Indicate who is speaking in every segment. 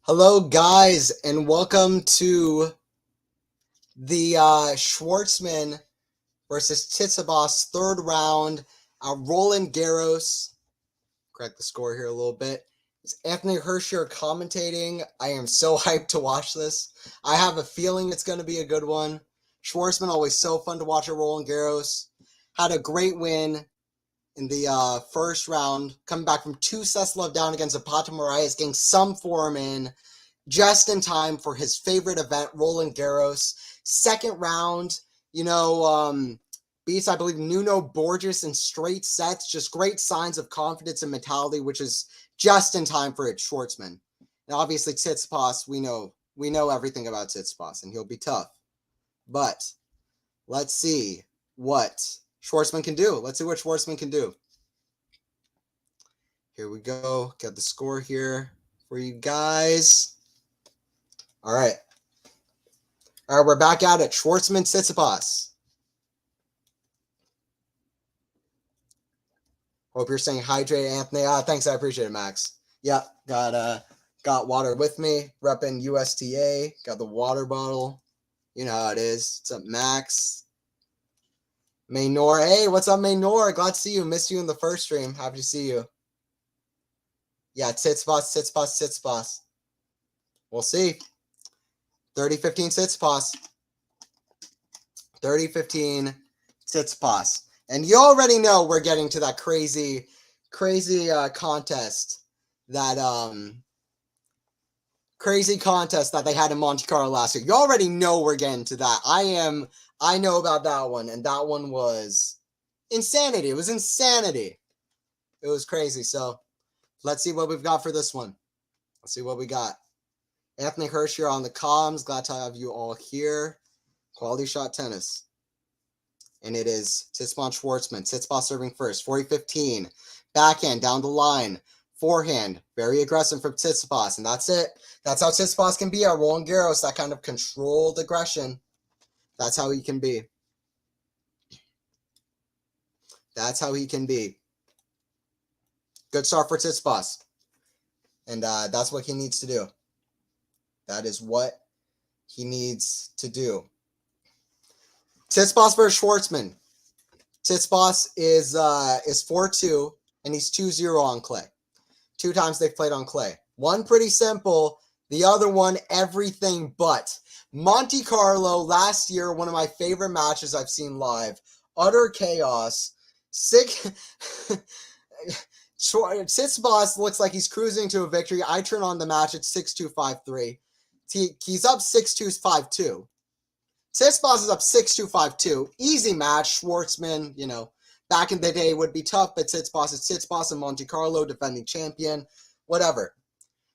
Speaker 1: Hello, guys, and welcome to the Schwartzman versus Tsitsipas third round at Roland Garros. Correct the score here a little bit. It's Anthony Hershier commentating. I am so hyped to watch this. I have a feeling it's going to be a good one. Schwartzman, always so fun to watch at Roland Garros. Had a great win in the first round, coming back from 2 sets love down against Zapata Moraes, getting some form in just in time for his favorite event, Roland Garros. Second round, beats, I believe, Nuno Borges in straight sets. Just great signs of confidence and mentality, which is just in time for it, Schwartzman. Now, obviously, Tsitsipas, we know everything about Tsitsipas, and he'll be tough. But let's see what Schwartzman can do. Let's see what Schwartzman can do. Here we go. Got the score here for you guys. All right, we're back at it. Schwartzman, Tsitsipas. Hope you're staying hydrated, Anthony. Thanks, I appreciate it, Max. Yeah, got water with me. Repping USTA. Got the water bottle. You know how it is. What's up, Max? Maynor. Hey, what's up, Maynor? Glad to see you. Missed you in the first stream. Happy to see you. Yeah, Tsitsipas. We'll see. 30-15 Tsitsipas. 30-15 Tsitsipas. And you already know we're getting to that crazy contest that they had in Monte Carlo last year. You already know we're getting to that. I know about that one, and that one was insanity. It was insanity. It was crazy. So let's see what we've got for this one. Let's see what we got. Anthony Hershier on the comms. Glad to have you all here. QualityShot tennis. And it is Tsitsipas Schwartzman. Tsitsipas serving first. 40-15. Backhand down the line. Forehand. Very aggressive from Tsitsipas. And that's it. That's how Tsitsipas can be at Roland Garros. That kind of controlled aggression. That's how he can be. That's how he can be. Good start for Tsitsipas. And that's what he needs to do. That is what he needs to do. Tsitsipas versus Schwartzman. Tsitsipas is 4-2, and he's 2-0 on clay. 2 times they've played on clay. One pretty simple, the other one everything but. Monte Carlo last year, one of my favorite matches I've seen live. Utter chaos. Tsitsipas looks like he's cruising to a victory. I turn on the match at 6-2, 5-3. He's up 6-2, 5-2. Tsitsipas is up 6-2, 5-2. Easy match. Schwartzman, back in the day would be tough, but Tsitsipas is Tsitsipas in Monte Carlo, defending champion. Whatever.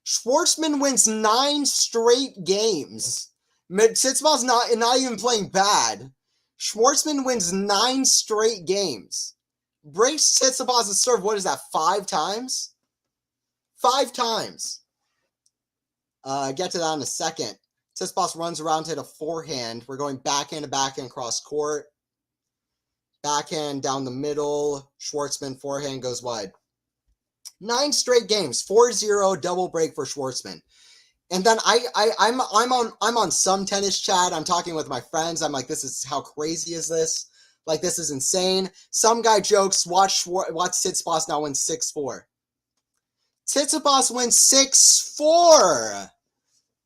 Speaker 1: Schwartzman wins 9 straight games. Tsitsipas not even playing bad. Schwartzman wins 9 straight games. Breaks Tsitsipas' serve, what is that, 5 times? 5 times. Get to that in a second. Tsitsipas runs around to hit a forehand. We're going backhand to backhand cross court. Backhand down the middle. Schwartzman forehand goes wide. 9 straight games. 4-0 double break for Schwartzman. And then I'm on some tennis chat. I'm talking with my friends. I'm like, this is, how crazy is this? Like, this is insane. Some guy jokes, watch Tsitsipas now win 6-4. Tsitsipas wins 6-4.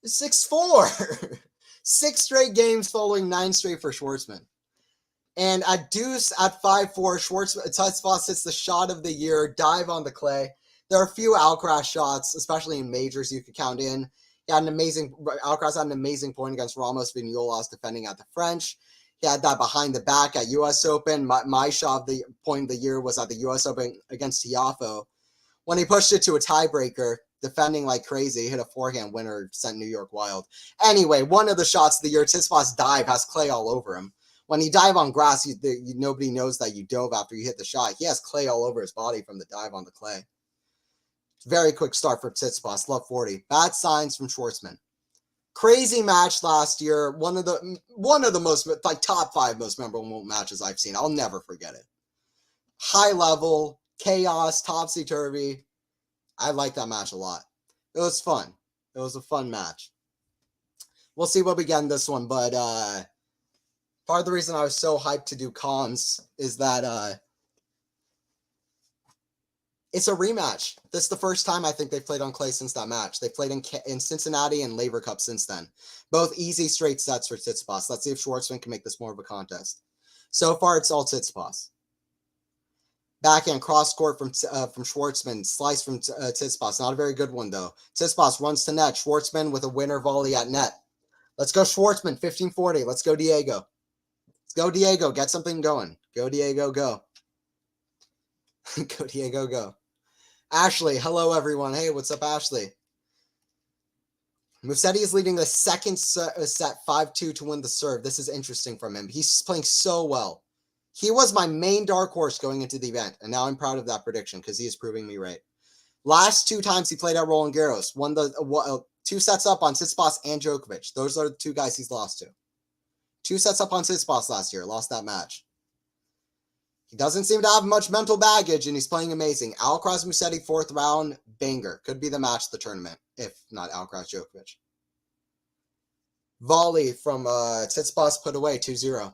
Speaker 1: 6-4. 6 straight games following 9 straight for Schwartzman. And at deuce at 5-4, Tsitsipas hits the shot of the year, dive on the clay. There are a few Alcaraz shots, especially in majors, you could count in. Alcaraz had an amazing point against Ramos Vignolas defending at the French. He had that behind the back at U.S. Open. My shot of the point of the year was at the U.S. Open against Tiafoe. When he pushed it to a tiebreaker, defending like crazy, hit a forehand winner, sent New York wild. Anyway, one of the shots of the year, Tsitsipas' dive has clay all over him. When you dive on grass, nobody knows that you dove after you hit the shot. He has clay all over his body from the dive on the clay. Very quick start for Tsitsipas, love 40. Bad signs from Schwartzman. Crazy match last year. One of the most, like, top 5 most memorable matches I've seen. I'll never forget it. High level, chaos, topsy-turvy. I like that match a lot. It was fun. It was a fun match. We'll see what we get in this one, but part of the reason I was so hyped to do cons is that it's a rematch. This is the first time I think they've played on clay since that match. They played in Cincinnati and Laver Cup since then. Both easy straight sets for Tsitsipas. Let's see if Schwartzman can make this more of a contest. So far, it's all Tsitsipas. Backhand cross court from Schwartzman. Slice from Tsitsipas. Not a very good one, though. Tsitsipas runs to net. Schwartzman with a winner volley at net. Let's go Schwartzman, 1540. Let's go Diego. Let's go Diego. Get something going. Go Diego, go. Go Diego, go. Ashley, hello everyone. Hey, what's up, Ashley? Musetti is leading the second set 5-2 to win the serve. This is interesting from him. He's playing so well. He was my main dark horse going into the event, and now I'm proud of that prediction because he is proving me right. Last 2 times he played at Roland Garros, won the 2 sets up on Tsitsipas and Djokovic. Those are the 2 guys he's lost to. 2 sets up on Tsitsipas last year, lost that match. He doesn't seem to have much mental baggage, and he's playing amazing. Alcaraz Musetti, 4th round, banger. Could be the match of the tournament, if not Alcaraz Djokovic. Volley from Tsitsipas put away, 2-0.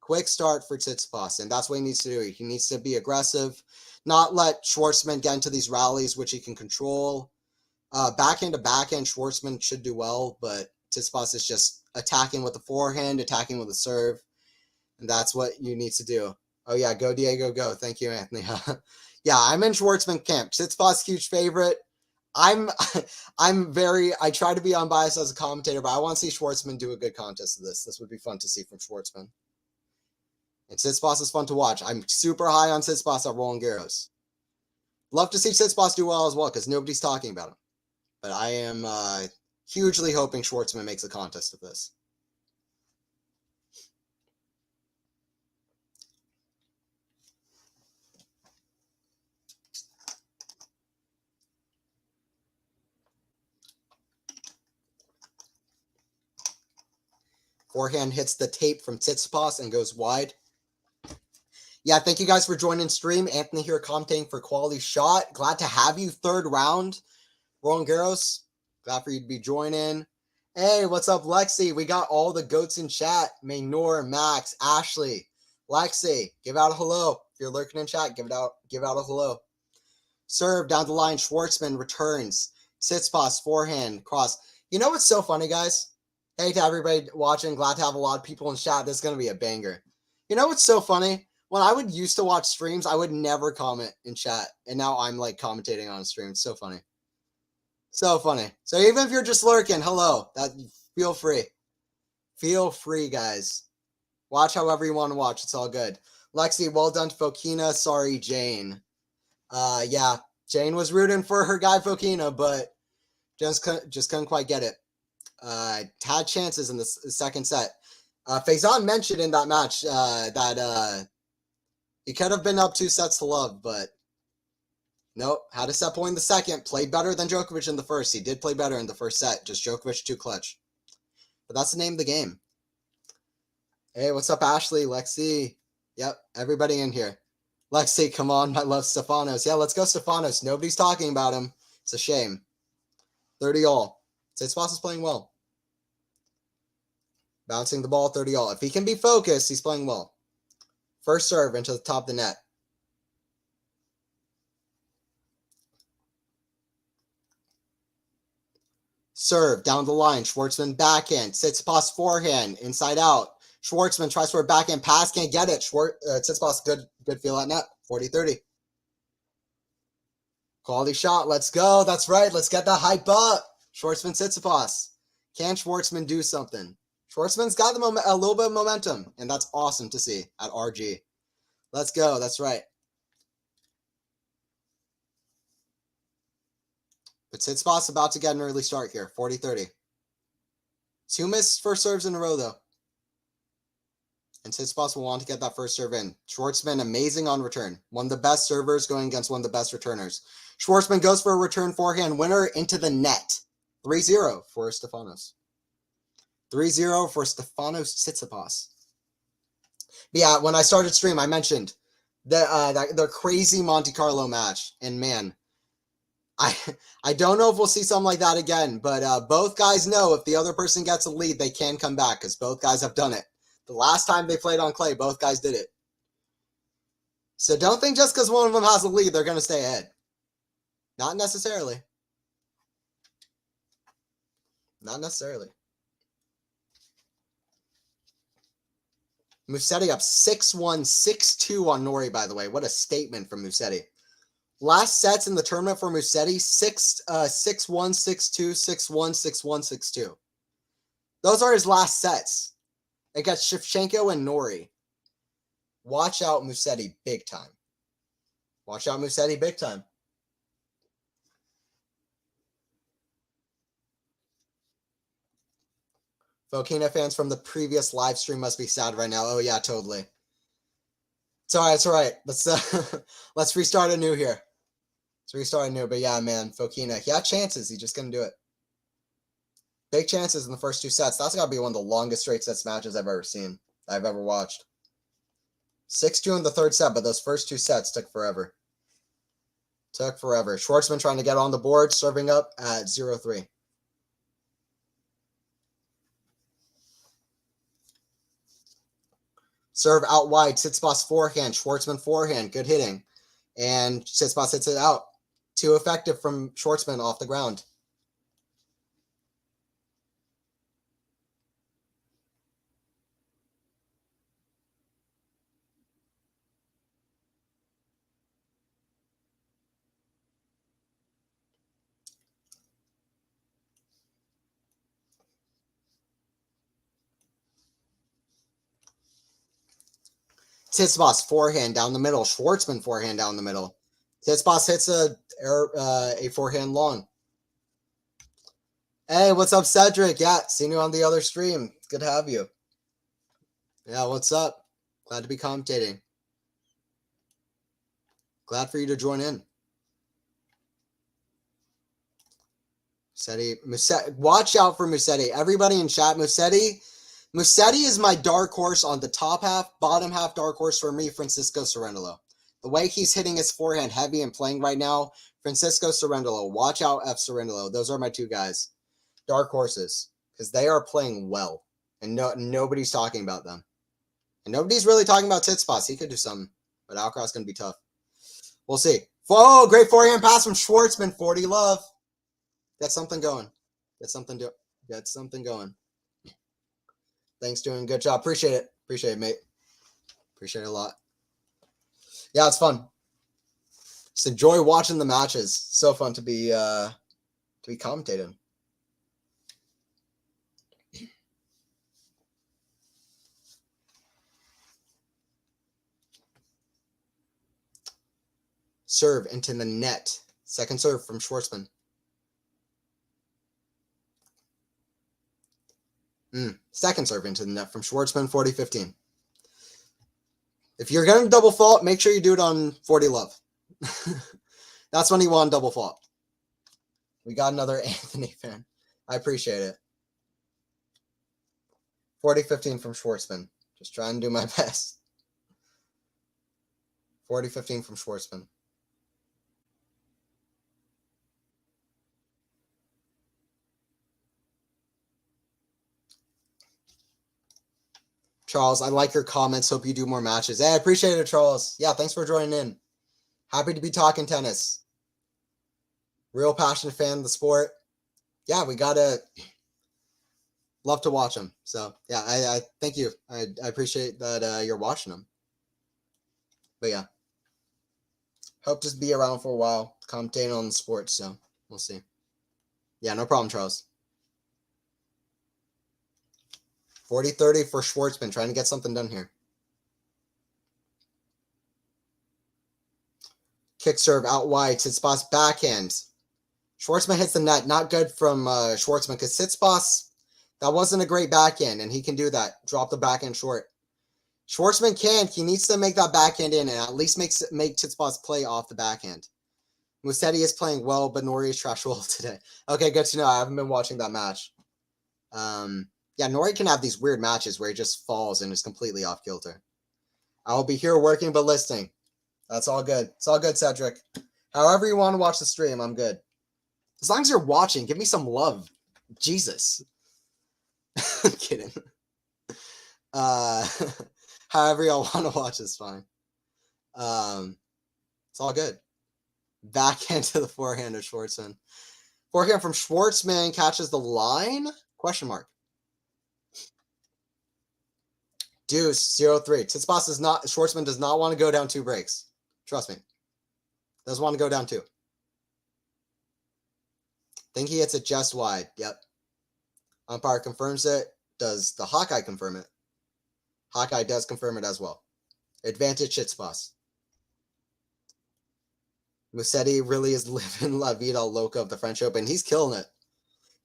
Speaker 1: Quick start for Tsitsipas, and that's what he needs to do. He needs to be aggressive, not let Schwartzman get into these rallies, which he can control. Backhand to backhand, Schwartzman should do well, but Tsitsipas is just attacking with the forehand, attacking with the serve, and that's what you need to do. Oh, yeah, go Diego, go. Thank you, Anthony. Yeah, I'm in Schwartzman camp. Tsitsipas, huge favorite. I try to be unbiased as a commentator, but I want to see Schwartzman do a good contest of this. This would be fun to see from Schwartzman. And Tsitsipas is fun to watch. I'm super high on Tsitsipas at Roland Garros. Love to see Tsitsipas do well as well, because nobody's talking about him. But I am hugely hoping Schwartzman makes a contest of this. Forehand hits the tape from Tsitsipas and goes wide. Yeah, thank you guys for joining stream. Anthony here commentating for QualityShot. Glad to have you. 3rd round, Roland Garros. Glad for you to be joining. Hey, what's up, Lexi? We got all the goats in chat. Maynor, Max, Ashley, Lexi. Give out a hello. If you're lurking in chat, give out a hello. Serve down the line. Schwartzman returns. Tsitsipas forehand cross. You know what's so funny, guys? Hey to everybody watching. Glad to have a lot of people in chat. This is going to be a banger. You know what's so funny? When I would used to watch streams, I would never comment in chat. And now I'm like commentating on a stream. It's so funny. So funny. So even if you're just lurking, hello. Feel free. Feel free, guys. Watch however you want to watch. It's all good. Lexi, well done to Fokina. Sorry, Jane. Yeah. Jane was rooting for her guy Fokina, but just couldn't quite get it. Had chances in the second set. Faison mentioned in that match that he could have been up 2 sets to love, but nope. Had a set point in the second. Played better than Djokovic in the first. He did play better in the first set. Just Djokovic too clutch. But that's the name of the game. Hey, what's up, Ashley? Lexi. Yep, everybody in here. Lexi, come on. I love Stefanos. Yeah, let's go Stefanos. Nobody's talking about him. It's a shame. 30-all. Tsitsipas is playing well. Bouncing the ball 30-all. If he can be focused, he's playing well. First serve into the top of the net. Serve down the line. Schwartzman backhand. Tsitsipas forehand. Inside out. Schwartzman tries for a backhand pass. Can't get it. Tsitsipas good feel at net. 40-30. Quality shot. Let's go. That's right. Let's get that hype up. Schwartzman Tsitsipas. Can Schwartzman do something? Schwartzman's got a little bit of momentum, and that's awesome to see at RG. Let's go. That's right. But Tsitsipas about to get an early start here. 40-30. 2 missed first serves in a row, though. And Tsitsipas will want to get that first serve in. Schwartzman, amazing on return. One of the best servers going against one of the best returners. Schwartzman goes for a return forehand winner into the net. 3-0 for Stefanos. 3-0 for Stefanos Tsitsipas. But yeah, when I started stream, I mentioned the crazy Monte Carlo match. And man, I don't know if we'll see something like that again, but both guys know if the other person gets a lead, they can come back because both guys have done it. The last time they played on clay, both guys did it. So don't think just because one of them has a lead, they're going to stay ahead. Not necessarily. Not necessarily. Musetti up 6-1, 6-2 on Norrie, by the way. What a statement from Musetti. Last sets in the tournament for Musetti, 6-1, 6-2, 6-1, 6-1, 6-2. Those are his last sets. Against Shevchenko and Norrie. Watch out Musetti big time. Watch out Musetti big time. Fokina fans from the previous live stream must be sad right now. Oh yeah, totally. It's all right. It's all right. Let's restart anew here. Let's restart anew. But yeah, man, Fokina, he had chances. He just couldn't do it. Big chances in the first two sets. That's got to be one of the longest straight sets matches I've ever seen. I've ever watched. 6-2 in the third set, but those first two sets took forever. Took forever. Schwartzman trying to get on the board, serving up at 0-3. Serve out wide. Tsitsipas forehand. Schwartzman forehand. Good hitting. And Tsitsipas hits it out. Too effective from Schwartzman off the ground. Tsitsipas forehand down the middle. Schwartzman forehand down the middle. Tsitsipas hits a forehand long. Hey, what's up, Cedric? Yeah, seen you on the other stream. Good to have you. Yeah, what's up? Glad to be commentating. Glad for you to join in. Musetti, watch out for Musetti. Everybody in chat, Musetti is my dark horse on the top half, bottom half dark horse for me, Francisco Cerundolo. The way he's hitting his forehand heavy and playing right now, Francisco Cerundolo. Watch out F Cerundolo. Those are my two guys. Dark horses. Because they are playing well. And nobody's talking about them. And nobody's really talking about Tsitsipas. He could do something. But Alcaraz going to be tough. We'll see. Oh, great forehand pass from Schwartzman. 40 love. Get something going. Get something going. Thanks, doing good job. Appreciate it. Appreciate it, mate. Appreciate it a lot. Yeah, it's fun. Just enjoy watching the matches. So fun to be commentating. Serve into the net. Second serve from Schwartzman. Second serve into the net from Schwartzman, 40-15. If you're going to double fault, make sure you do it on 40 love. That's when you want double fault. We got another Anthony fan. I appreciate it. 40-15 from Schwartzman. Just trying to do my best. 40-15 from Schwartzman. Charles, I like your comments. Hope you do more matches. Hey, I appreciate it, Charles. Yeah, thanks for joining in. Happy to be talking tennis. Real passionate fan of the sport. Yeah, we gotta love to watch them. So yeah, I thank you. I appreciate that you're watching them. But yeah, hope to be around for a while, commentating on the sport. So we'll see. Yeah, no problem, Charles. 40-30 for Schwartzman, trying to get something done here. Kick serve out wide. Tsitsipas backhand. Schwartzman hits the net. Not good from Schwartzman because Tsitsipas, that wasn't a great backhand, and he can do that. Drop the backhand short. Schwartzman can't. He needs to make that backhand in and at least make Tsitsipas play off the backhand. Musetti is playing well, but Norrie is trash well today. Okay, good to know. I haven't been watching that match. Yeah, Norrie can have these weird matches where he just falls and is completely off kilter. I will be here working but listening. That's all good. It's all good, Cedric. However you want to watch the stream, I'm good. As long as you're watching, give me some love. Jesus. I'm kidding. However y'all want to watch is fine. It's all good. Backhand to the forehand of Schwartzman. Forehand from Schwartzman catches the line? Question mark. Deuce, 0-3. Tsitsipas does not, Schwartzman does not want to go down 2 breaks. Trust me. Doesn't want to go down 2. Think he hits it just wide. Yep. Umpire confirms it. Does the Hawkeye confirm it? Hawkeye does confirm it as well. Advantage Tsitsipas. Musetti really is living La Vida Loca of the French Open. He's killing it.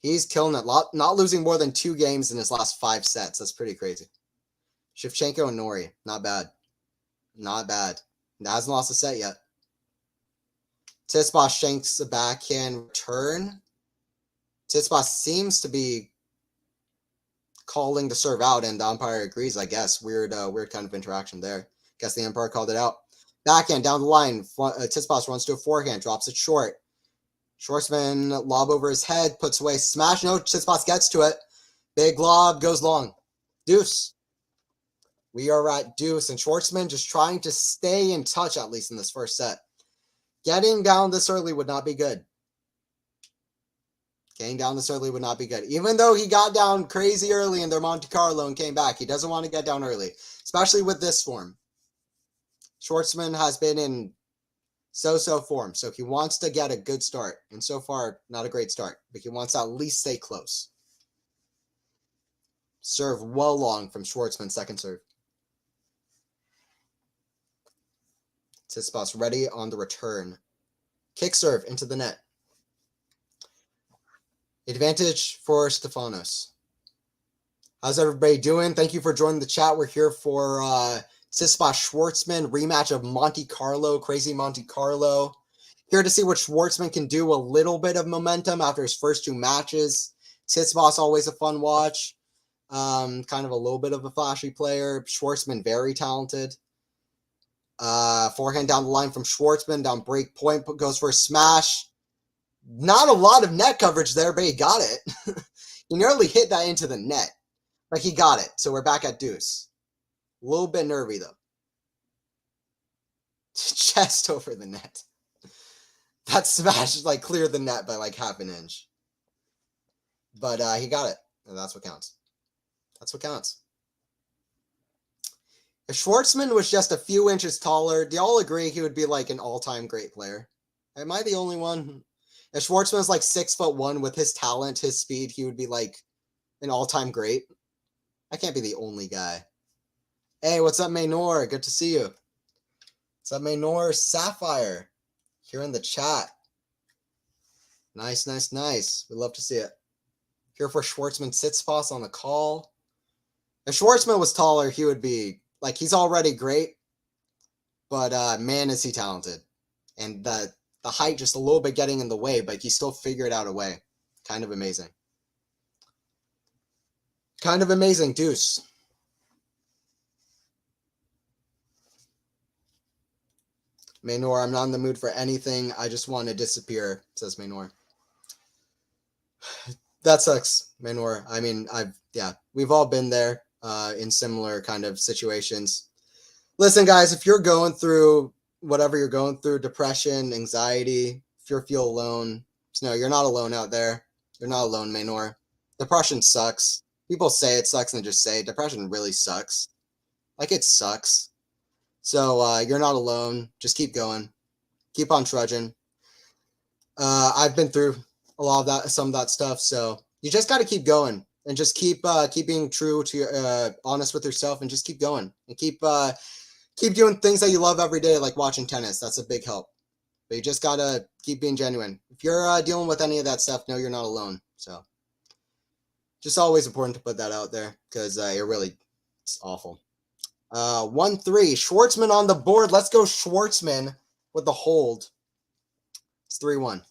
Speaker 1: He's killing it. Not losing more than 2 games in his last 5 sets. That's pretty crazy. Shevchenko and Nori. Not bad. Not bad. Hasn't lost a set yet. Tsitsipas shanks a backhand return. Tsitsipas seems to be calling the serve out, and the umpire agrees, I guess. Weird kind of interaction there. Guess the umpire called it out. Backhand down the line. Tsitsipas runs to a forehand, drops it short. Schwartzman lob over his head, puts away smash. No, Tsitsipas gets to it. Big lob goes long. Deuce. We are at deuce, and Schwartzman just trying to stay in touch, at least in this first set. Getting down this early would not be good. Getting down this early would not be good. Even though he got down crazy early in their Monte Carlo and came back, he doesn't want to get down early, especially with this form. Schwartzman has been in so-so form, so he wants to get a good start. And so far, not a great start, but he wants to at least stay close. Serve well long from Schwartzman, second serve. Tsitsipas ready on the return. Kick serve into the net. Advantage for Stefanos. How's everybody doing? Thank you for joining the chat. We're here for Tsitsipas Schwartzman rematch of Monte Carlo, crazy Monte Carlo. Here to see what Schwartzman can do, a little bit of momentum after his first 2 matches. Tsitsipas always a fun watch. Kind of a little bit of a flashy player. Schwartzman very talented. Forehand down the line from Schwartzman, down break point, goes for a smash. Not a lot of net coverage there, but he got it. He nearly hit that into the net, but he got it. So we're back at deuce. A little bit nervy, though. Chest over the net. That smash like cleared the net by like half an inch. But he got it, and that's what counts. That's what counts. If Schwartzman was just a few inches taller, do y'all agree he would be like an all-time great player? Am I the only one? If Schwartzman was like 6'1" with his talent, his speed, he would be like an all-time great. I can't be the only guy. Hey, what's up, Maynor? Good to see you. What's up, Maynor? Sapphire here in the chat. Nice, nice, nice. We love to see it. Here for Schwartzman Tsitsipas on the call. If Schwartzman was taller, he would be like, he's already great, but man, is he talented. And the height just a little bit getting in the way, but he still figured out a way. Kind of amazing. Kind of amazing. Deuce. Maynor, I'm not in the mood for anything. I just want to disappear, says Maynor. That sucks, Maynor. I mean, we've all been there in similar kind of situations. Listen, guys, if you're going through whatever you're going through, depression, anxiety, if you feel alone, no, you're not alone out there. You're not alone, Maynor. Depression sucks. People say it sucks and just say depression really sucks. Like, it sucks. So you're not alone. Just keep going. Keep on trudging. I've been through a lot of that, some of that stuff. So you just got to keep going and just keep being true to honest with yourself and just keep going and keep doing things that you love every day, like watching tennis. That's a big help. But you just got to keep being genuine. If you're dealing with any of that stuff, no, you're not alone. So just always important to put that out there because it's awful. 1-3. Schwartzman on the board. Let's go Schwartzman with the hold. It's 3-1.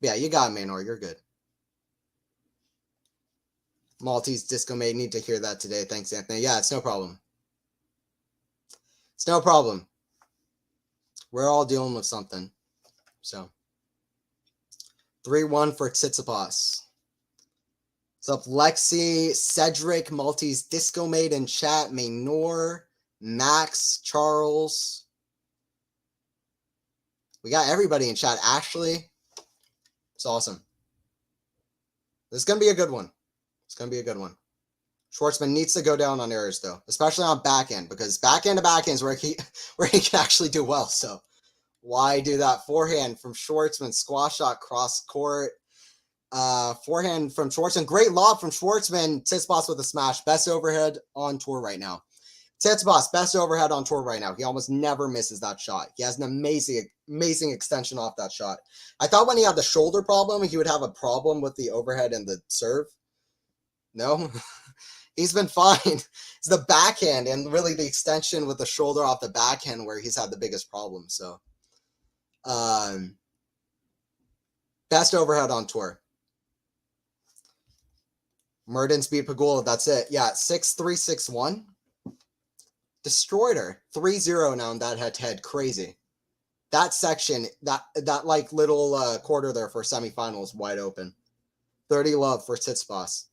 Speaker 1: Yeah, you got it, Maynor. You're good. Maltese Disco Maid. Need to hear that today. Thanks, Anthony. Yeah, it's no problem. It's no problem. We're all dealing with something. So 3-1 for Tsitsipas. What's up, Lexi, Cedric, Maltese Disco Made in chat, Maynor, Max, Charles. We got everybody in chat. Ashley. It's awesome. This is going to be a good one. It's going to be a good one. Schwartzman needs to go down on errors, though, especially on backhand, because backhand to backhand is where he can actually do well. So why do that? Forehand from Schwartzman, squash shot, cross court. Forehand from Schwartzman. Great lob from Schwartzman. Tsitsipas with a smash. Best overhead on tour right now. Tsitsipas, best overhead on tour right now. He almost never misses that shot. He has an amazing extension off that shot. I thought when he had the shoulder problem, he would have a problem with the overhead and the serve. No, he's been fine. It's the backhand and really the extension with the shoulder off the backhand where he's had the biggest problem. So, best overhead on tour. Mertens beat Pagula. That's it. Yeah, 6-3, 6-1. Destroyed her. 3-0 now in that head-to-head. Crazy. That section, that like little quarter there for semifinals wide open. 30 love for Tsitsipas.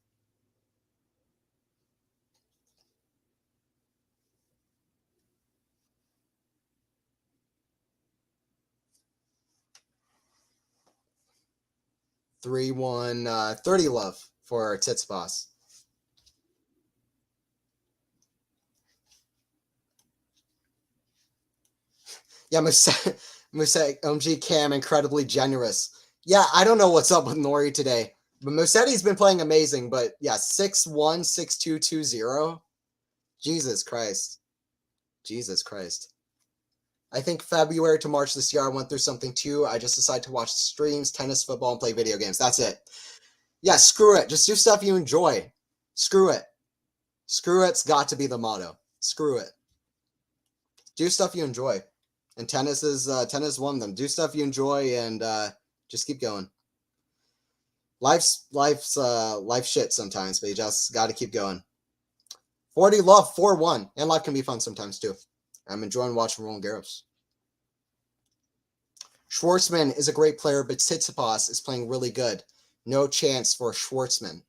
Speaker 1: Three, 30 love for Tsitsipas. Yeah, Musa OMG Cam, incredibly generous. Yeah, I don't know what's up with Nori today, but Musetti's been playing amazing. But yeah, 6-1, 6-2, 2-0. Jesus Christ. Jesus Christ. I think February to March this year, I went through something too. I just decided to watch streams, tennis, football, and play video games. That's it. Yeah, screw it. Just do stuff you enjoy. Screw it. Screw it's got to be the motto. Screw it. Do stuff you enjoy. And tennis is one of them. Do stuff you enjoy and just keep going. Life's shit sometimes, but you just got to keep going. 40 love, 4-1. And life can be fun sometimes too. I'm enjoying watching Roland Garros. Schwartzman is a great player, but Tsitsipas is playing really good. No chance for Schwartzman.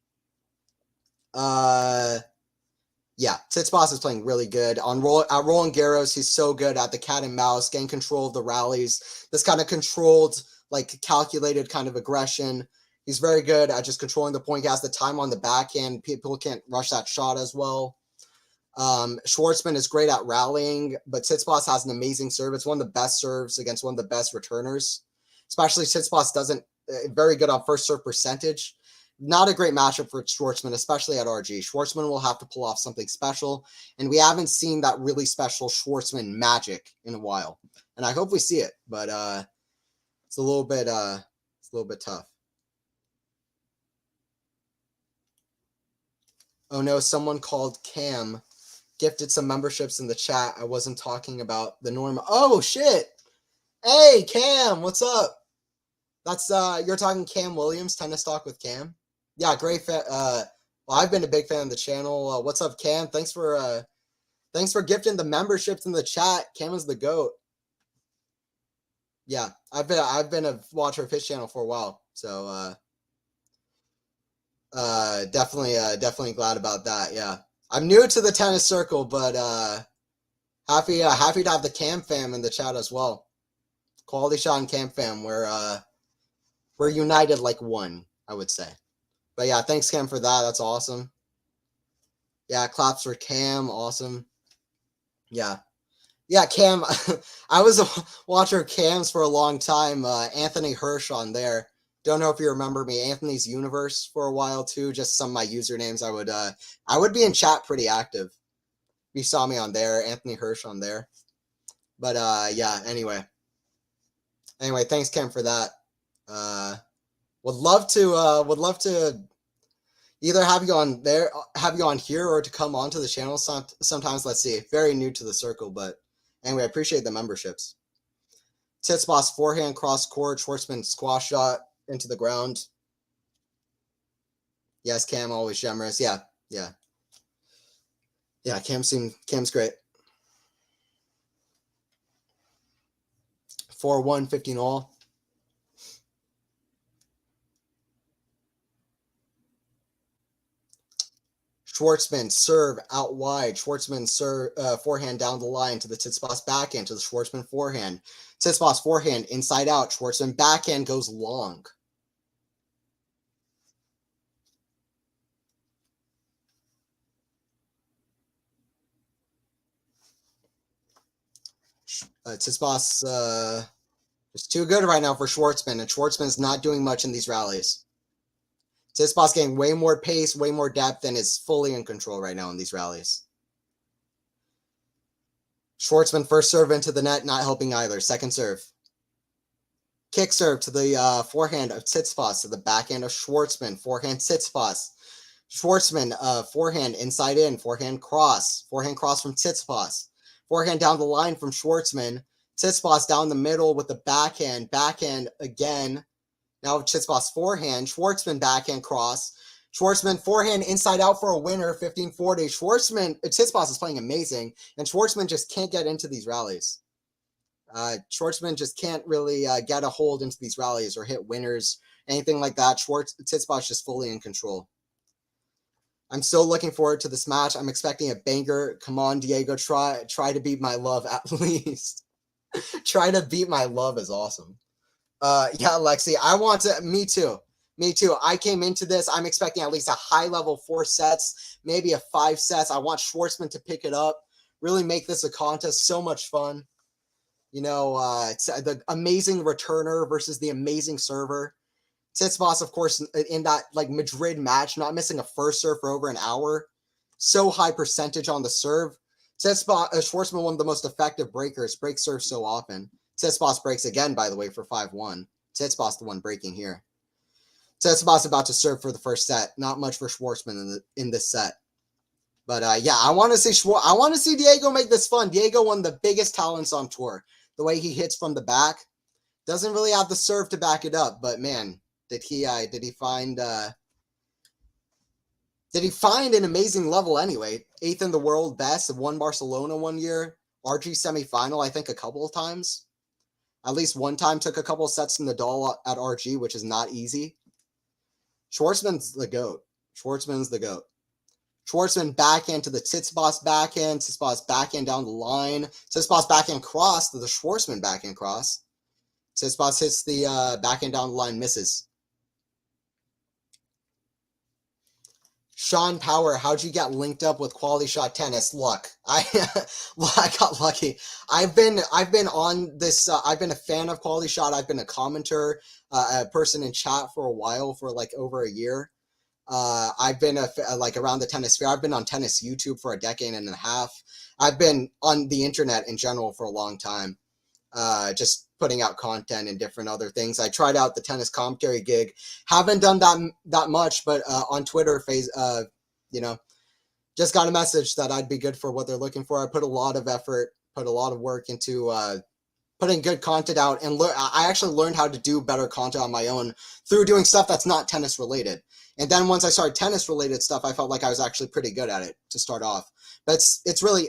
Speaker 1: Yeah, Tsitsipas is playing really good. At Roland Garros, he's so good at the cat and mouse, getting control of the rallies. This kind of controlled, like calculated kind of aggression. He's very good at just controlling the point. He has the time on the backhand. People can't rush that shot as well. Schwartzman is great at rallying, but Tsitsipas has an amazing serve. It's one of the best serves against one of the best returners. Especially Tsitsipas doesn't very good on first serve percentage. Not a great matchup for Schwartzman, especially at RG. Schwartzman will have to pull off something special, and we haven't seen that really special Schwartzman magic in a while. And I hope we see it, but it's a little bit tough. Oh no, someone called Cam gifted some memberships in the chat. I wasn't talking about the normal. Oh shit! Hey Cam, what's up? That's you're talking Cam Williams, Tennis Talk with Cam. Yeah, great fan. Well, I've been a big fan of the channel. What's up, Cam? Thanks for gifting the memberships in the chat. Cam is the GOAT. Yeah, I've been a watcher of his channel for a while, so definitely glad about that. Yeah, I'm new to the tennis circle, but happy to have the Cam fam in the chat as well. QualityShot and Cam fam, we're united like one, I would say. But yeah, thanks Cam for that. That's awesome. Yeah, claps for Cam. Awesome. Yeah, Cam. I was a watcher of Cam's for a long time. Anthony Hirsch on there. Don't know if you remember me. Anthony's Universe for a while too. Just some of my usernames. I would be in chat pretty active. You saw me on there. Anthony Hirsch on there. But yeah. Anyway, thanks Cam for that. Would love to either have you on here, or to come onto the channel sometimes. Let's see. Very new to the circle, but anyway, I appreciate the memberships. Tsitsipas forehand cross court, Schwartzman squash shot into the ground. Yes, Cam always generous. Yeah. Cam's great. 4-1, 15 all. Schwartzman serve out wide. Schwartzman serve forehand down the line to the Tsitsipas backhand to the Schwartzman forehand. Tsitsipas forehand inside out. Schwartzman backhand goes long. Tsitsipas just too good right now for Schwartzman, and Schwartzman's not doing much in these rallies. Tsitsipas getting way more pace, way more depth, and is fully in control right now in these rallies. Schwartzman first serve into the net, not helping either. Second serve. Kick serve to the forehand of Tsitsipas to the backhand of Schwartzman. Forehand Tsitsipas. Schwartzman forehand inside in. Forehand cross. Forehand cross from Tsitsipas. Forehand down the line from Schwartzman. Tsitsipas down the middle with the backhand. Backhand again. Now Tsitsipas forehand. Schwartzman backhand cross. Schwartzman forehand inside out for a winner. 15-40. Tsitsipas is playing amazing, and Schwartzman just can't get into these rallies. Schwartzman just can't really get a hold into these rallies or hit winners, anything like that. Tsitsipas just fully in control. I'm still looking forward to this match. I'm expecting a banger. Come on, Diego, try to beat my love at least. Try to beat my love is awesome. Yeah, Lexi, I want to. Me too. I came into this. I'm expecting at least a high level 4 sets, maybe a 5 sets. I want Schwartzman to pick it up, really make this a contest. So much fun. You know, it's the amazing returner versus the amazing server. Tsitsipas, of course, in that like Madrid match, not missing a first serve for over an hour. So high percentage on the serve. Schwartzman, one of the most effective breakers, breaks serve so often. Tsitsipas breaks again, by the way, for 5-1. Tsitsipas the one breaking here. Tsitsipas about to serve for the first set. Not much for Schwartzman in this set. But yeah, I want to see Diego make this fun. Diego, one of the biggest talents on tour. The way he hits from the back, doesn't really have the serve to back it up. But man, did he find an amazing level anyway? 8th in the world best. Won Barcelona one year. RG semifinal, I think, a couple of times. At least one time took a couple of sets to Nadal at RG, which is not easy. Schwartzman's the GOAT. Schwartzman backhand to the Tsitsipas backhand. Tsitsipas backhand down the line. Tsitsipas backhand cross to the Schwartzman backhand cross. Tsitsipas hits the backhand down the line, misses. Sean Power, how'd you get linked up with QualityShot Tennis? Luck. I got lucky. I've been on this. I've been a fan of QualityShot. I've been a commenter, a person in chat for a while, for like over a year. I've been like around the tennis sphere. I've been on tennis YouTube for a decade and a half. I've been on the internet in general for a long time, just putting out content and different other things. I tried out the tennis commentary gig. Haven't done that much, but on Twitter, you know, just got a message that I'd be good for what they're looking for. I put a lot of effort, put a lot of work into putting good content out, and I actually learned how to do better content on my own through doing stuff that's not tennis related. And then once I started tennis related stuff, I felt like I was actually pretty good at it to start off. But it's really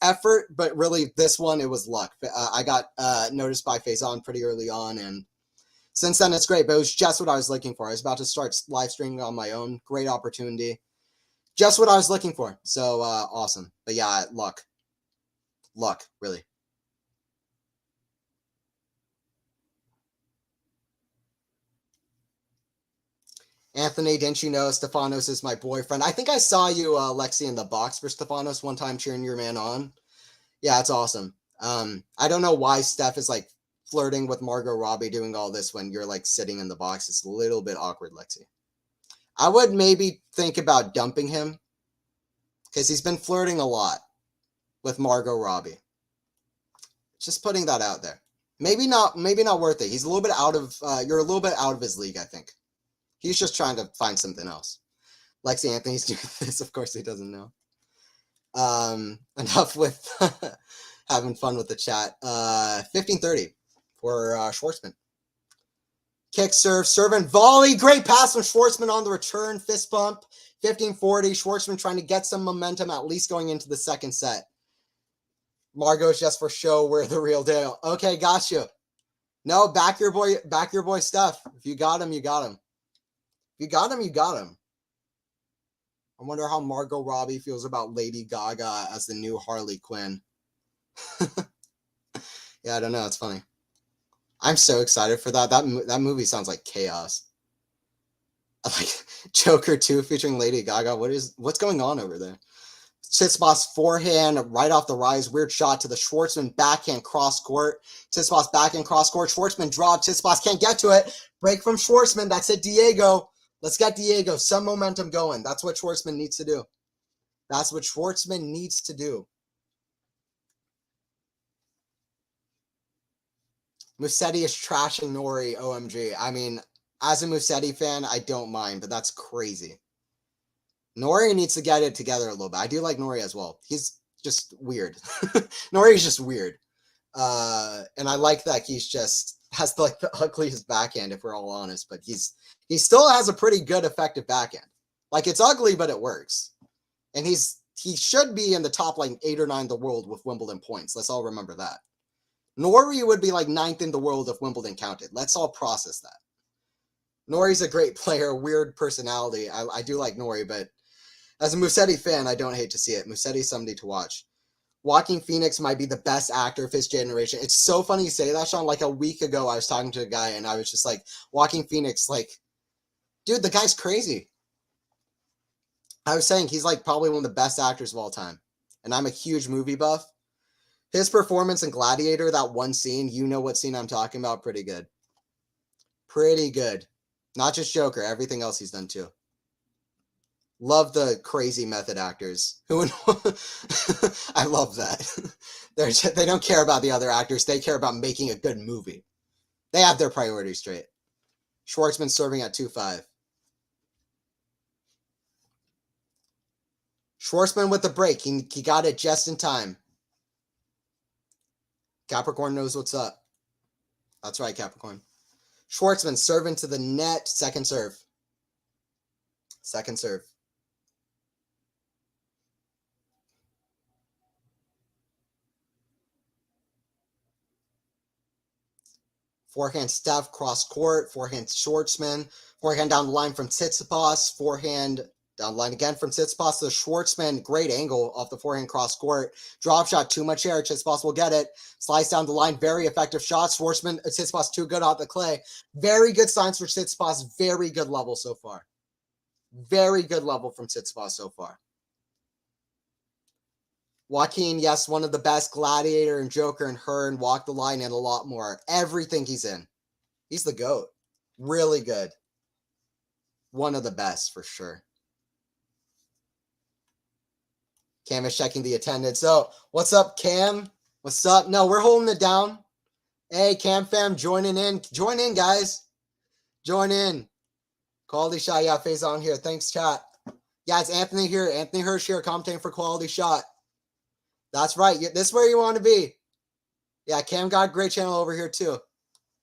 Speaker 1: effort, but really this one, it was luck. I got noticed by Faison pretty early on, and since then it's great. But it was just what I was looking for. I was about to start live streaming on my own. Great opportunity. Just what I was looking for. So awesome. But yeah, luck, really. Anthony, didn't you know Stefanos is my boyfriend? I think I saw you, Lexi, in the box for Stefanos one time cheering your man on. Yeah, it's awesome. I don't know why Steph is like flirting with Margot Robbie doing all this when you're like sitting in the box. It's a little bit awkward, Lexi. I would maybe think about dumping him because he's been flirting a lot with Margot Robbie. Just putting that out there. Maybe not worth it. He's a little bit out of, you're a little bit out of his league, I think. He's just trying to find something else. Lexi Anthony's doing this. Of course he doesn't know. Enough with having fun with the chat. 15-30 for Schwartzman. Kick, serve and volley. Great pass from Schwartzman on the return. Fist bump. 15-40. Schwartzman trying to get some momentum, at least going into the second set. Margot's just for show. We're the real deal. Okay, got you. No, back your boy Steph. If you got him, you got him. If you got him, you got him. I wonder how Margot Robbie feels about Lady Gaga as the new Harley Quinn. Yeah, I don't know. It's funny. I'm so excited for that. That movie sounds like chaos. Like Joker 2 featuring Lady Gaga. What's going on over there? Tsitsipas forehand right off the rise. Weird shot to the Schwartzman backhand cross court. Tsitsipas backhand cross court. Schwartzman dropped. Tsitsipas can't get to it. Break from Schwartzman. That's it, Diego. Let's get Diego some momentum going. That's what Schwartzman needs to do. That's what Schwartzman needs to do. Musetti is trashing Nori. OMG. I mean, as a Musetti fan, I don't mind, but that's crazy. Nori needs to get it together a little bit. I do like Nori as well. He's just weird. Nori's just weird. And I like that he's just has like the ugliest backhand, if we're all honest, but he still has a pretty good effective backhand. Like, it's ugly, but it works. And he should be in the top like 8 or 9 in the world with Wimbledon points. Let's all remember that. Nori would be like 9th in the world if Wimbledon counted. Let's all process that. Nori's a great player, weird personality. I do like Nori, but as a Musetti fan, I don't hate to see it. Musetti's somebody to watch. Joaquin Phoenix might be the best actor of his generation. It's so funny you say that, Sean. Like a week ago, I was talking to a guy, and I was just like, Joaquin Phoenix, like, dude, the guy's crazy. I was saying he's like probably one of the best actors of all time. And I'm a huge movie buff. His performance in Gladiator, that one scene, you know what scene I'm talking about, pretty good. Pretty good. Not just Joker, everything else he's done too. Love the crazy method actors. I love that. They don't care about the other actors. They care about making a good movie. They have their priorities straight. Schwartzman serving at 2-5. Schwartzman with the break. He got it just in time. Capricorn knows what's up. That's right, Capricorn. Schwartzman serving to the net. Second serve. Second serve. Forehand Steph, cross court. Forehand Schwartzman. Forehand down the line from Tsitsipas. Forehand down the line again from Tsitsipas to Schwartzman. Great angle off the forehand cross court. Drop shot, too much air. Tsitsipas will get it. Slice down the line. Very effective shot. Schwartzman, Tsitsipas too good off the clay. Very good signs for Tsitsipas. Very good level so far. Very good level from Tsitsipas so far. Joaquin, yes, one of the best. Gladiator and Joker and Her and Walk the Line and a lot more. Everything he's in. He's the GOAT. Really good. One of the best for sure. Cam is checking the attendance. So, what's up, Cam? What's up? No, we're holding it down. Hey, Cam fam, joining in. Join in, guys. Join in. QualityShot, yeah, face on here. Thanks, chat. Yeah, it's Anthony here. Anthony Hirsch here, commentating for QualityShot. That's right. This is where you want to be. Yeah, Cam got a great channel over here, too.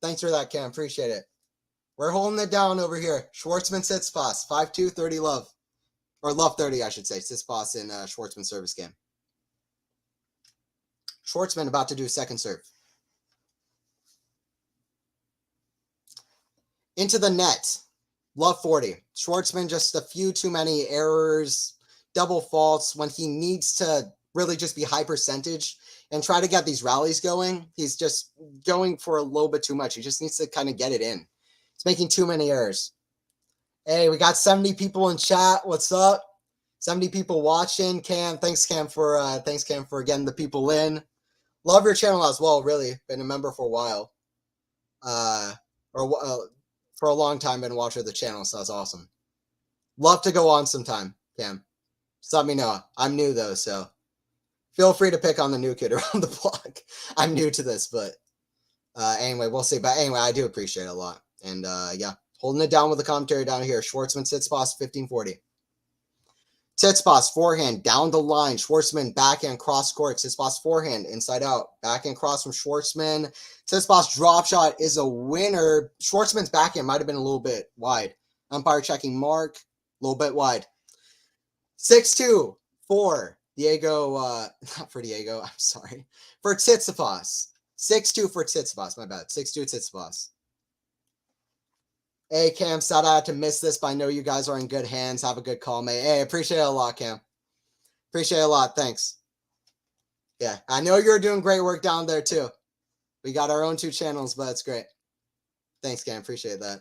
Speaker 1: Thanks for that, Cam. Appreciate it. We're holding it down over here. Schwartzman Tsitsipas, 5-2, 30 love. Or love 30, I should say. Tsitsipas in Schwartzman service game. Schwartzman about to do second serve. Into the net. Love 40. Schwartzman just a few too many errors, double faults when he needs to really just be high percentage and try to get these rallies going. He's just going for a little bit too much. He just needs to kind of get it in. He's making too many errors. Hey, we got 70 people in chat. What's up? 70 people watching. Cam, thanks Cam for getting the people in. Love your channel as well, really. Been a member for a while. For a long time, been a watcher of the channel, so that's awesome. Love to go on sometime, Cam. Just let me know. I'm new though, so feel free to pick on the new kid around the block. I'm new to this, but anyway, we'll see. But anyway, I do appreciate it a lot. And yeah, holding it down with the commentary down here. Schwartzman, Tsitsipas, 1540. Tsitsipas, forehand, down the line. Schwartzman, backhand, cross court. Tsitsipas, forehand, inside out. Backhand cross from Schwartzman. Tsitsipas, drop shot is a winner. Schwartzman's backhand might have been a little bit wide. Umpire checking mark. A little bit wide. 6-2 for Diego. Not for Diego. I'm sorry. For Tsitsipas. 6-2 for Tsitsipas. My bad. 6-2 Tsitsipas. Hey, Cam, sad I had to miss this, but I know you guys are in good hands. Have a good call, mate. Hey, appreciate it a lot, Cam. Appreciate it a lot. Thanks. Yeah, I know you're doing great work down there, too. We got our own 2 channels, but it's great. Thanks, Cam. Appreciate that.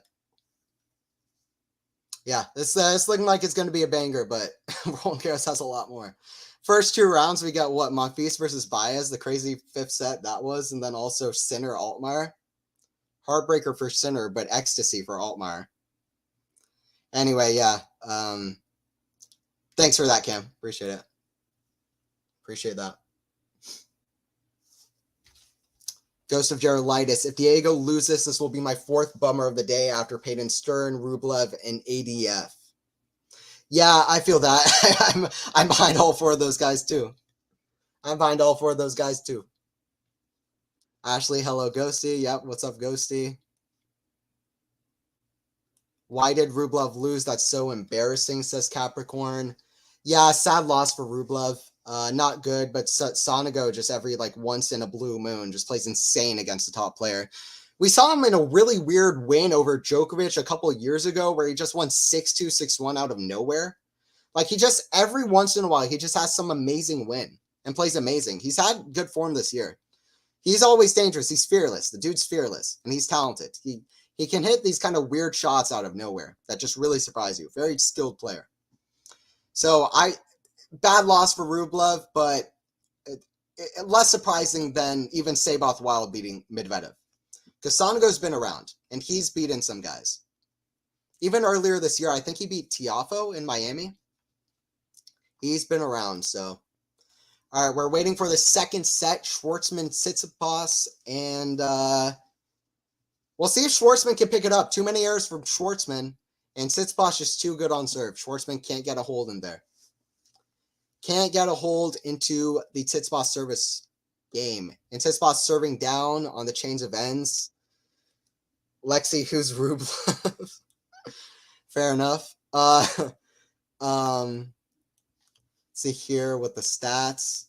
Speaker 1: Yeah, it's looking like it's going to be a banger, but Roland Garros has a lot more. First 2 rounds, we got what? Monfils versus Baez, the crazy 5th set that was, and then also Sinner Altmaier. Heartbreaker for Sinner, but ecstasy for Altmaier. Anyway, yeah. Thanks for that, Cam. Appreciate it. Appreciate that. Ghost of Gerolitis. If Diego loses, this will be my 4th bummer of the day after Peyton Stern, Rublev, and ADF. Yeah, I feel that. I'm behind all 4 of those guys too. Ashley, hello, Ghosty. Yep, what's up, Ghosty? Why did Rublev lose? That's so embarrassing, says Capricorn. Yeah, sad loss for Rublev. Not good, but Sonego just every once in a blue moon just plays insane against the top player. We saw him in a really weird win over Djokovic a couple of years ago where he just won 6-2, 6-1 out of nowhere. He just, every once in a while, he just has some amazing win and plays amazing. He's had good form this year. He's always dangerous. He's fearless. The dude's fearless, and he's talented. He can hit these kind of weird shots out of nowhere that just really surprise you. Very skilled player. So bad loss for Rublev, but less surprising than even Sabath Wild beating Medvedev. Because Sonego's been around, and he's beaten some guys. Even earlier this year, I think he beat Tiafoe in Miami. He's been around, so. All right, we're waiting for the second set, Schwartzman, Tsitsipas, and we'll see if Schwartzman can pick it up. Too many errors from Schwartzman, and Tsitsipas just too good on serve. Schwartzman can't get a hold in there. Can't get a hold into the Tsitsipas service game. And Tsitsipas serving down on the chains of ends. Lexi, who's Rublev? Fair enough. See here with the stats.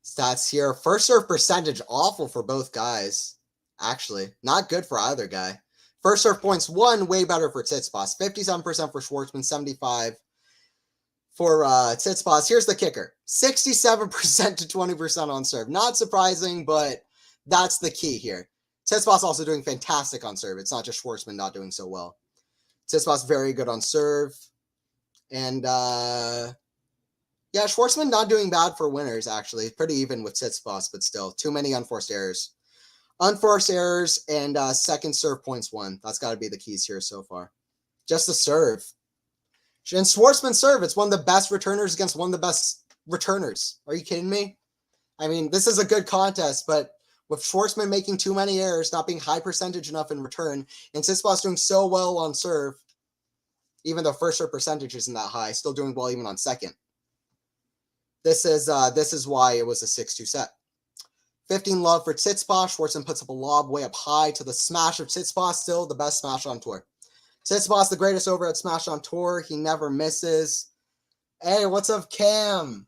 Speaker 1: Stats here. First serve percentage, awful for both guys. Actually, not good for either guy. First serve points won, way better for Tsitsipas. 57% for Schwartzman, 75% for Tsitsipas. Here's the kicker. 67% to 20% on serve. Not surprising, but that's the key here. Tsitsipas also doing fantastic on serve. It's not just Schwartzman not doing so well. Tsitsipas very good on serve. And yeah, Schwartzman not doing bad for winners, actually. Pretty even with Tsitsipas, but still. Too many unforced errors. Unforced errors and second serve points won. That's got to be the keys here so far. Just the serve. And Schwartzman's serve, it's one of the best returners against one of the best returners. Are you kidding me? I mean, this is a good contest, but with Schwartzman making too many errors, not being high percentage enough in return, and Tsitsipas doing so well on serve, even though first serve percentage isn't that high, still doing well even on second. This is why it was a 6-2 set. 15 love for Tsitsipas. Schwartzman puts up a lob way up high to the smash of Tsitsipas, still the best smash on tour. Tsitsipas, the greatest over at Smash on tour. He never misses. Hey, what's up, Cam?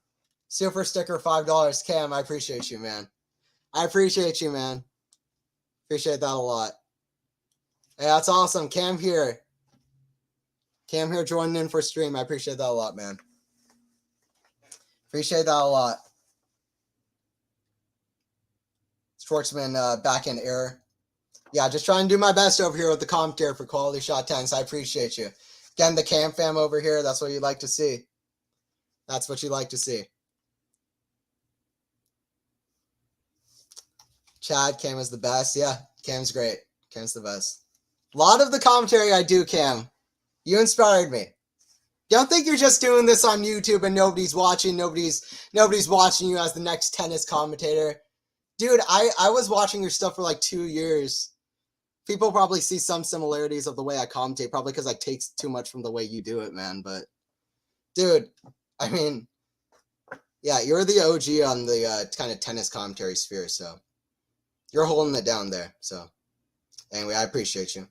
Speaker 1: Super sticker, $5. Cam, I appreciate you, man. I appreciate you, man. Appreciate that a lot. Hey, that's awesome. Cam here. Cam here joining in for stream. I appreciate that a lot, man. Appreciate that a lot. Schwartzman back in error. Yeah, just trying to do my best over here with the commentary for Quality Shot 10, so I appreciate you. Again, the Cam fam over here, that's what you like to see. That's what you like to see. Chad, Cam is the best. Yeah, Cam's great. Cam's the best. A lot of the commentary I do, Cam. You inspired me. Don't think you're just doing this on YouTube and nobody's watching. Nobody's watching you as the next tennis commentator. Dude, I was watching your stuff for like 2 years. People probably see some similarities of the way I commentate, probably because I take too much from the way you do it, man. But, dude, I mean, yeah, you're the OG on the kind of tennis commentary sphere, so you're holding it down there. So, anyway, I appreciate you.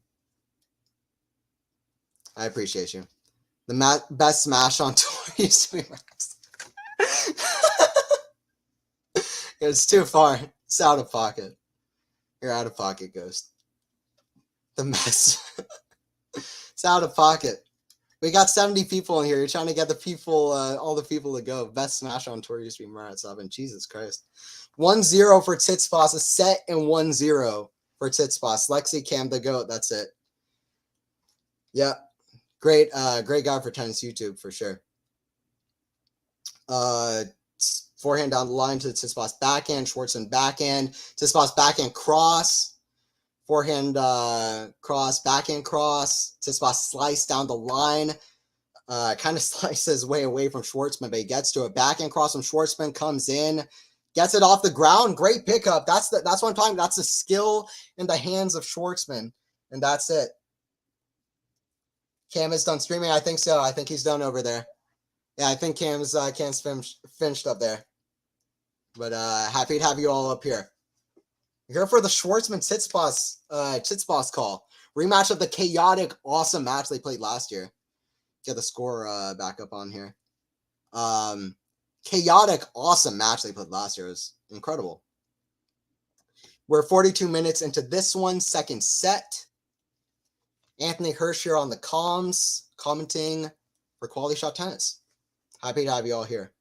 Speaker 1: I appreciate you. The best smash on tour used to be It's too far. It's out of pocket. You're out of pocket, Ghost. The mess. It's out of pocket. We got 70 people in here. You're trying to get the people, all the people to go. Best smash on tour used to be Murat Sabin. Jesus Christ. 1-0 for Tsitsipas. A set and 1-0 for Tsitsipas. Lexi Cam the GOAT. That's it. Yeah. Great guy for tennis YouTube for sure. Forehand down the line to Tsitsipas backhand. Schwartzman backhand. Tsitsipas backhand cross. Forehand cross. Backhand cross. Tsitsipas slice down the line. Kind of slices way away from Schwartzman, but he gets to it. Backhand cross from Schwartzman, comes in, gets it off the ground. Great pickup. That's what I'm talking about. That's the skill in the hands of Schwartzman, and that's it. Cam is done streaming. I think so. I think he's done over there. Yeah, I think Cam's finished up there. But happy to have you all up here. Here for the Schwartzman Tsitsipas call. Rematch of the chaotic, awesome match they played last year. Get the score back up on here. Chaotic, awesome match they played last year. It was incredible. We're 42 minutes into this one, second set. Anthony Hirsch here on the comms, commenting for QualityShot Tennis. Happy to have you all here.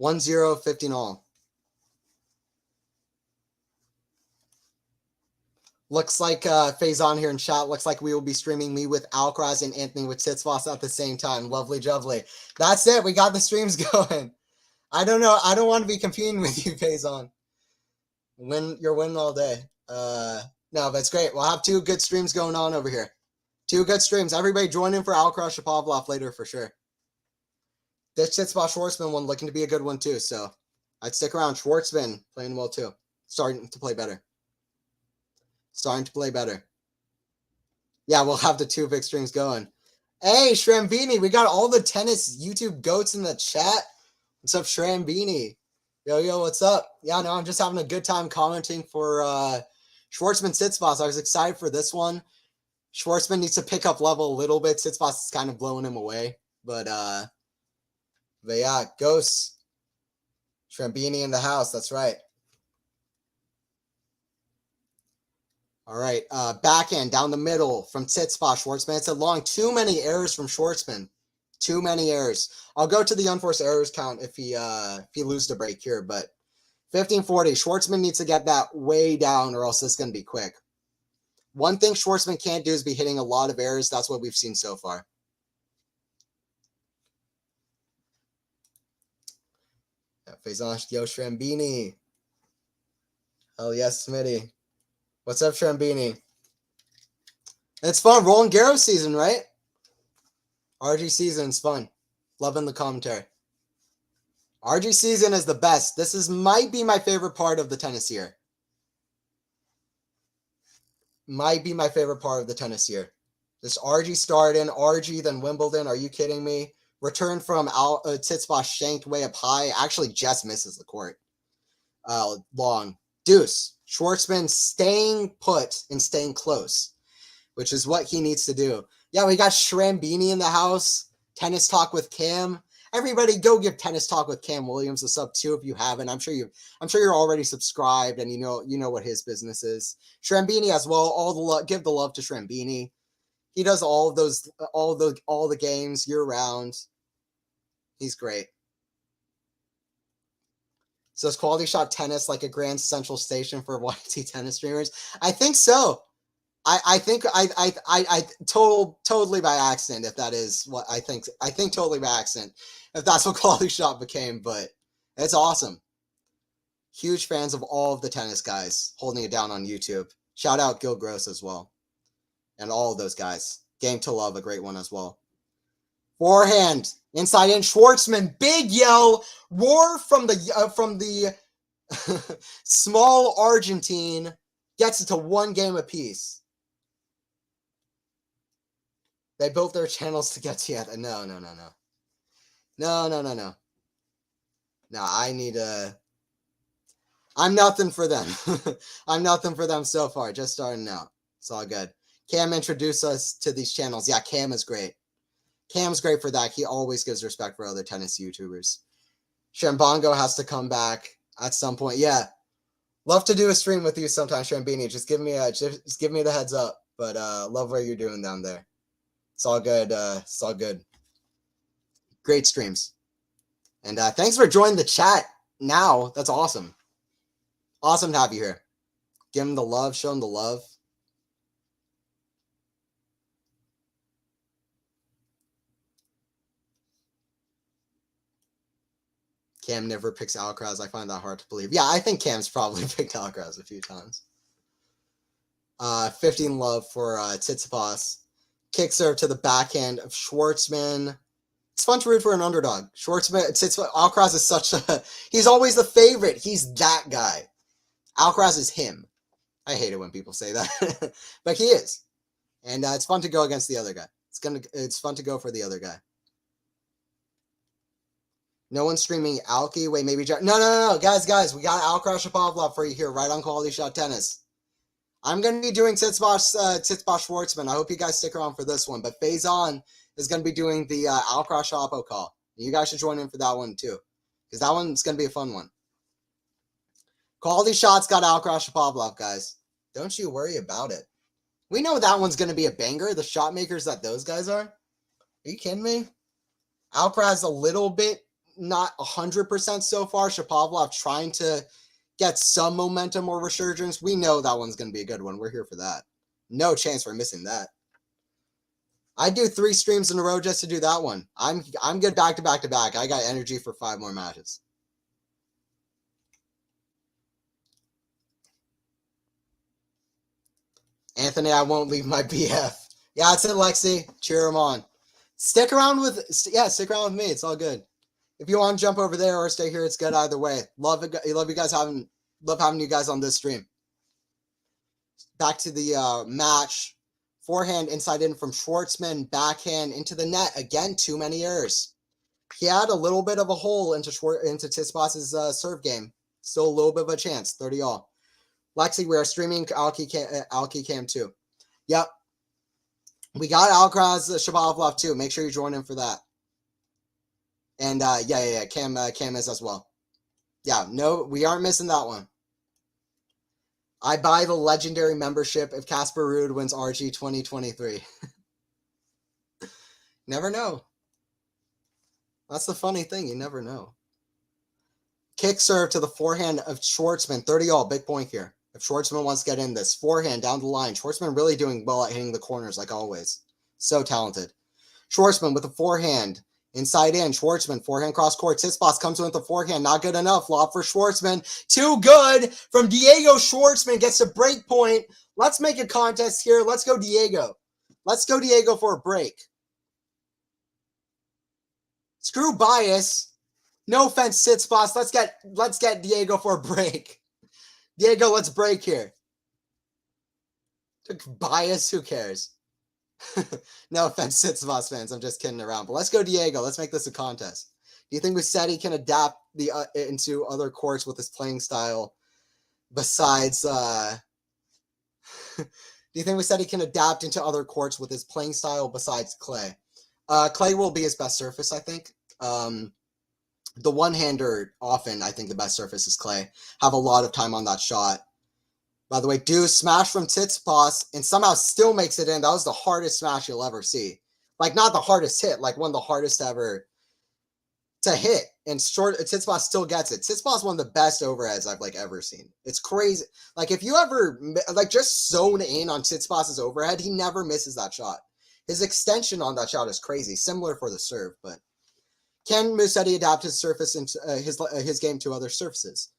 Speaker 1: 1-0, 15 all. Looks like Faison here in chat. Looks like we will be streaming me with Alcaraz and Anthony with Tsitsipas at the same time. Lovely jubbly. That's it. We got the streams going. I don't know. I don't want to be competing with you, Faison. You're winning all day. No, but it's great. We'll have 2 good streams going on over here. 2 good streams. Everybody join in for Alcaraz Shapovalov later for sure. This Tsitsipas Schwartzman one looking to be a good one too. So I'd stick around. Schwartzman playing well too. Starting to play better. Yeah, we'll have the 2 big strings going. Hey, Shrambini, we got all the tennis YouTube goats in the chat. What's up, Shrambini? Yo, what's up? Yeah, no, I'm just having a good time commenting for Schwartzman Tsitsipas. I was excited for this one. Schwartzman needs to pick up level a little bit. Tsitsipas is kind of blowing him away. But yeah, Ghosts. Shrambini in the house. That's right. All right, backhand down the middle from Tsitsipas. Schwartzman. It's a long. Too many errors from Schwartzman. Too many errors. I'll go to the unforced errors count if he loses the break here. But 1540. Schwartzman needs to get that way down, or else it's going to be quick. One thing Schwartzman can't do is be hitting a lot of errors. That's what we've seen so far. Faison Yo Shrambini. Hell yes, Smitty. What's up, Shrambini? It's fun. Roland Garros season, right? RG season's fun. Loving the commentary. RG season is the best. Might be my favorite part of the tennis year. Might be my favorite part of the tennis year. This RG started, RG, then Wimbledon. Are you kidding me? Return from Tsitsipas shanked way up high. Actually just misses the court. Long. Deuce. Schwartzman staying put and staying close, which is what he needs to do. Yeah, we got Shrambini in the house. Tennis Talk with Cam. Everybody go give Tennis Talk with Cam Williams a sub too if you haven't. I'm sure you're already subscribed and you know what his business is. Shrambini as well. Give the love to Shrambini. He does all the games year round. He's great. So is QualityShot Tennis like a Grand Central Station for YT tennis streamers? I think so. I think totally by accident, if that is what I think. I think totally by accident, if that's what QualityShot became, but it's awesome. Huge fans of all of the tennis guys holding it down on YouTube. Shout out Gil Gross as well. And all of those guys. Game to Love, a great one as well. Forehand, inside in, Schwartzman, big yell, roar from the small Argentine, gets it to 1 game apiece. They built their channels to get to yet. No. No, I'm nothing for them. I'm nothing for them so far, just starting out. It's all good. Cam introduced us to these channels. Yeah, Cam is great. Cam's great for that. He always gives respect for other tennis YouTubers. Shambongo has to come back at some point. Yeah. Love to do a stream with you sometime, Shambini. Just give me the heads up. But love what you're doing down there. It's all good. It's all good. Great streams. And thanks for joining the chat now. That's awesome. Awesome to have you here. Give him the love. Show him the love. Cam never picks Alcaraz. I find that hard to believe. Yeah, I think Cam's probably picked Alcaraz a few times. 15 love for Tsitsipas. Kick serve to the backhand of Schwartzman. It's fun to root for an underdog. Schwartzman, Alcaraz is such a... He's always the favorite. He's that guy. Alcaraz is him. I hate it when people say that. But he is. And it's fun to go against the other guy. It's fun to go for the other guy. No one's streaming Alki. Wait, maybe... No. Guys. We got Alcaraz Shapovalov for you here, right on Quality Shot Tennis. I'm going to be doing Tsitsipas Schwartzman. I hope you guys stick around for this one. But Faison is going to be doing the Alcaraz Shapo call. You guys should join in for that one too. Because that one's going to be a fun one. Quality Shots got Alcaraz Shapovalov, guys. Don't you worry about it. We know that one's going to be a banger. The shot makers that those guys are. Are you kidding me? Alcaraz a little bit, not 100% so far. Shapovalov trying to get some momentum or resurgence. We know that one's going to be a good one. We're here for that. No chance for missing that. I do 3 streams in a row just to do that one. I'm good back to back to back. I got energy for 5 more matches. Anthony, I won't leave my BF. Yeah, that's it, Lexi. Cheer him on. Stick around with me. It's all good. If you want to jump over there or stay here, it's good either way. Love you guys having you guys on this stream. Back to the match. Forehand inside in from Schwartzman, backhand into the net. Again, too many errors. He had a little bit of a hole into Tsitsipas' serve game. Still a little bit of a chance. 30-all. Lexi, we are streaming Alki Cam too. Yep. We got Alcaraz Shapovalov too. Make sure you join in for that. And yeah. Cam is as well. Yeah, no, we aren't missing that one. I buy the legendary membership if Casper Ruud wins RG 2023. Never know. That's the funny thing. You never know. Kick serve to the forehand of Schwartzman. 30-all. Big point here. If Schwartzman wants to get in this. Forehand down the line. Schwartzman really doing well at hitting the corners like always. So talented. Schwartzman with a forehand. Inside in, Schwartzman, forehand cross court. Tsitsipas comes in with the forehand. Not good enough. Lob for Schwartzman. Too good from Diego Schwartzman. Gets a break point. Let's make a contest here. Let's go, Diego. Let's go, Diego, for a break. Screw bias. No offense, Tsitsipas. Let's get Diego for a break. Diego, let's break here. Bias, who cares? No offense, Tsitsipas fans. I'm just kidding around. But let's go, Diego. Let's make this a contest. Do you think Musetti can adapt into other courts with his playing style besides... do you think Musetti can adapt into other courts with his playing style besides clay? Clay will be his best surface, I think. The one-hander, often, I think the best surface is clay. Have a lot of time on that shot. By the way, Deuce smash from Tsitsipas and somehow still makes it in. That was the hardest smash you'll ever see. Like, not the hardest hit, like one of the hardest ever to hit. And Tsitsipas still gets it. Tsitsipas is one of the best overheads I've, ever seen. It's crazy. Like, if you ever, just zone in on Tsitsipas' overhead, he never misses that shot. His extension on that shot is crazy. Similar for the serve, but can Musetti adapt his surface into his game to other surfaces?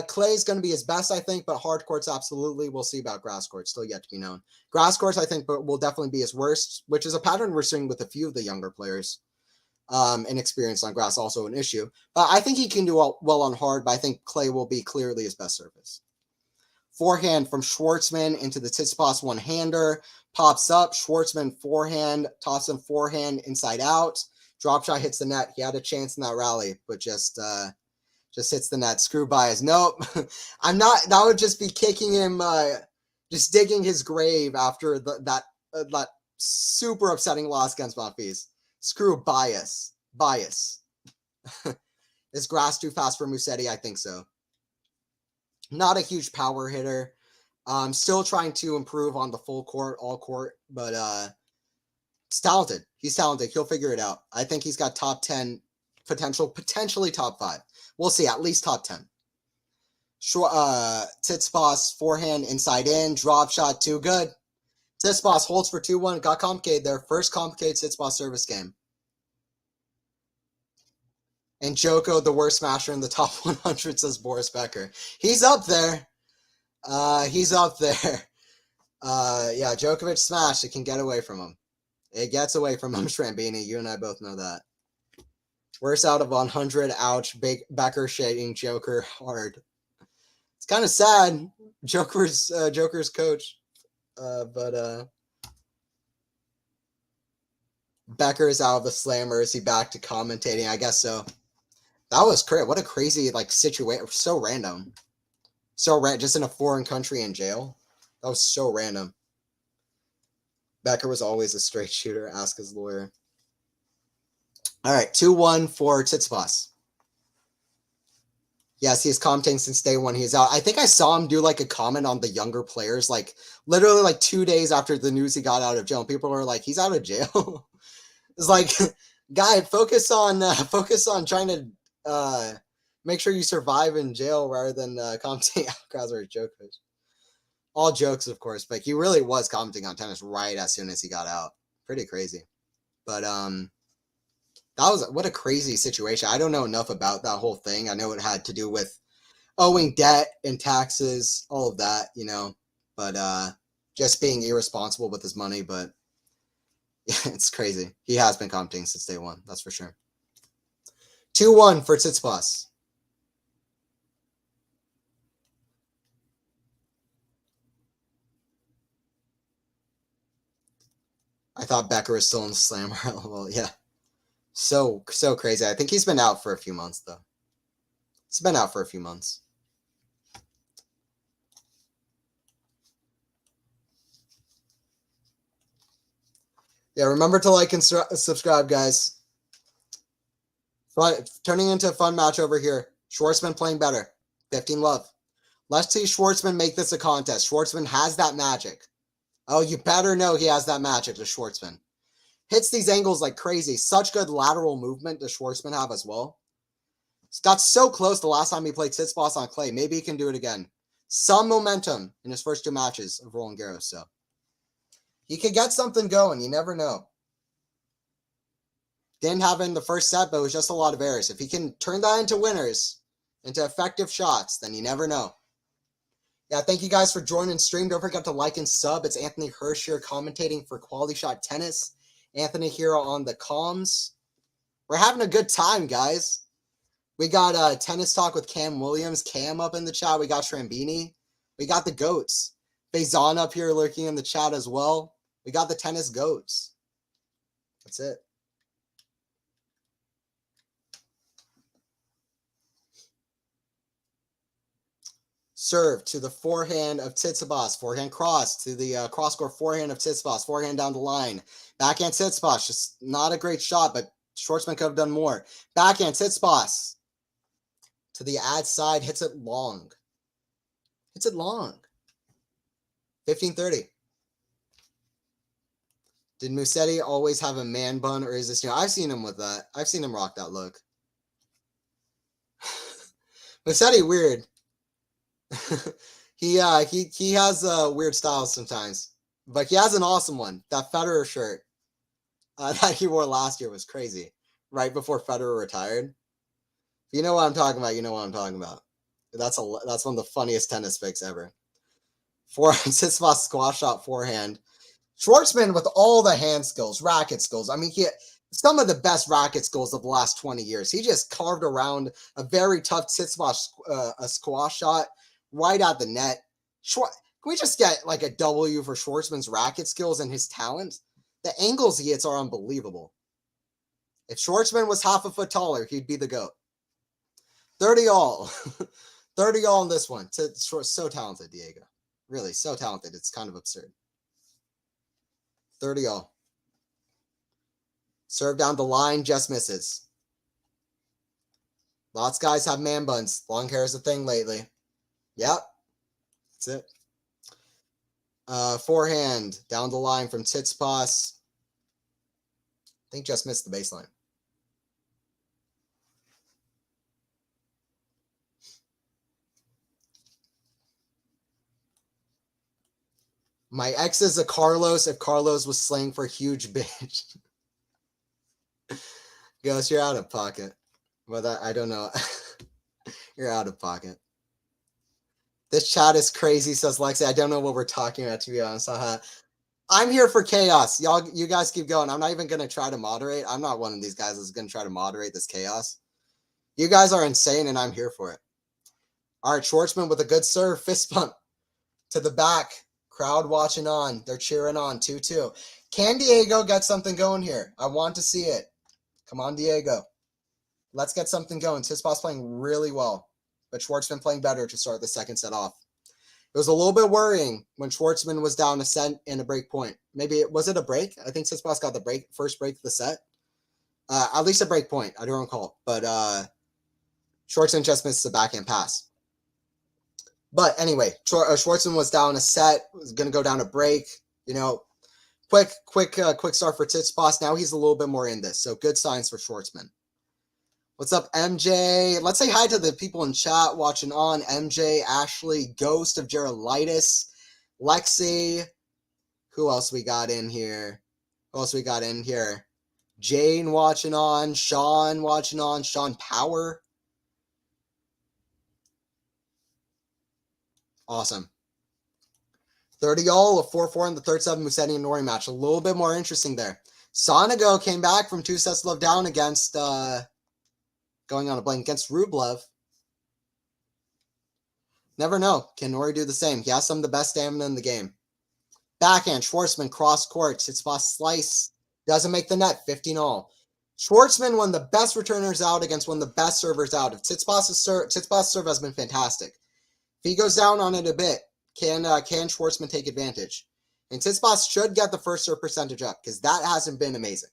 Speaker 1: Clay is going to be his best, I think, but hard courts, absolutely. We'll see about grass courts. Still yet to be known. Grass courts, I think, will definitely be his worst, which is a pattern we're seeing with a few of the younger players. Inexperience on grass, also an issue. I think he can do well on hard, but I think clay will be clearly his best surface. Forehand from Schwartzman into the Tsitsipas one-hander. Pops up. Schwartzman forehand. Toss him forehand inside out. Drop shot hits the net. He had a chance in that rally, but just hits the net. Screw bias. Nope. I'm not. That would just be kicking him, just digging his grave after that super upsetting loss against Monfils. Screw bias. Bias. Is grass too fast for Musetti? I think so. Not a huge power hitter. Still trying to improve on the full court, all court, but he's talented. He's talented. He'll figure it out. I think he's got top 10 potential, potentially top 5. We'll see, at least top 10. Tsitsipas, forehand, inside in, drop shot, too good. Tsitsipas holds for 2-1. Got complicated there. First complicated Tsitsipas service game. And Joko, the worst smasher in the top 100, says Boris Becker. He's up there. He's up there. Yeah, Djokovic smashed. It can get away from him. It gets away from him, Strambini. You and I both know that. Worst out of 100. Ouch. Becker shading Joker hard. It's kind of sad. Joker's coach. But Becker is out of the slammer. Is he back to commentating? I guess so. That was crazy. What a crazy situation. So random. Just in a foreign country in jail. That was so random. Becker was always a straight shooter. Ask his lawyer. All right, 2-1 for Tsitsipas. Yes, he's commentating since day one. He's out. I think I saw him do a comment on the younger players, literally 2 days after the news he got out of jail. And people are like, he's out of jail. It's like, guy, focus on trying to make sure you survive in jail rather than commenting out crowds or jokers. All jokes, of course, but he really was commenting on tennis right as soon as he got out. Pretty crazy. But what a crazy situation. I don't know enough about that whole thing. I know it had to do with owing debt and taxes, all of that, but just being irresponsible with his money. But yeah, it's crazy. He has been commenting since day one. That's for sure. 2-1 for Tsitsipas. I thought Becker was still in the slammer. Well, yeah. So crazy. I think he's been out for a few months, though. He's been out for a few months. Yeah, remember to like and subscribe, guys. Turning into a fun match over here. Schwartzman playing better. 15-love. Let's see Schwartzman make this a contest. Schwartzman has that magic. Oh, you better know he has that magic to Schwartzman. Hits these angles like crazy. Such good lateral movement does Schwartzman have as well. He's got so close the last time he played Tsitsipas on clay. Maybe he can do it again. Some momentum in his first 2 matches of Roland Garros. So he could get something going. You never know. Didn't have it in the first set, but it was just a lot of errors. If he can turn that into winners, into effective shots, then you never know. Yeah, thank you guys for joining the stream. Don't forget to like and sub. It's Anthony Hirsch here commentating for QualityShot Tennis. Anthony here on the comms. We're having a good time, guys. We got Tennis Talk with Cam Williams. Cam up in the chat. We got Strambini. We got the GOATs. Faison up here lurking in the chat as well. We got the Tennis GOATs. That's it. Serve to the forehand of Tsitsipas. Forehand cross to the cross-court forehand of Tsitsipas. Forehand down the line. Backhand Tsitsipas. Just not a great shot, but Schwartzman could have done more. Backhand Tsitsipas. To the ad side. Hits it long. Hits it long. 15-30. Did Musetti always have a man bun, or is this new? I've seen him with that. I've seen him rock that look. Musetti, weird. he has weird styles sometimes, but he has an awesome one. That Federer shirt that he wore last year was crazy. Right before Federer retired. You know what I'm talking about. You know what I'm talking about. That's one of the funniest tennis pics ever. Tsitsipas squash shot forehand. Schwartzman with all the hand skills, racket skills. I mean, some of the best racket skills of the last 20 years. He just carved around a very tough Tsitsipas a squash shot right at the net. Can we just get like a W for Schwartzman's racket skills and his talent? The angles he hits are unbelievable. If Schwartzman was half a foot taller, he'd be the GOAT. 30 all. 30 all in this one. So talented, Diego. Really, so talented. It's kind of absurd. 30 all. Serve down the line, just misses. Lots of guys have man buns. Long hair is a thing lately. Yep. That's it. Forehand down the line from Tsitsipas. I think just missed the baseline. My ex is a Carlos if Carlos was slaying for a huge bitch. Ghost, you're out of pocket. Well, I don't know. You're out of pocket. This chat is crazy, says Lexi. I don't know what we're talking about, to be honest. I'm here for chaos. You guys keep going. I'm not even going to try to moderate. I'm not one of these guys that's going to try to moderate this chaos. You guys are insane, and I'm here for it. All right, Schwartzman with a good serve. Fist bump to the back. Crowd watching on. They're cheering on. 2-2. Can Diego get something going here? I want to see it. Come on, Diego. Let's get something going. Tsitsipas playing really well, but Schwartzman playing better to start the second set off. It was a little bit worrying when Schwartzman was down a set in a break point. Maybe was it a break? I think Tsitsipas got the first break of the set. At least a break point. I don't recall. But Schwartzman just missed the backhand pass. But anyway, Schwartzman was down a set. Was going to go down a break. You know, quick start for Tsitsipas. Now he's a little bit more in this. So good signs for Schwartzman. What's up, MJ? Let's say hi to the people in chat watching on. MJ, Ashley, Ghost of Gerolitis, Lexi. Who else we got in here? Jane watching on. Sean watching on. Sean Power. Awesome. 30-all, a 4-4 in the third set Musetti and Nori match. A little bit more interesting there. Sonego came back from 2 sets love down against... going on a blank against Rublev. Never know. Can Nori do the same? He has some of the best stamina in the game. Backhand, Schwartzman, cross court. Tsitsipas slice. Doesn't make the net. 15-all. Schwartzman, one of the best returners out against one of the best servers out. If Tsitsipas' serve has been fantastic. If he goes down on it a bit, can Schwartzman take advantage? And Tsitsipas should get the first serve percentage up because that hasn't been amazing.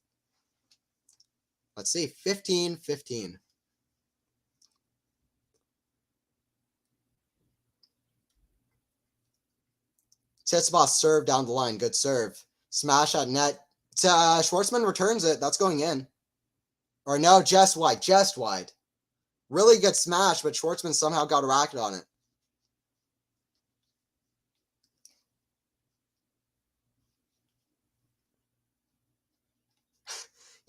Speaker 1: Let's see. 15-15. Tsitsipas serve down the line. Good serve. Smash at net. Schwartzman returns it. That's going in. Or no, just wide. Just wide. Really good smash, but Schwartzman somehow got a racket on it.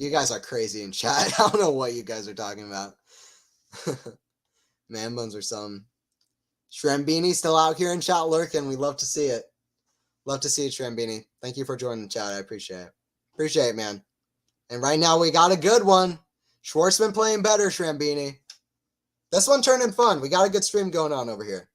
Speaker 1: You guys are crazy in chat. I don't know what you guys are talking about. Man buns or something. Shrambini still out here in chat lurking. We love to see it. Love to see it, Shrambini. Thank you for joining the chat. I appreciate it. Appreciate it, man. And right now we got a good one. Schwartzman playing better, Shrambini. This one turning fun. We got a good stream going on over here.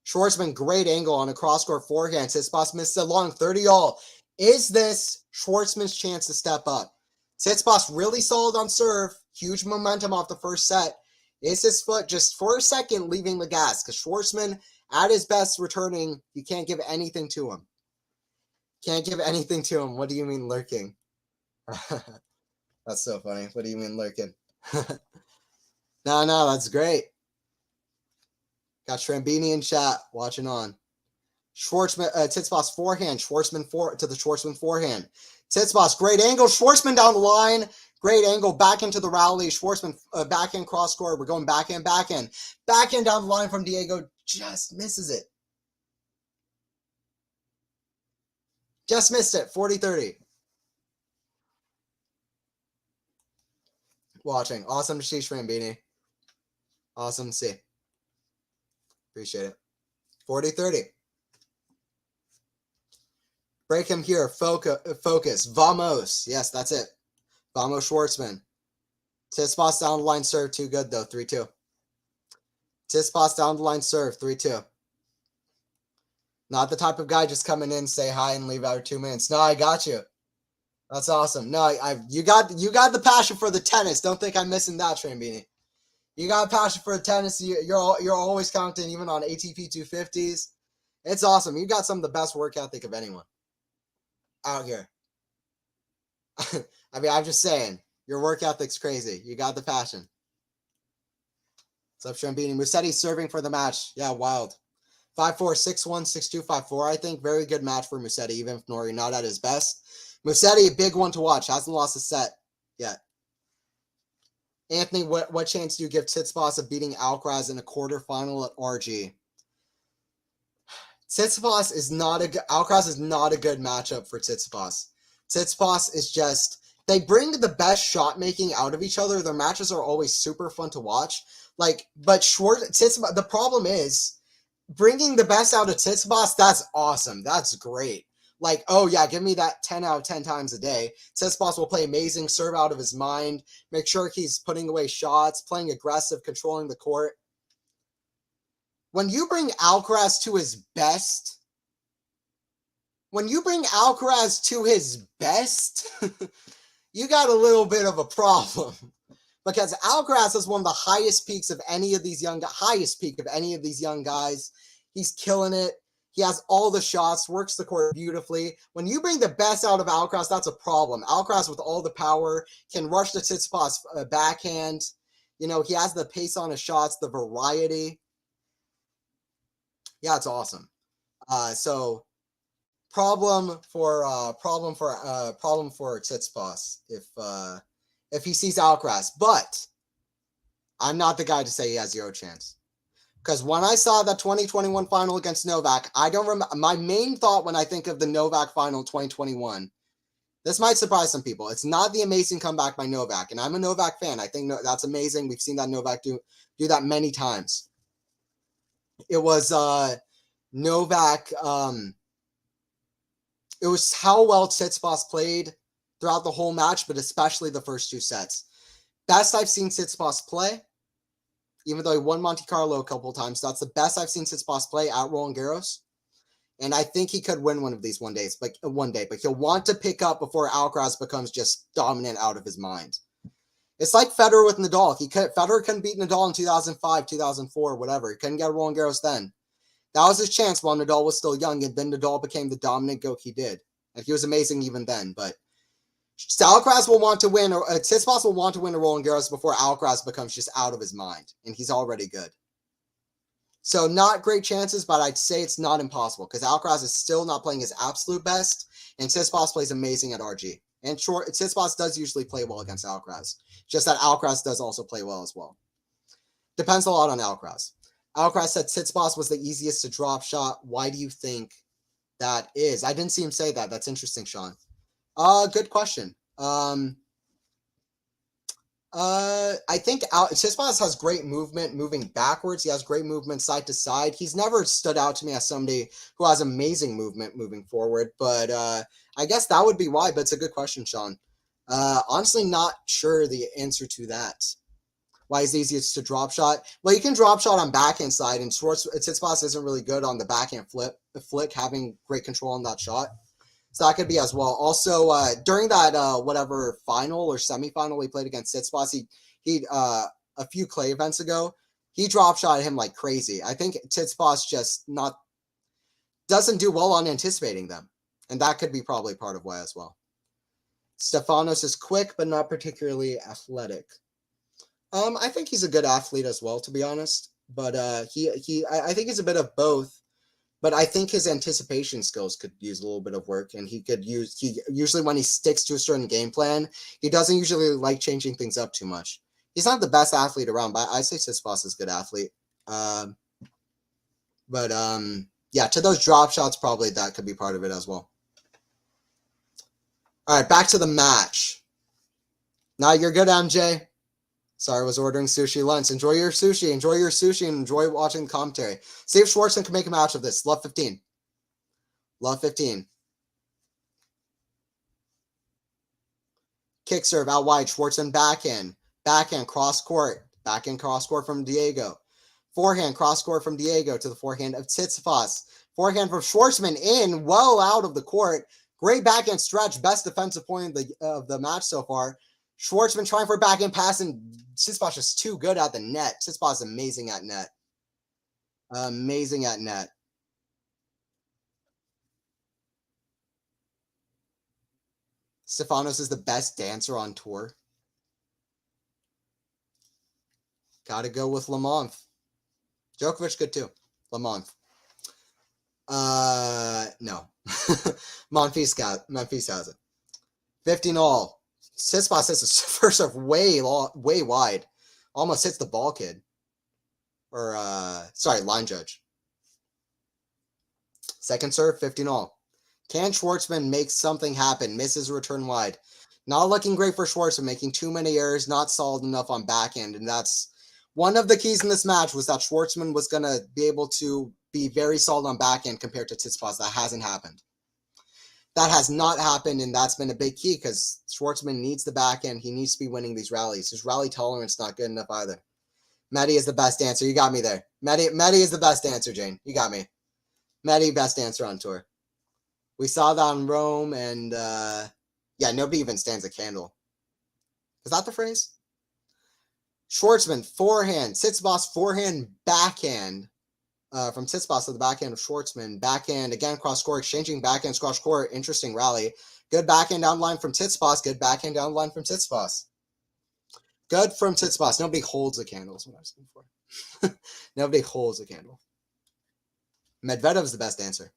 Speaker 1: Schwartzman, great angle on a cross-court forehand. Tsitsipas missed a long 30-all. Is this Schwartzman's chance to step up? Tsitsipas really solid on serve. Huge momentum off the first set. Is his foot just for a second leaving the gas? Because Schwartzman, at his best returning, you can't give anything to him. Can't give anything to him. What do you mean lurking? That's so funny. What do you mean lurking? No, that's great. Got Shrambini in chat watching on. Schwartzman, Tsitsipas forehand. Schwartzman to the Schwartzman forehand. Tsitsipas, great angle. Schwartzman down the line. Great angle back into the rally. Schwartzman backhand cross court. We're going backhand. Backhand down the line from Diego. Just misses it. Just missed it. 40-30. Watching. Awesome to see Shrambini. Awesome to see. Appreciate it. 40-30. Break him here. Focus. Vamos. Yes, that's it. Vamos Schwartzman. Tsitsipas down the line serve. Too good, though. 3-2. Tsitsipas down the line serve. 3-2. Not the type of guy just coming in, say hi, and leave out 2 minutes. No, I got you. That's awesome. No, you got the passion for the tennis. Don't think I'm missing that, Shrambini. You got a passion for the tennis. You're always counting, even on ATP 250s. It's awesome. You got some of the best work ethic of anyone out here. I mean, I'm just saying, your work ethic's crazy. You got the passion. What's up, Shambini? Musetti serving for the match. Yeah, wild. 5-4, 6-1, 6-2, 5-4. I think very good match for Musetti, even if Nori not at his best. Musetti, a big one to watch. Hasn't lost a set yet. Anthony, what chance do you give Tsitsipas of beating Alcaraz in a quarterfinal at RG? Tsitsipas is not Alcaraz is not a good matchup for Tsitsipas. Tsitsipas is just, they bring the best shot making out of each other. Their matches are always super fun to watch. Like, but Tsitsipas, the problem is bringing the best out of Tsitsipas. That's awesome. That's great. Like, oh yeah, give me that 10 out of 10 times a day. Tsitsipas will play amazing, serve out of his mind, make sure he's putting away shots, playing aggressive, controlling the court. When you bring Alcaraz to his best, you got a little bit of a problem. Because Alcaraz is one of the highest peak of any of these young guys. He's killing it. He has all the shots, works the court beautifully. When you bring the best out of Alcaraz, that's a problem. Alcaraz with all the power can rush the Tsitsipas backhand. You know, he has the pace on his shots, the variety. Yeah, it's awesome. So problem for Tsitsipas if he sees Alcaraz, but I'm not the guy to say he has zero chance. Because when I saw that 2021 final against Novak, I don't remember. My main thought when I think of the Novak final 2021, this might surprise some people. It's not the amazing comeback by Novak, and I'm a Novak fan. I think that's amazing. We've seen that Novak do that many times. It was Novak. It was how well Tsitsipas played throughout the whole match, but especially the first two sets. Best I've seen Tsitsipas play, even though he won Monte Carlo a couple of times. That's the best I've seen Tsitsipas play at Roland Garros. And I think he could win one of these one day, but he'll want to pick up before Alcaraz becomes just dominant out of his mind. It's like Federer with Nadal. Federer couldn't beat Nadal in 2005, 2004, whatever. He couldn't get Roland Garros then. That was his chance while Nadal was still young, and then Nadal became the dominant goat he did. And he was amazing even then, but Alcaraz will want to win, or Tsitsipas will want to win a Roland Garros before Alcaraz becomes just out of his mind, and he's already good. So not great chances, but I'd say it's not impossible because Alcaraz is still not playing his absolute best, and Tsitsipas plays amazing at RG. And Tsitsipas does usually play well against Alcaraz, just that Alcaraz does also play well as well. Depends a lot on Alcaraz. Alcaraz said Tsitsipas was the easiest to drop shot. Why do you think that is? I didn't see him say that. That's interesting, Sean. Good question. I think Tsitsipas has great movement moving backwards. He has great movement side to side. He's never stood out to me as somebody who has amazing movement moving forward, but I guess that would be why, but it's a good question, Sean. Honestly, not sure the answer to that. Why is it easiest to drop shot? Well, you can drop shot on backhand side, and Tsitsipas isn't really good on the backhand flick, having great control on that shot. So that could be as well. Also, during that whatever final or semifinal we played against Tsitsipas, he a few clay events ago, he drop shot him like crazy. I think Tsitsipas just doesn't do well on anticipating them, and that could be probably part of why as well. Stefanos is quick, but not particularly athletic. I think he's a good athlete as well, to be honest. But I think he's a bit of both. But I think his anticipation skills could use a little bit of work, and he usually when he sticks to a certain game plan, he doesn't usually like changing things up too much. He's not the best athlete around, but I say Tsitsipas is a good athlete. Yeah, to those drop shots, probably that could be part of it as well. All right, back to the match. Now you're good, MJ. Sorry, I was ordering sushi lunch. Enjoy your sushi, and enjoy watching the commentary. See if Schwartzman can make a match of this. Love 15. Love 15. Kick serve out wide. Schwartzman backhand. Backhand cross court. Backhand cross court from Diego. Forehand cross court from Diego to the forehand of Tsitsipas. Forehand from Schwartzman in, well out of the court. Great backhand stretch. Best defensive point of the match so far. Schwartzman trying for a backhand pass, and Tsitsipas is too good at the net. Tsitsipas is amazing at net. Amazing at net. Stefanos is the best dancer on tour. Gotta go with Lamont. Djokovic good too. Lamont. No. Monfils has it. 15 all. Tsitsipas hits his first serve way wide. Almost hits the ball kid. Or, line judge. Second serve, 15 all. Can Schwartzman make something happen? Misses return wide. Not looking great for Schwartzman, making too many errors, not solid enough on backhand. And that's one of the keys in this match, was that Schwartzman was going to be able to be very solid on backhand compared to Tsitsipas. That hasn't happened. That has not happened, and that's been a big key because Schwartzman needs the backhand. He needs to be winning these rallies. His rally tolerance not good enough either. Medi is the best answer. You got me there. Medi is the best answer, Jane. You got me. Medi, best answer on tour. We saw that in Rome, and nobody even stands a candle. Is that the phrase? Schwartzman, forehand. Tsitsipas, forehand, backhand. From Tsitsipas to the backhand of Schwartzman. Backhand, again, cross-court, exchanging backhand, cross-court. Interesting rally. Good backhand down line from Tsitsipas. Good backhand down line from Tsitsipas. Good from Tsitsipas. Nobody holds a candle is what I was looking for. Nobody holds a candle. Medvedev's the best answer.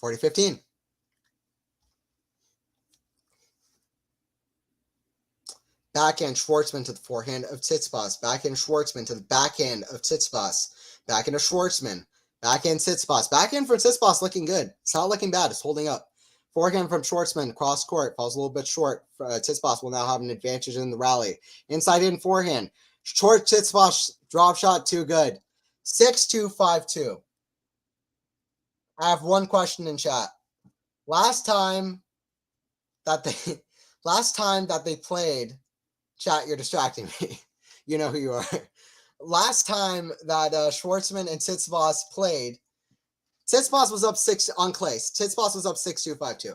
Speaker 1: $40.15. Backhand Schwartzman to the forehand of Tsitsipas. Backhand Schwartzman to the backhand of Tsitsipas. Backhand of Schwartzman. Backhand Tsitsipas. Backhand from Tsitsipas looking good. It's not looking bad. It's holding up. Forehand from Schwartzman. Cross court. Falls a little bit short. Tsitsipas will now have an advantage in the rally. Inside in forehand. Short Tsitsipas. Drop shot too good. 6-2-5-2. I have one question in chat. Last time that they played, chat, you're distracting me. You know who you are. Last time that Schwartzman and Tsitsipas played, Tsitsipas was up 6 on clay. Tsitsipas was up 6-2-5-2.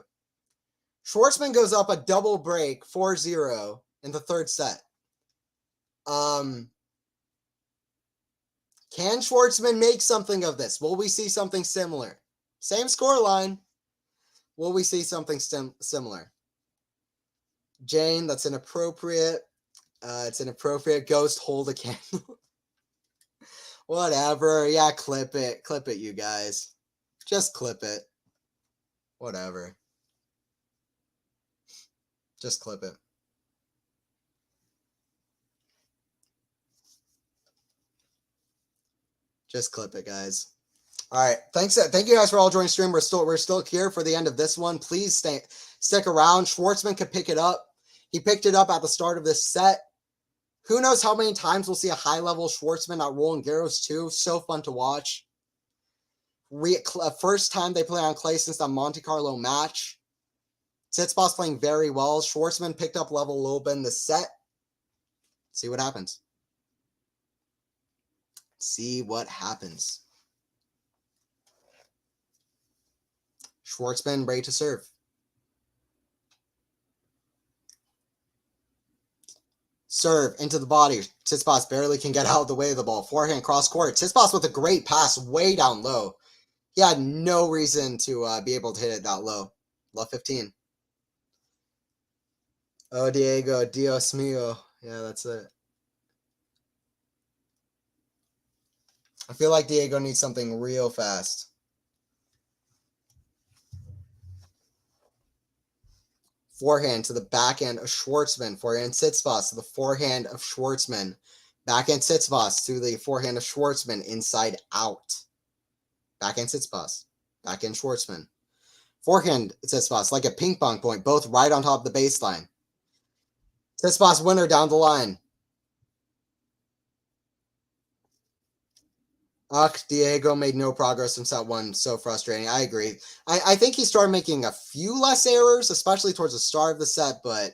Speaker 1: Schwartzman goes up a double break 4-0 in the third set. Can Schwartzman make something of this? Will we see something similar? Same scoreline. Will we see something similar? Jane, that's inappropriate. It's inappropriate. Ghost, hold a candle. Whatever. Yeah, clip it. Clip it, you guys. Just clip it. Whatever. Just clip it. Just clip it, guys. All right. Thank you guys for all joining the stream. We're still here for the end of this one. Please stick around. Schwartzman could pick it up. He picked it up at the start of this set. Who knows how many times we'll see a high-level Schwartzman at Roland Garros too. So fun to watch. First time they play on clay since the Monte Carlo match. Tsitsipas playing very well. Schwartzman picked up level a little bit in the set. See what happens. See what happens. Schwartzman ready to serve. Serve into the body. Tsitsipas barely can get out of the way of the ball. Forehand cross court. Tsitsipas with a great pass way down low. He had no reason to be able to hit it that low. Love 15. Oh, Diego. Dios mío. Yeah, that's it. I feel like Diego needs something real fast. Forehand to the backhand of Schwartzman. Forehand Tsitsipas to the forehand of Schwartzman. Backhand Tsitsipas to the forehand of Schwartzman. Inside out. Backhand Tsitsipas. Backhand Schwartzman. Forehand Tsitsipas like a ping pong point. Both right on top of the baseline. Tsitsipas winner down the line. Diego made no progress in set one. So frustrating. I agree. I think he started making a few less errors, especially towards the start of the set, but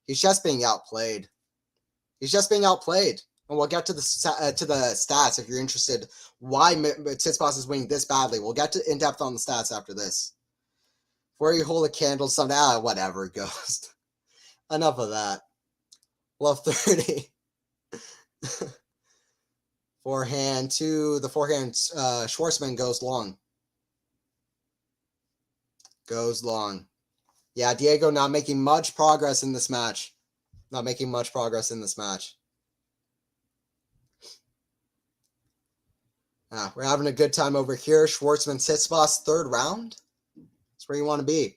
Speaker 1: he's just being outplayed. He's just being outplayed. And we'll get to the stats if you're interested why Tsitsipas is winning this badly. We'll get to in depth on the stats after this. Where you hold a candle, whatever, Ghost. Enough of that. Love 30. Forehand to the forehand. Schwartzman goes long. Goes long. Yeah, Diego not making much progress in this match. Not making much progress in this match. We're having a good time over here. Schwartzman, Tsitsipas, third round. That's where you want to be.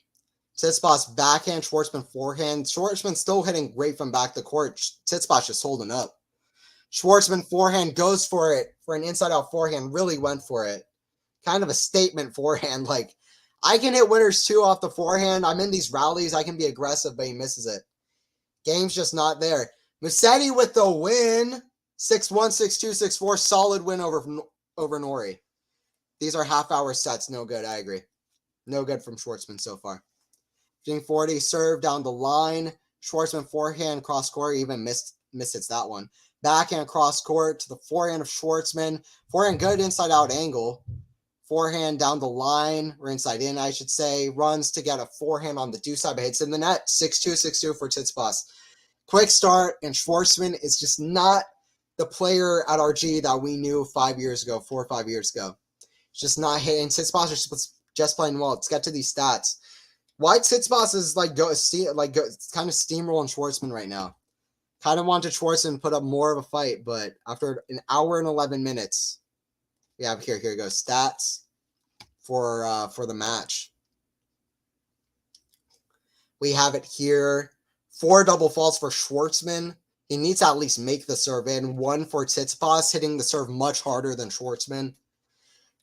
Speaker 1: Tsitsipas backhand, Schwartzman forehand. Schwartzman still hitting great from back the court. Tsitsipas just holding up. Schwartzman forehand goes for it for an inside-out forehand. Really went for it. Kind of a statement forehand. Like, I can hit winners too off the forehand. I'm in these rallies. I can be aggressive, but he misses it. Game's just not there. Musetti with the win. 6-1, 6-2, 6-4. Solid win over Nori. These are half-hour sets. No good. I agree. No good from Schwartzman so far. 15-40. Serve down the line. Schwartzman forehand cross court. Even misses that one. Backhand cross court to the forehand of Schwartzman. Forehand good inside-out angle. Forehand down the line, or inside in, I should say. Runs to get a forehand on the deuce side, but hits in the net. 6-2, 6-2 for Tsitsipas. Quick start, and Schwartzman is just not the player at RG that we knew 5 years ago, 4 or 5 years ago. It's just not hitting. Tsitsipas is just playing well. Let's get to these stats. Why Tsitsipas is kind of steamrolling Schwartzman right now. Kind of wanted Schwartzman to put up more of a fight, but after an hour and 11 minutes, we have here goes stats for the match. We have it here. 4 double faults for Schwartzman. He needs to at least make the serve in. 1 for Tsitsipas, hitting the serve much harder than Schwartzman.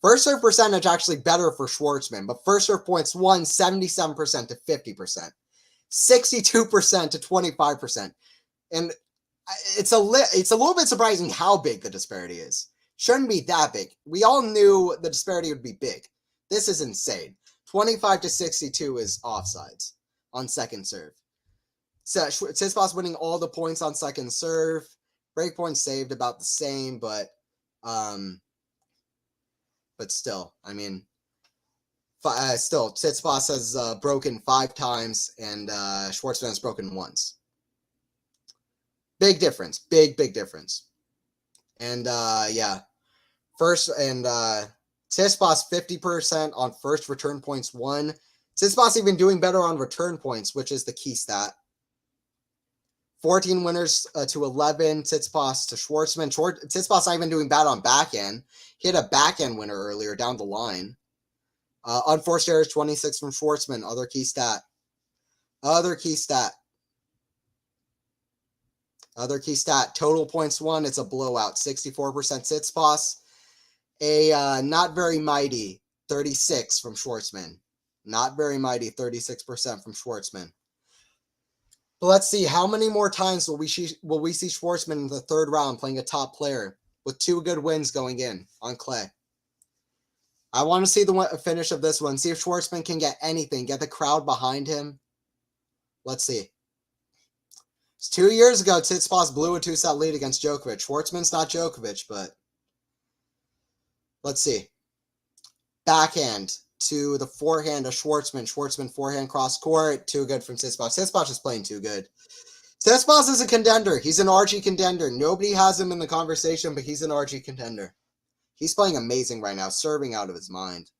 Speaker 1: First serve percentage actually better for Schwartzman, but first serve points won 77% to 50%. 62% to 25%. And it's a little bit surprising how big the disparity is. Shouldn't be that big. We all knew the disparity would be big. This is insane. 25 to 62 is offsides on second serve. So Tsitsipas winning all the points on second serve. Break points saved about the same, but still, I mean, still Tsitsipas has broken 5 times, and Schwartzman has broken once. Big difference. Big difference. And yeah. First, and Tsitsipas 50% on first return points won. Tsitsipas even doing better on return points, which is the key stat. 14 winners to 11. Tsitsipas to Schwartzman. Tsitsipas not even doing bad on backhand. He had a backhand winner earlier down the line. Unforced errors 26 from Schwartzman. Other key stat. Total points won. It's a blowout. 64% Tsitsipas. A not very mighty 36 from Schwartzman. Not very mighty 36% from Schwartzman. But let's see, how many more times will we see Schwartzman in the third round playing a top player with 2 good wins going in on clay? I want to see the finish of this one. See if Schwartzman can get anything, get the crowd behind him. Let's see. It's 2 years ago, Tsitsipas blew a 2-set lead against Djokovic. Schwartzman's not Djokovic, but let's see. Backhand to the forehand of Schwartzman. Schwartzman forehand cross court. Too good from Tsitsipas. Tsitsipas is playing too good. Tsitsipas is a contender. He's an RG contender. Nobody has him in the conversation, but he's an RG contender. He's playing amazing right now, serving out of his mind.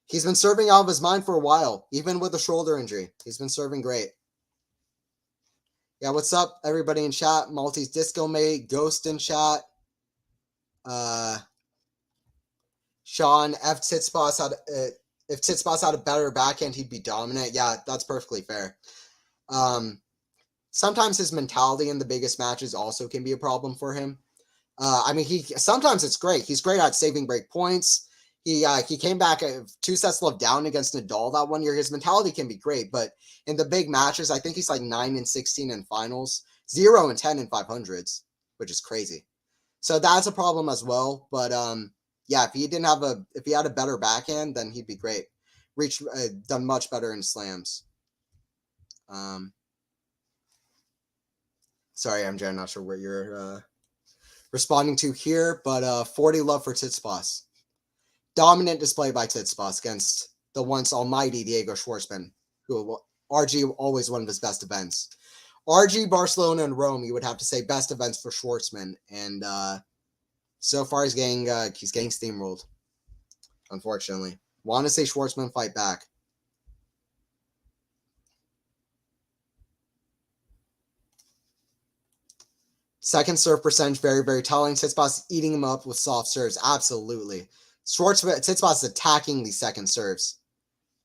Speaker 1: He's been serving out of his mind for a while, even with a shoulder injury. He's been serving great. Yeah, what's up, everybody in chat? Maltese Disco Mate, Ghost in chat. Sean, if Tsitsipas had a better backhand, he'd be dominant. Yeah, that's perfectly fair. Sometimes his mentality in the biggest matches also can be a problem for him. I mean, sometimes it's great. He's great at saving break points. He came back 2 sets love down against Nadal that one year. His mentality can be great, but in the big matches, I think he's like 9-16 in finals, 0-10 in 500s, which is crazy. So that's a problem as well. But yeah, if he had a better backhand, then he'd be great. Done much better in slams. Sorry, MJ, I'm not sure what you're responding to here, but 40 love for Tsitsipas. Dominant display by Tsitsipas against the once almighty Diego Schwartzman, who RG always one of his best events. RG, Barcelona, and Rome, you would have to say best events for Schwartzman. And So far, he's getting steamrolled. Unfortunately, want to say Schwartzman fight back. Second serve percentage, very, very telling. Tsitsipas eating him up with soft serves. Absolutely. Tsitsipas is attacking these second serves.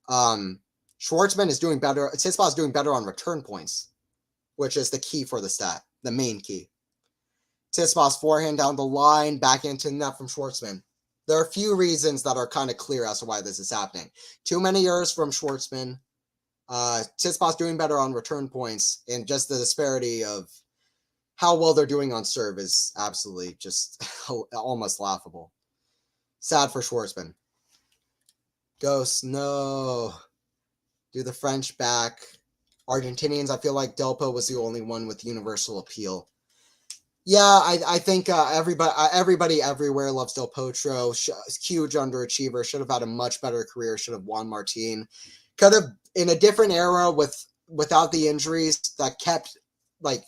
Speaker 1: Schwartzman is doing better. Tsitsipas is doing better on return points, which is the key for the stat, the main key. Tsitsipas forehand down the line, back into the net from Schwartzman. There are a few reasons that are kind of clear as to why this is happening. Too many errors from Schwartzman. Tsitsipas doing better on return points, and just the disparity of how well they're doing on serve is absolutely just almost laughable. Sad for Schwartzman. Ghost, no. Do the French back. Argentinians, I feel like Delpo was the only one with universal appeal. Yeah, I think everybody everywhere loves Del Potro. Huge underachiever. Should have had a much better career. Should have won Martin. Could have, in a different era without the injuries that kept like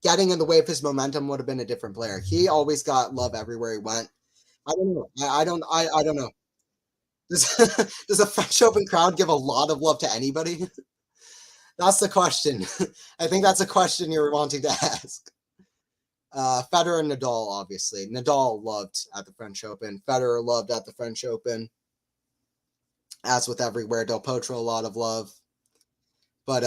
Speaker 1: getting in the way of his momentum, would have been a different player. He always got love everywhere he went. I don't know. I don't know. Does a French Open crowd give a lot of love to anybody? That's the question. I think that's a question you're wanting to ask. Federer and Nadal, obviously. Nadal loved at the French Open. Federer loved at the French Open. As with everywhere, Del Potro, a lot of love. But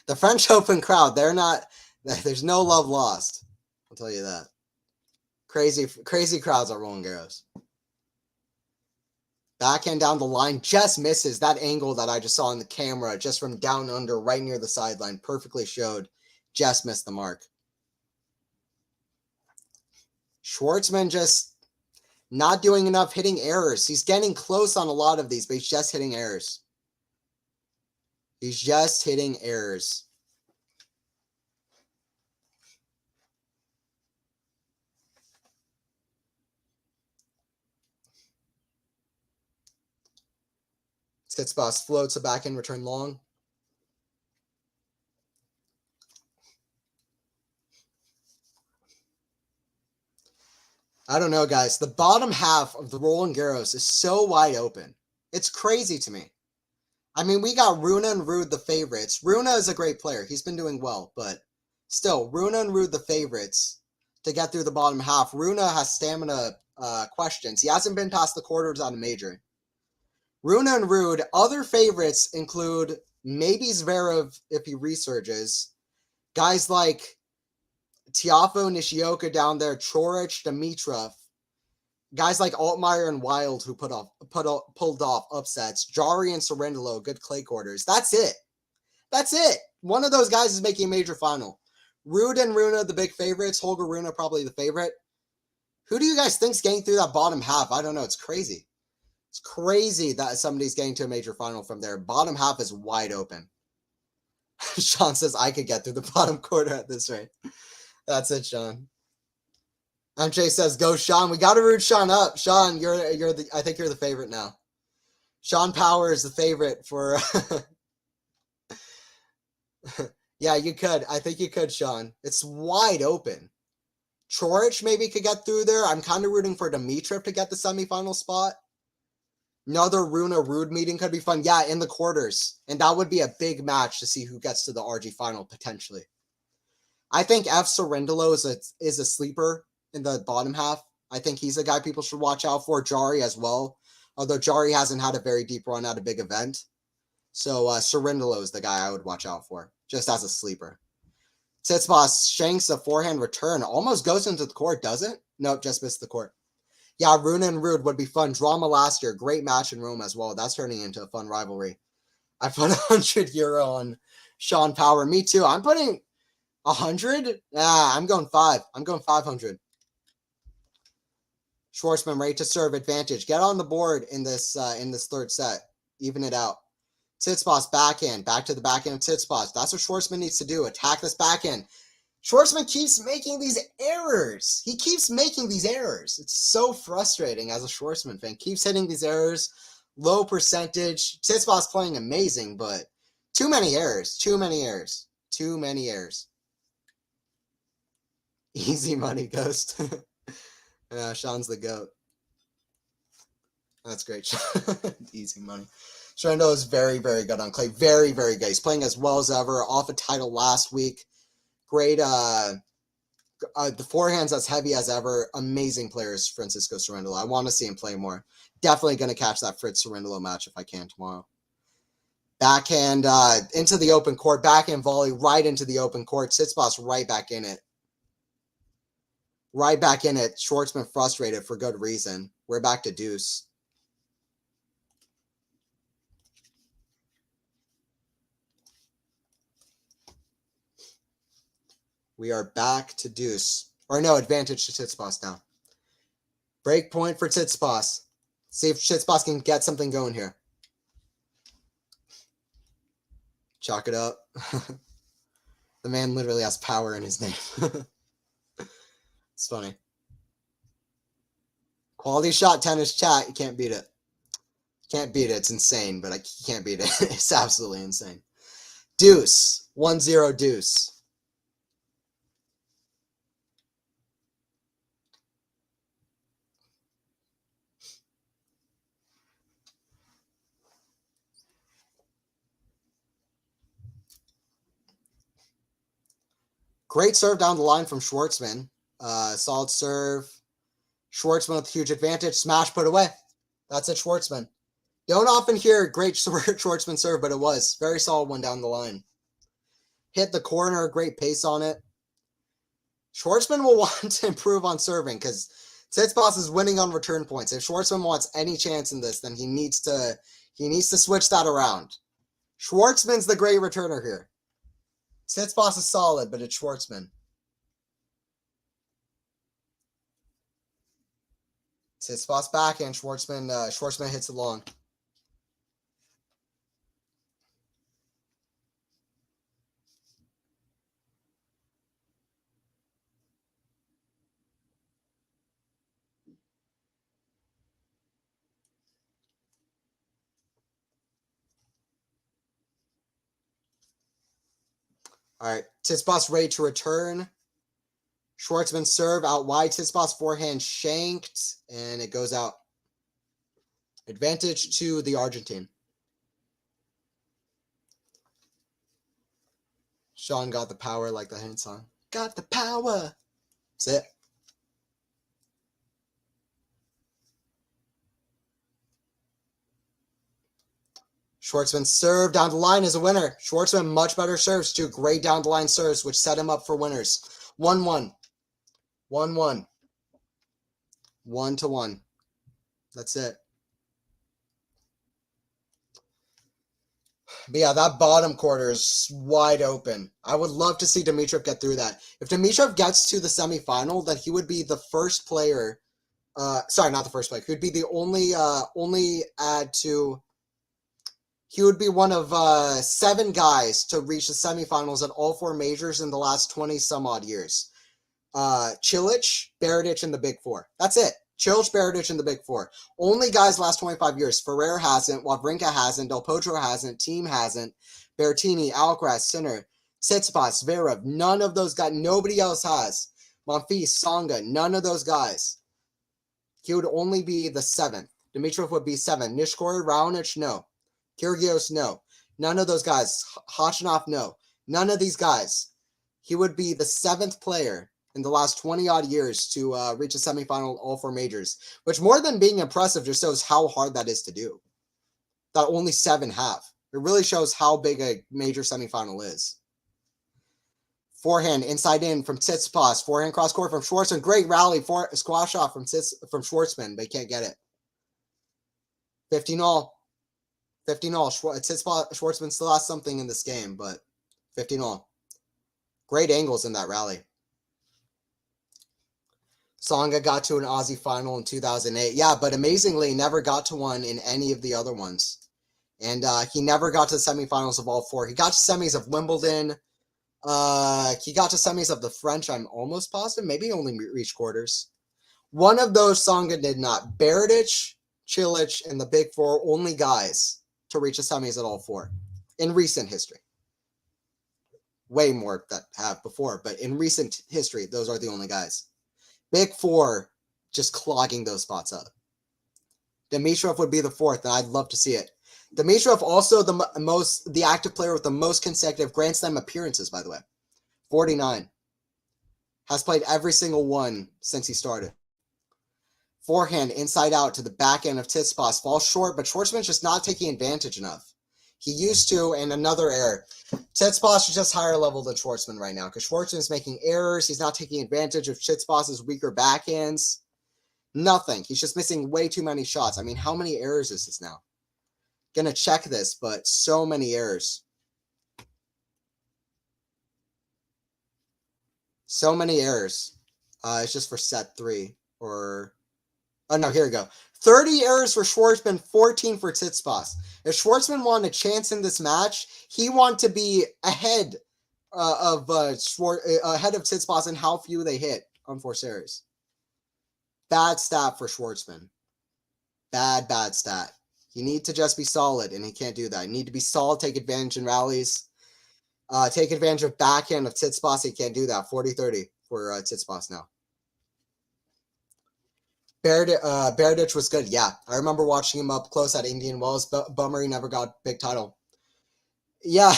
Speaker 1: the French Open crowd, there's no love lost. I'll tell you that. Crazy crowds at Roland Garros. Backhand down the line, just misses. That angle that I just saw on the camera, just from down under, right near the sideline, perfectly showed. Just missed the mark. Schwartzman just not doing enough, hitting errors. He's getting close on a lot of these, but he's just hitting errors. He's just hitting errors. Tsitsipas floats a backhand return long. I don't know, guys. The bottom half of the Roland Garros is so wide open. It's crazy to me. I mean, we got Rune and Ruud the favorites. Rune is a great player. He's been doing well, but still, Rune and Ruud the favorites to get through the bottom half. Rune has stamina questions. He hasn't been past the quarters on a major. Rune and Ruud, other favorites include maybe Zverev if he resurges. Guys like Tiafoe, Nishioka down there, Coric, Dimitrov. Guys like Altmaier and Wild who pulled off upsets. Jari and Sorrentino, good clay quarters. That's it. That's it. One of those guys is making a major final. Ruud and Rune, the big favorites. Holger Rune, probably the favorite. Who do you guys think's getting through that bottom half? I don't know. It's crazy. It's crazy that somebody's getting to a major final from there. Bottom half is wide open. Sean says I could get through the bottom quarter at this rate. That's it, Sean. MJ says, "Go, Sean." We got to root Sean up. Sean, I think you're the favorite now. Sean Power is the favorite for. Yeah, you could. I think you could, Sean. It's wide open. Coric maybe could get through there. I'm kind of rooting for Dimitrov to get the semifinal spot. Another Rune Ruud meeting could be fun. Yeah, in the quarters. And that would be a big match to see who gets to the RG final, potentially. I think F. Sorrentino is a sleeper in the bottom half. I think he's a guy people should watch out for. Jari as well. Although Jari hasn't had a very deep run at a big event. So Sorrentino is the guy I would watch out for, just as a sleeper. Tsitsipas shanks a forehand return. Almost goes into the court, doesn't? Nope, just missed the court. Yeah, Rune and Ruud would be fun. Drama last year. Great match in Rome as well. That's turning into a fun rivalry. I put €100 on Sean Power. Me too. I'm putting 100? I'm going 5. I'm going 500. Schwartzman ready to serve advantage. Get on the board in this third set. Even it out. Tsitsipas backhand. Back to the backhand of Tsitsipas. That's what Schwartzman needs to do. Attack this backhand. Schwartzman keeps making these errors. He keeps making these errors. It's so frustrating as a Schwartzman fan. Keeps hitting these errors. Low percentage. Tsitsipas playing amazing, but too many errors. Too many errors. Too many errors. Easy money, Ghost. Yeah, Sean's the GOAT. That's great. Easy money. Sharando is very, very good on clay. Very, very good. He's playing as well as ever. Off a title last week. Great. The forehand's as heavy as ever. Amazing players, Francisco Cerundolo. I want to see him play more. Definitely going to catch that Fritz Cerundolo match if I can tomorrow. Backhand into the open court. Backhand volley right into the open court. Tsitsipas right back in it. Right back in it. Schwartzman frustrated for good reason. We're back to deuce. We are back to deuce. Or no, advantage to Tsitsipas now. Break point for Tsitsipas. See if Tsitsipas can get something going here. Chalk it up. The man literally has power in his name. It's funny. Quality shot tennis chat. You can't beat it. Can't beat it. It's insane, but you can't beat it. It's absolutely insane. Deuce. 1-0 deuce. Great serve down the line from Schwartzman. Solid serve. Schwartzman with huge advantage. Smash put away. That's it, Schwartzman. Don't often hear great Schwartzman serve, but it was. Very solid one down the line. Hit the corner. Great pace on it. Schwartzman will want to improve on serving because Tsitsipas is winning on return points. If Schwartzman wants any chance in this, then he needs to switch that around. Schwartzman's the great returner here. Tsitsipas is solid, but it's Schwartzman. Tsitsipas backhand. Schwartzman hits it long. All right, Tsitsipas ready to return. Schwartzman serve out wide. Tsitsipas forehand shanked, and it goes out. Advantage to the Argentine. Sean got the power like the hand song. Got the power. That's it. Schwartzman serve down the line is a winner. Schwartzman much better serves. Two great down the line serves, which set him up for winners. 1-1. 1-1. 1-1. That's it. But yeah, that bottom quarter is wide open. I would love to see Dimitrov get through that. If Dimitrov gets to the semifinal, then he would be the first player. Sorry, not the first player. He would be the only add to. He would be one of 7 guys to reach the semifinals at all 4 majors in the last 20 some odd years. Cilic, Berdych, and the Big Four. That's it. Cilic, Berdych, and the Big Four. Only guys last 25 years. Ferrer hasn't. Wawrinka hasn't. Del Potro hasn't. Team hasn't. Berrettini, Alcaraz, Sinner, Tsitsipas, Zverev. None of those guys. Nobody else has. Monfils, Tsonga. None of those guys. He would only be the 7th. Dimitrov would be 7. Nishikori, Raonic, no. Kyrgios, no. None of those guys. Khachanov, no. None of these guys. He would be the 7th player in the last 20-odd years to reach a semifinal all 4 majors, which more than being impressive just shows how hard that is to do. That only 7 have. It really shows how big a major semifinal is. Forehand, inside in from Tsitsipas. Forehand cross court from Schwartzman. Great rally for squash off from Schwartzman, but he can't get it. 15-all. 15-all. Schwartzman still has something in this game, but 15-all. Great angles in that rally. Tsonga got to an Aussie final in 2008. Yeah, but amazingly, never got to one in any of the other ones. And he never got to the semifinals of all 4. He got to semis of Wimbledon. He got to semis of the French, I'm almost positive. Maybe he only reached quarters. One of those Tsonga did not. Berdych, Cilic, and the Big Four, only guys to reach the semis at all 4 in recent history. Way more that have before, but in recent history, those are the only guys. Big Four, just clogging those spots up. Dimitrov would be the fourth, and I'd love to see it. Dimitrov also the active player with the most consecutive Grand Slam appearances, by the way. 49. Has played every single one since he started. Forehand inside out to the backhand of Tsitsipas. Falls short, but Schwartzman's just not taking advantage enough. He used to, and another error. Tsitsipas is just higher level than Schwartzman right now because Schwartzman's making errors. He's not taking advantage of Tsitsipas's weaker backhands. Nothing. He's just missing way too many shots. I mean, how many errors is this now? Gonna check this, but so many errors. So many errors. It's just for set 3. Or, oh no, here we go. 30 errors for Schwartzman, 14 for Tsitsipas. If Schwartzman wanted a chance in this match, he wanted to be ahead of Tsitsipas in how few they hit on forced errors. Bad stat for Schwartzman. Bad stat. You need to just be solid, and he can't do that. You need to be solid, take advantage in rallies. Take advantage of backhand of Tsitsipas. He can't do that. 40-30 for Tsitsipas now. Berdych was good. Yeah, I remember watching him up close at Indian Wells. Bummer he never got big title. Yeah,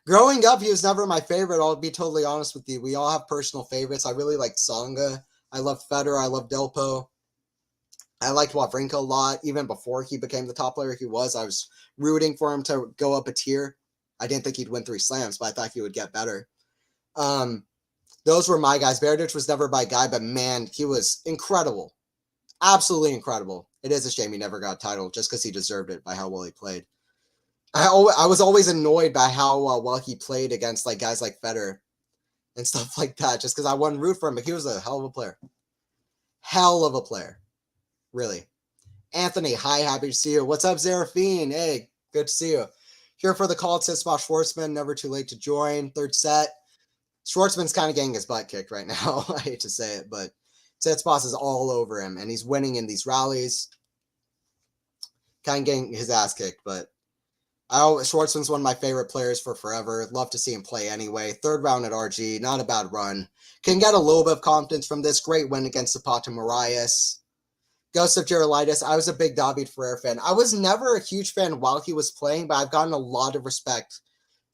Speaker 1: growing up, he was never my favorite. I'll be totally honest with you. We all have personal favorites. I really liked Tsonga. I loved Federer. I loved Delpo. I liked Wawrinka a lot. Even before he became the top player he was, I was rooting for him to go up a tier. I didn't think he'd win 3 slams, but I thought he would get better. Those were my guys. Berdych was never my guy, but man, he was incredible. Absolutely incredible. It is a shame he never got a title just because he deserved it by how well he played. I was always annoyed by how well he played against like guys like Federer and stuff like that just because I wouldn't root for him, but he was a hell of a player. Hell of a player. Really. Anthony, hi, happy to see you. What's up, Zeraphine? Hey, good to see you. Here for the call, Tsitsipas Schwartzman, never too late to join. Third set. Schwartzman's kind of getting his butt kicked right now. I hate to say it, but Tsitsipas is all over him, and he's winning in these rallies. Kind of getting his ass kicked, but Schwartzman's one of my favorite players for forever. Love to see him play anyway. Third round at RG, not a bad run. Can get a little bit of confidence from this. Great win against Zapata Marias. Ghost of Gerolitis. I was a big David Ferrer fan. I was never a huge fan while he was playing, but I've gotten a lot of respect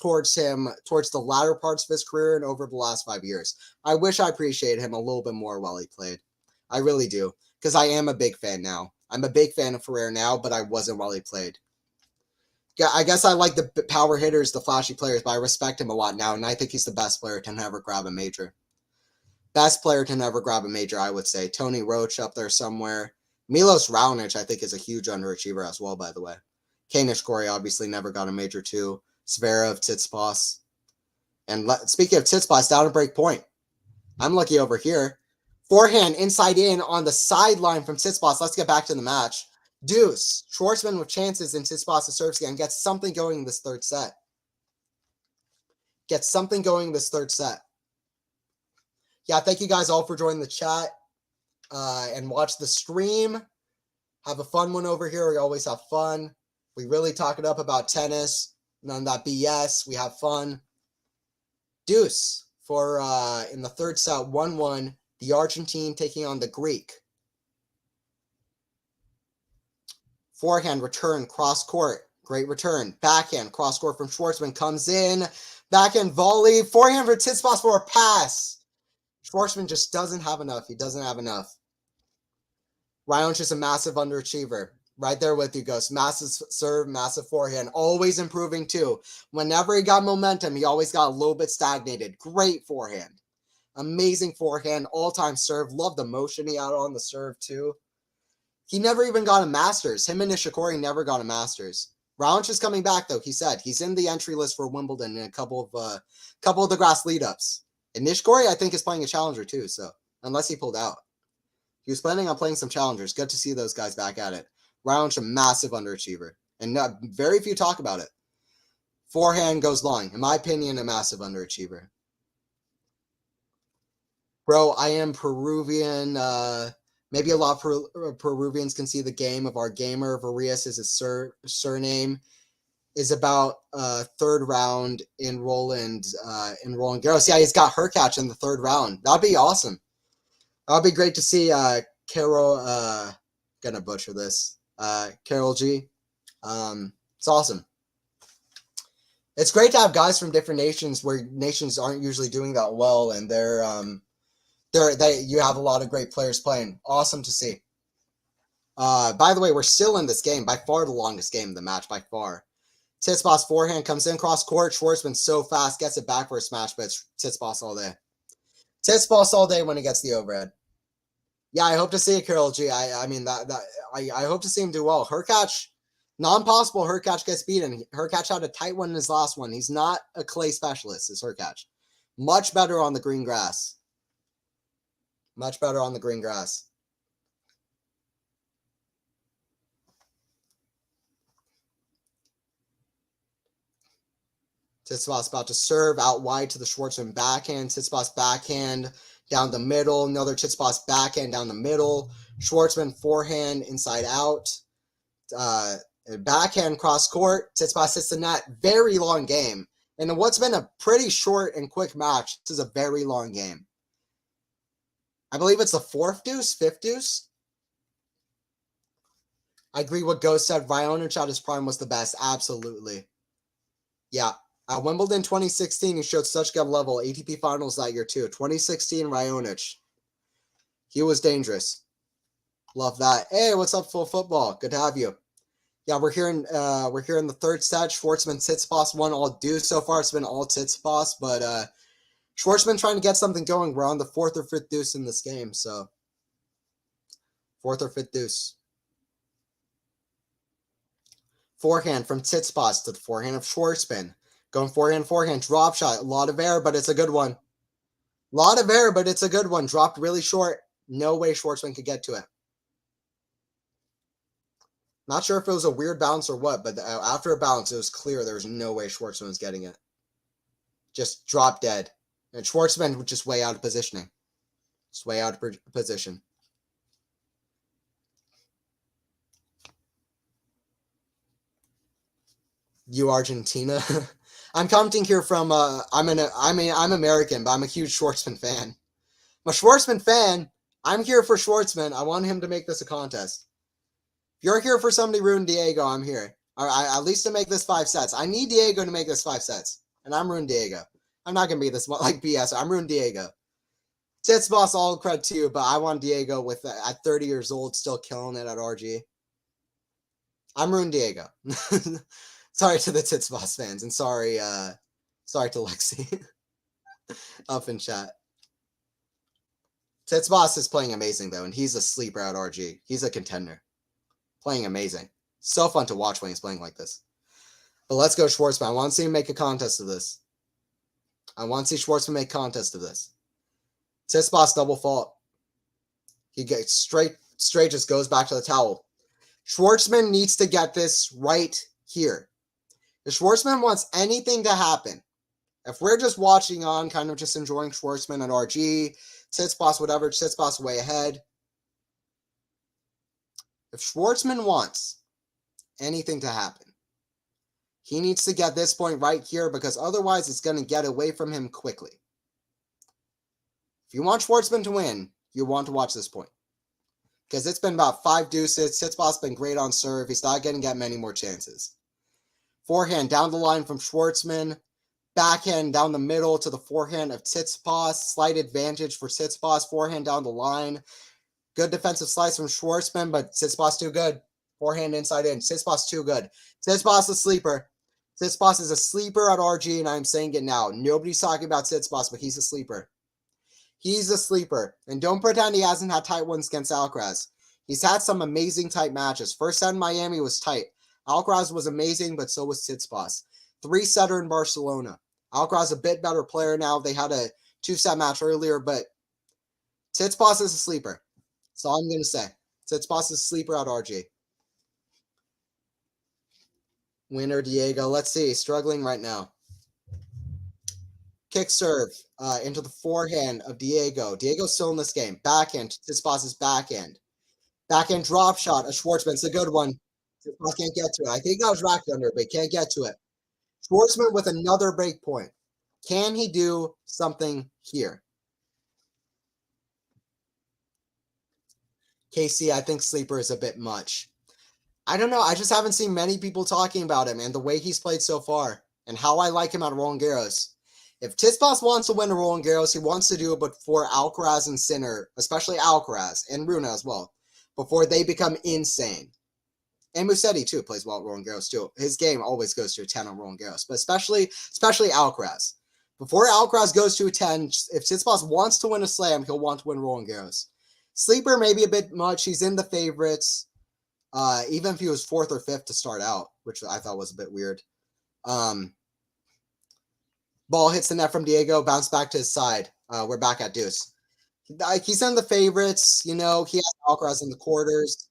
Speaker 1: towards him towards the latter parts of his career and over the last 5 years. I wish I appreciated him a little bit more while he played. I really do, because I am a big fan now. I'm a big fan of Ferrer now, but I wasn't while he played. Yeah, I guess I like the power hitters, the flashy players, but I respect him a lot now, and I think he's the best player to never grab a major. Best player to never grab a major, I would say. Tony Roach up there somewhere. Milos Raonic, I think, is a huge underachiever as well, by the way. Kei Nishikori obviously never got a major too. Zverev, Tsitsipas. And speaking of Tsitsipas, down to break point. I'm lucky over here. Forehand inside in on the sideline from Tsitsipas. Let's get back to the match. Deuce. Schwartzman with chances in Tsitsipas' serves again. Gets something going in this third set. Yeah, thank you guys all for joining the chat. And watch the stream. Have a fun one over here. We always have fun. We really talk it up about tennis. None of that BS. We have fun. Deuce for in the third set, 1-1. The Argentine taking on the Greek. Forehand return, cross court. Great return. Backhand, cross court from Schwartzman comes in. Backhand volley. Forehand for Tsitsipas for a pass. Schwartzman just doesn't have enough. He doesn't have enough. Raonic is a massive underachiever. Right there with you, Ghost. Massive serve, massive forehand. Always improving, too. Whenever he got momentum, he always got a little bit stagnated. Great forehand. Amazing forehand. All-time serve. Love the motion he had on the serve, too. He never even got a Masters. Him and Nishikori never got a Masters. Raonic is coming back, though. He said he's in the entry list for Wimbledon in a couple of the grass lead-ups. And Nishikori, I think, is playing a challenger too, so unless he pulled out. He was planning on playing some challengers. Good to see those guys back at it. Raonic, a massive underachiever. And very few talk about it. Forehand goes long. In my opinion, a massive underachiever. Bro, I am Peruvian. Maybe a lot of Peruvians can see the game of our gamer. Varias is his surname. Is about third round in Roland Garros. Yeah, he's got Hurkacz in the third round. That'd be awesome. That'd be great to see Carol, gonna butcher this. Carol G. It's awesome. It's great to have guys from different nations where nations aren't usually doing that well, and you have a lot of great players playing. Awesome to see. By the way, we're still in this game. By far the longest game of the match, by far. Tsitsipas forehand comes in cross court. Schwartzman so fast, gets it back for a smash, but it's Tsitsipas all day. Tsitsipas all day when he gets the overhead. Yeah, I hope to see it, Carol G. I hope to see him do well. Hurkacz, non-possible. Hurkacz gets beaten. Hurkacz had a tight one in his last one. He's not a clay specialist, is Hurkacz. Much better on the green grass. Much better on the green grass. Tsitsipas about to serve out wide to the Schwartzman backhand. Tsitsipas backhand down the middle. Another Tsitsipas backhand down the middle. Schwartzman forehand inside out. Backhand cross court. Tsitsipas hits the net. Very long game. And in what's been a pretty short and quick match, this is a very long game. I believe it's the fourth deuce, fifth deuce. I agree with Ghost said. Raonic at his prime was the best. Absolutely. Yeah. Wimbledon 2016, he showed such good level. ATP finals that year too. 2016, Raonic. He was dangerous. Love that. Hey, what's up, Full Football? Good to have you. Yeah, we're here in the third set. Schwartzman, Tsitsipas won all deuce so far. It's been all Tsitsipas, but Schwartzman trying to get something going. We're on the fourth or fifth deuce in this game, so fourth or fifth deuce. Forehand from Tsitsipas to the forehand of Schwartzman. Going forehand, drop shot. A lot of error, but it's a good one. A lot of error, but it's a good one. Dropped really short. No way Schwartzman could get to it. Not sure if it was a weird bounce or what, but after a bounce, it was clear there was no way Schwartzman was getting it. Just dropped dead. And Schwartzman was just way out of positioning. Just way out of position. You Argentina? I'm commenting here from I'm American, but I'm a huge Schwartzman fan. I'm a Schwartzman fan. I'm here for Schwartzman. I want him to make this a contest. If you're here for somebody ruin Diego, I'm here. At least to make this 5 sets. I need Diego to make this 5 sets, and I'm ruin Diego. I'm not gonna be this like BS. I'm ruin Diego. Tsitsipas, all credit to you, but I want Diego with at 30 years old still killing it at RG. I'm ruin Diego. Sorry to the Tsitsipas fans, and sorry to Lexi up in chat. Tsitsipas is playing amazing though, and he's a sleeper at RG. He's a contender, playing amazing. So fun to watch when he's playing like this. But let's go Schwartzman. I want to see him make a contest of this. I want to see Schwartzman make a contest of this. Tsitsipas double fault. He gets straight just goes back to the towel. Schwartzman needs to get this right here. If Schwartzman wants anything to happen, if we're just watching on, kind of just enjoying Schwartzman at RG, Tsitsipas, whatever, Tsitsipas way ahead. If Schwartzman wants anything to happen, he needs to get this point right here because otherwise it's going to get away from him quickly. If you want Schwartzman to win, you want to watch this point. Because it's been about 5 deuces. Tsitsipas been great on serve. He's not going to get many more chances. Forehand down the line from Schwartzman. Backhand down the middle to the forehand of Tsitsipas. Slight advantage for Tsitsipas. Forehand down the line. Good defensive slice from Schwartzman, but Tsitsipas too good. Forehand inside in. Tsitsipas too good. Tsitsipas a sleeper. Tsitsipas is a sleeper at RG, and I'm saying it now. Nobody's talking about Tsitsipas, but he's a sleeper. He's a sleeper. And don't pretend he hasn't had tight ones against Alcaraz. He's had some amazing tight matches. First set in Miami was tight. Alcaraz was amazing, but so was Tsitsipas. 3-setter in Barcelona. Alcaraz a bit better player now. They had a 2-set match earlier, but Tsitsipas is a sleeper. That's all I'm going to say. Tsitsipas is a sleeper at RG. Winner Diego. Let's see. Struggling right now. Kick serve into the forehand of Diego. Diego's still in this game. Backhand. Tsitsipas' backhand. Backhand drop shot of Schwartzman. It's a good one. Tsitsipas can't get to it. I think that was racked under, but can't get to it. Schwartzman with another break point. Can he do something here? Casey, I think sleeper is a bit much. I don't know. I just haven't seen many people talking about him and the way he's played so far and how I like him at Roland Garros. If Tsitsipas wants to win a Roland Garros, he wants to do it before Alcaraz and Sinner, especially Alcaraz and Rune as well, before they become insane. And Musetti too plays well at Roland Garros too. His game always goes to a 10 on Roland Garros, but especially Alcaraz. Before Alcaraz goes to a 10, if Tsitsipas wants to win a slam, he'll want to win Roland Garros. Sleeper maybe a bit much. He's in the favorites. Even if he was 4th or 5th to start out, which I thought was a bit weird. Ball hits the net from Diego, bounce back to his side. We're back at deuce. He's in the favorites. He has Alcaraz in the quarters.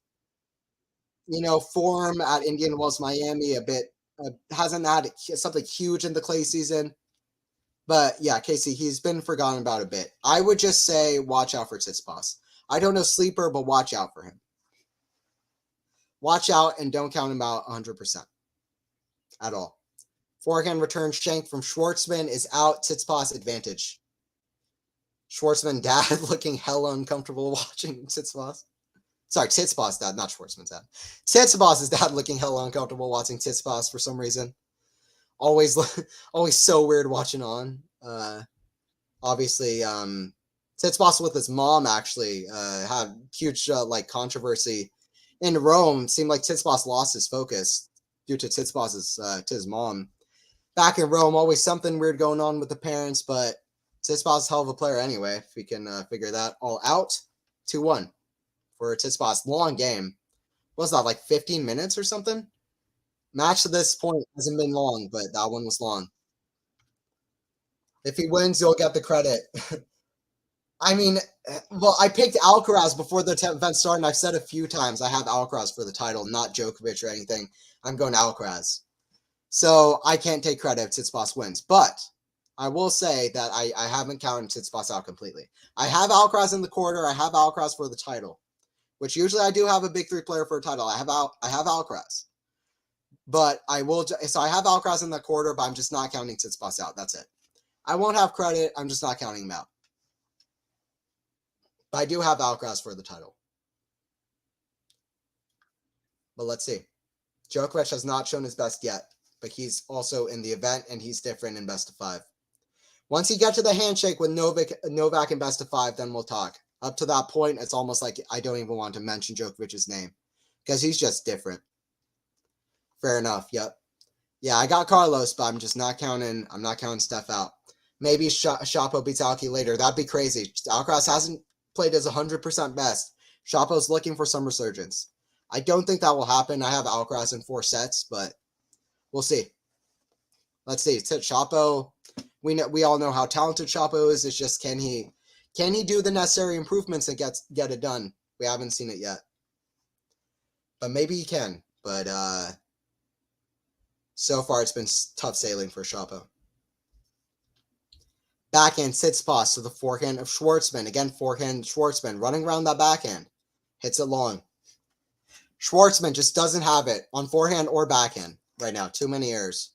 Speaker 1: Form at Indian Wells, Miami, a bit hasn't had something huge in the clay season. But yeah, Casey, he's been forgotten about a bit. I would just say watch out for Tsitsipas. I don't know sleeper, but watch out for him. Watch out and don't count him out 100% at all. Forehand return shank from Schwartzman is out. Tsitsipas advantage. Schwartzman dad looking hella uncomfortable watching Tsitsipas. Sorry, Tsitsipas dad, not Schwartzman's dad. Tsitsipas' dad looking hella uncomfortable watching Tsitsipas for some reason. Always so weird watching on. Obviously, Tsitsipas with his mom actually had huge controversy in Rome. Seemed like Tsitsipas lost his focus due to to his mom. Back in Rome, always something weird going on with the parents, but Tsitsipas is a hell of a player anyway, if we can figure that all out. 2-1 for Tsitsipas. Long game. What was that, 15 minutes or something? Match to this point hasn't been long, but that one was long. If he wins, you'll get the credit. I mean, well, I picked Alcaraz before the event started, and I've said a few times I have Alcaraz for the title, not Djokovic or anything. I'm going Alcaraz. So I can't take credit if Tsitsipas wins. But I will say that I haven't counted Tsitsipas out completely. I have Alcaraz in the quarter. I have Alcaraz for the title, which usually I do have a big 3 player for a title. I have Alcaraz. But I will. So I have Alcaraz in the quarter, but I'm just not counting Tsitsipas out. That's it. I won't have credit. I'm just not counting him out. But I do have Alcaraz for the title. But let's see. Djokovic has not shown his best yet, but he's also in the event, and he's different in best of 5. Once you get to the handshake with Novak in best of 5, then we'll talk. Up to that point, it's almost like I don't even want to mention Djokovic's name because he's just different. Fair enough. Yep. Yeah, I got Carlos, but I'm just not counting. I'm not counting Steph out. Maybe Shapo beats Alki later. That'd be crazy. Alcaraz hasn't played his 100% best. Shapo's looking for some resurgence. I don't think that will happen. I have Alcaraz in 4 sets, but we'll see. Let's see. Shapo, we all know how talented Shapo is. It's just can he do the necessary improvements and get it done? We haven't seen it yet. But maybe he can. But so far it's been tough sailing for Shapo. Backhand Tsitsipas to the forehand of Schwartzman. Again, forehand Schwartzman running around that backhand. Hits it long. Schwartzman just doesn't have it on forehand or backhand right now. Too many errors.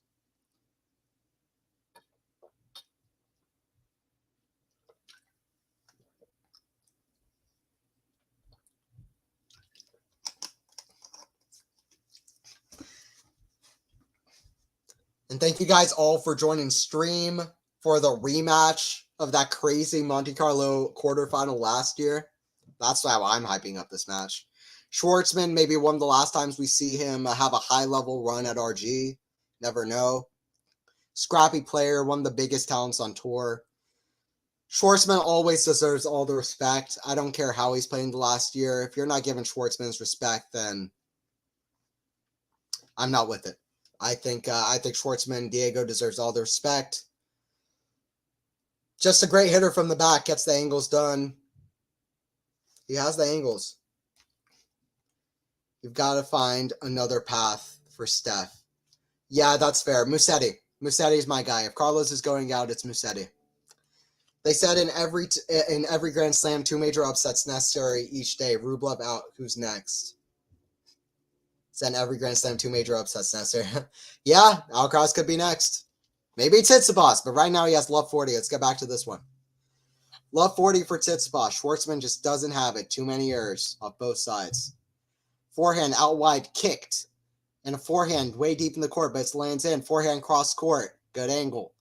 Speaker 1: And thank you guys all for joining stream for the rematch of that crazy Monte Carlo quarterfinal last year. That's how I'm hyping up this match. Schwartzman, maybe one of the last times we see him have a high-level run at RG. Never know. Scrappy player, one of the biggest talents on tour. Schwartzman always deserves all the respect. I don't care how he's playing the last year. If you're not giving Schwartzman's respect, then I'm not with it. I think Schwartzman, Diego deserves all the respect. Just a great hitter from the back, gets the angles done. He has the angles. You've got to find another path for Steph. Yeah, that's fair. Musetti. Musetti's my guy. If Carlos is going out, it's Musetti. They said in every Grand Slam, 2 major upsets necessary each day. Rublev out. Who's next? Said in every Grand Slam, 2 major upsets necessary. Yeah, Alcaraz could be next. Maybe Tsitsipas, but right now he has love 40. Let's get back to this one. Love 40 for Tsitsipas. Schwartzman just doesn't have it. Too many errors off both sides. Forehand out wide kicked. And a forehand way deep in the court, but it lands in. Forehand cross court. Good angle.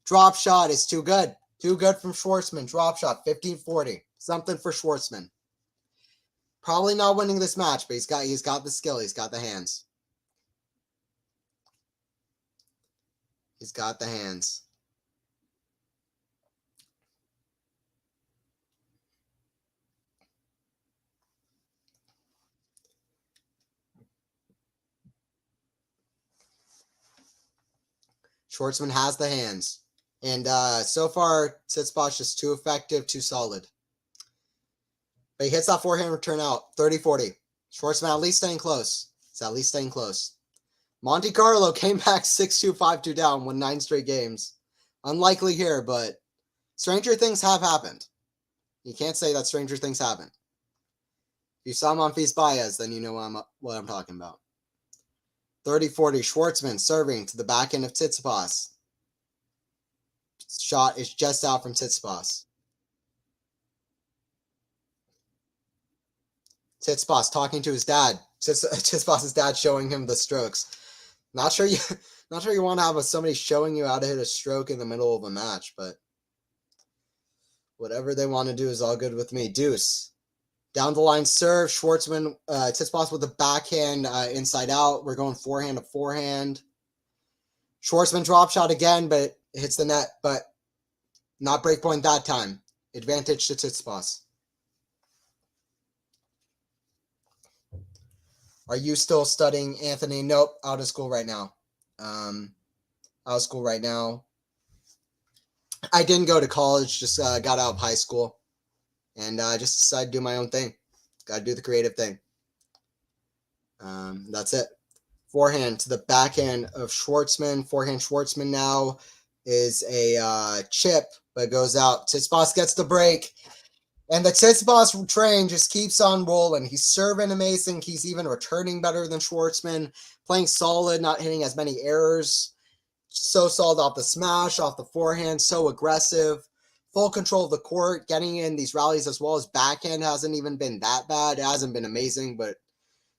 Speaker 1: Drop shot is too good. Too good from Schwartzman. Drop shot, 15-40. Something for Schwartzman. Probably not winning this match, but he's got the skill. He's got the hands. He's got the hands. Schwartzman has the hands. And so far, Tsitsipas just too effective, too solid. But he hits that forehand return out, 30-40. Schwartzman at least staying close. It's at least staying close. Monte Carlo came back 6-2, 5-2 down, won 9 straight games. Unlikely here, but stranger things have happened. You can't say that stranger things haven't. If you saw Monfils Baez, then you know what I'm talking about. 30-40, Schwartzman serving to the back end of Tsitsipas. Shot is just out from Tsitsipas. Tsitsipas talking to his dad. Tsitsipas' dad showing him the strokes. Not sure you want to have somebody showing you how to hit a stroke in the middle of a match, but whatever they want to do is all good with me. Deuce. Down the line serve. Schwartzman, Tsitsipas with the backhand inside out. We're going forehand to forehand. Schwartzman drop shot again, but hits the net, but not break point that time. Advantage to Tsitsipas. Are you still studying, Anthony? Nope, out of school right now. Out of school right now. I didn't go to college, just got out of high school. And I just decided to do my own thing. Got to do the creative thing. That's it. Forehand to the backhand of Schwartzman. Forehand Schwartzman now is a chip, but goes out. Tsitsipas gets the break. And the Tsitsipas train just keeps on rolling. He's serving amazing. He's even returning better than Schwartzman. Playing solid, not hitting as many errors. So solid off the smash, off the forehand. So aggressive. Full control of the court. Getting in these rallies as well as backhand hasn't even been that bad. It hasn't been amazing, but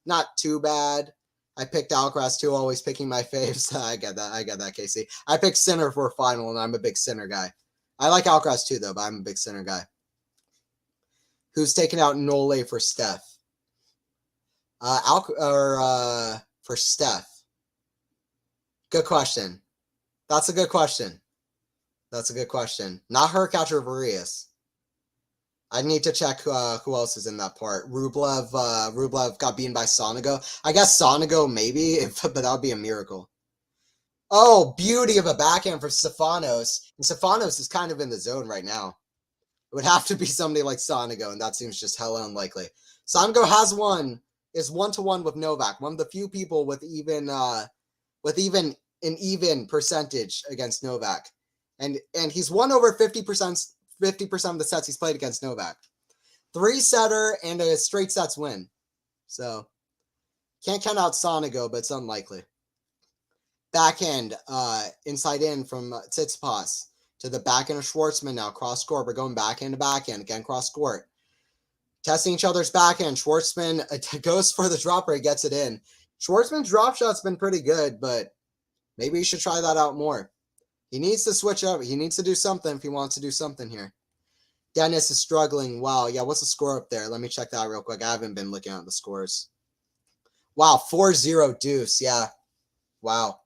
Speaker 1: not too bad. I picked Alcaraz too, always picking my faves. I get that, Casey. I picked Sinner for a final, and I'm a big Sinner guy. I like Alcaraz too, though, but I'm a big Sinner guy. Who's taking out Nole for Steph? For Steph. Good question. That's a good question. That's a good question. Not Hurkacz or Varias. I need to check who else is in that part. Rublev got beaten by Sonego. I guess Sonego maybe, but that would be a miracle. Oh, beauty of a backhand for Stefanos. And Stefanos is kind of in the zone right now. It would have to be somebody like Sonego, and that seems just hella unlikely. Sonego is 1-1 with Novak, one of the few people with even an even percentage against Novak. And he's won over 50% of the sets he's played against Novak. 3-setter and a straight sets win. So can't count out Sonego, but it's unlikely. Backhand, inside in from Tsitsipas. To the backhand of Schwartzman now. Cross court. We're going backhand to backhand. Again, cross court. Testing each other's backhand. Schwartzman goes for the drop break, gets it in. Schwartzman's drop shot's been pretty good, but maybe he should try that out more. He needs to switch up. He needs to do something if he wants to do something here. Dennis is struggling. Wow. Yeah, what's the score up there? Let me check that real quick. I haven't been looking at the scores. Wow, 4-0 deuce. Yeah. Wow.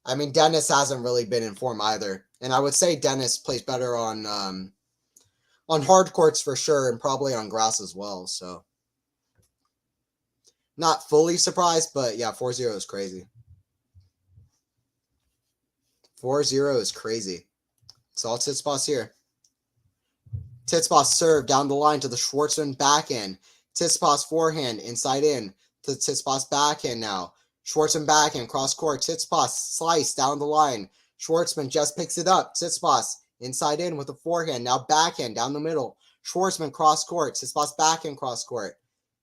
Speaker 1: I mean, Dennis hasn't really been in form either. And I would say Dennis plays better on hard courts for sure, and probably on grass as well. So not fully surprised, but yeah, 4-0 is crazy. 4-0 is crazy. It's all Tsitsipas here. Tsitsipas serve down the line to the Schwartzman backhand. Tsitsipas forehand inside in to Tsitsipas backhand now. Schwartzman backhand cross court. Tsitsipas slice down the line. Schwartzman just picks it up. Tsitsipas inside in with the forehand. Now backhand down the middle. Schwartzman cross court. Tsitsipas backhand cross court.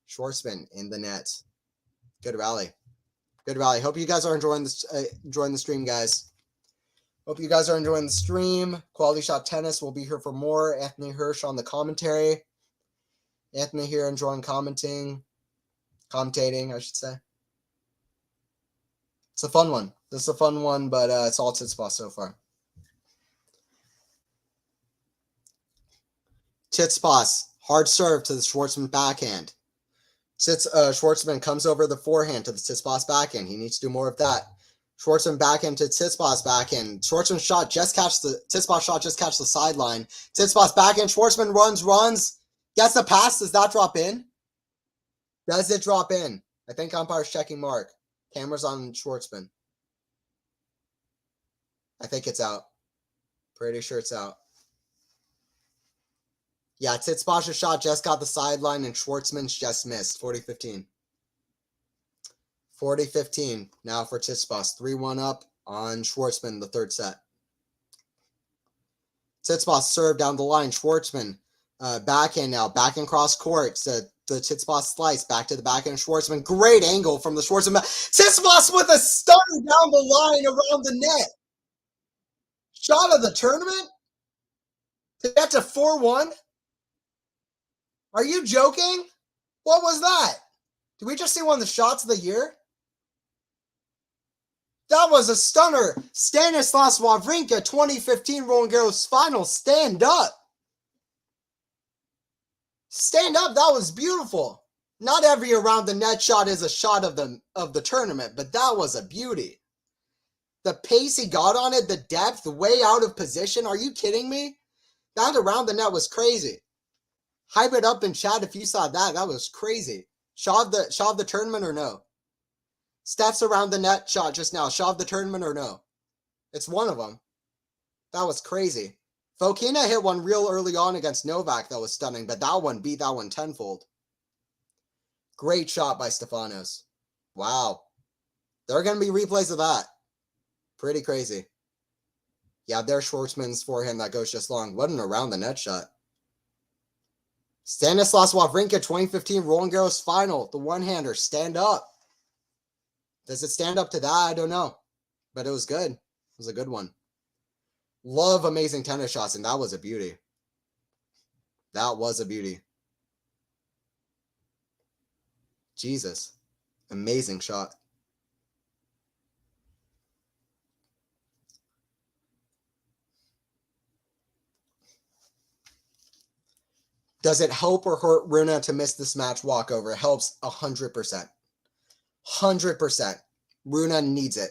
Speaker 1: Schwartzman in the net. Good rally. Good rally. Hope you guys are enjoying the stream, guys. Hope you guys are enjoying the stream. Quality Shot Tennis will be here for more. Anthony Hirsch on the commentary. Anthony here enjoying commentating, I should say. It's a fun one. This is a fun one, but it's all Tsitsipas so far. Tsitsipas, hard serve to the Schwartzman backhand. Schwartzman comes over the forehand to the Tsitsipas backhand. He needs to do more of that. Schwartzman backhand to Tsitsipas backhand. Schwartzman shot just catch the Tsitsipas shot just catch the sideline. Tsitsipas backhand. Schwartzman runs. Gets the pass. Does that drop in? Does it drop in? I think umpire's checking mark. Camera's on Schwartzman. I think it's out. Pretty sure it's out. Yeah, Tsitsipas' shot just got the sideline and Schwartzman's just missed. 40-15. 40-15 now for Tsitsipas. 3-1 up on Schwartzman, the third set. Tsitsipas serve down the line. Schwartzman backhand now. Backhand cross court. The Tsitsipas slice back to the backhand. Schwartzman. Great angle from the Schwartzman. Tsitsipas with a stunner down the line around the net. Shot of the tournament? To get to 4-1? Are you joking? What was that? Did we just see one of the shots of the year? That was a stunner. Stanislas Wawrinka, 2015 Roland Garros final. Stand up. Stand up. That was beautiful. Not every around the net shot is a shot of the tournament, but that was a beauty. The pace he got on it, the depth, way out of position. Are you kidding me? That around the net was crazy. Hype it up in chat if you saw that. That was crazy. Shot of the tournament or no? Steph's around the net shot just now. Shot of the tournament or no? It's one of them. That was crazy. Fokina hit one real early on against Novak that was stunning, but that one beat that one tenfold. Great shot by Stefanos. Wow. There are going to be replays of that. Pretty crazy. Yeah, there's Schwartzman's forehand that goes just long. What an around the net shot. Stanislas Wawrinka, 2015 Roland Garros final. The one-hander. Stand up. Does it stand up to that? I don't know. But it was good. It was a good one. Love amazing tennis shots, and that was a beauty. That was a beauty. Jesus. Amazing shot. Does it help or hurt Rune to miss this match walkover? It helps 100%. 100%. Rune needs it.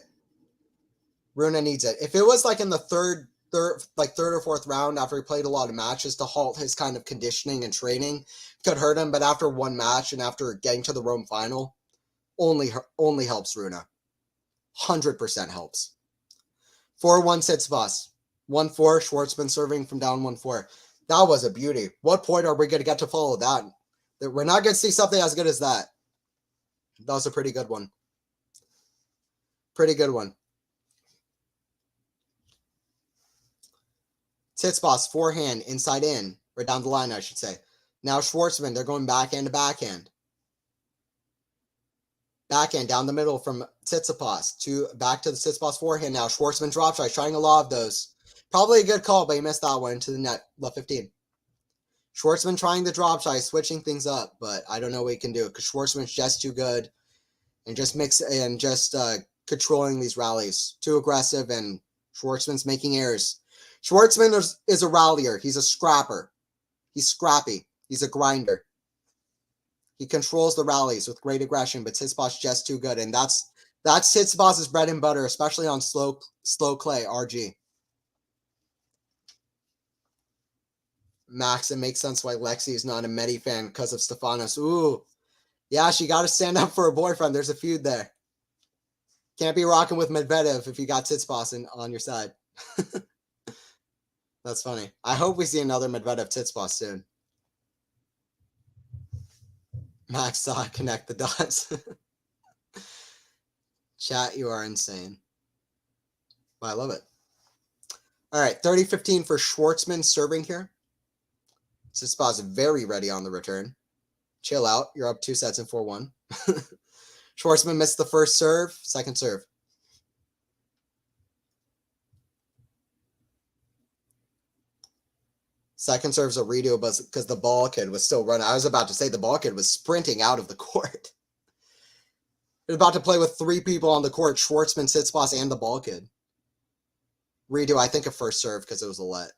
Speaker 1: Rune needs it. If it was like in the third or fourth round after he played a lot of matches to halt his kind of conditioning and training, could hurt him. But after one match and after getting to the Rome final, only helps Rune. 100% helps. 4-1 Tsitsipas. 1-4 Schwartzman serving from down 1-4. That was a beauty. What point are we going to get to follow that? We're not going to see something as good as that. That was a pretty good one. Pretty good one. Tsitsipas, forehand, inside in. Right down the line, I should say. Now Schwartzman, they're going backhand to backhand. Backhand down the middle from Tsitsipas back to the Tsitsipas forehand now. Schwartzman drop try, trying a lot of those. Probably a good call, but he missed that one into the net. Left 15. Schwartzman trying the drop try, switching things up, but I don't know what he can do because Schwartzman's just too good and just controlling these rallies. Too aggressive, and Schwartzman's making errors. Schwartzman is a rallier. He's a scrapper. He's scrappy. He's a grinder. He controls the rallies with great aggression, but Tsitsipas just too good, and that's Tsitsipas' bread and butter, especially on slow clay, RG. Max, it makes sense why Lexi is not a Medi fan because of Stefanos. Ooh. Yeah, she got to stand up for her boyfriend. There's a feud there. Can't be rocking with Medvedev if you got Tsitsipas on your side. That's funny. I hope we see another Medvedev Tsitsipas soon. Max saw it connect the dots. Chat, you are insane. Well, I love it. All right, 30-15 for Schwartzman serving here. Tsitsipas very ready on the return. Chill out. You're up 2 sets in 4-1. Schwartzman missed the first serve, second serve. Second serve's a redo because the ball kid was still running. I was about to say the ball kid was sprinting out of the court. He was about to play with 3 people on the court, Schwartzman, Tsitsipas, and the ball kid. Redo, I think a first serve because it was a let.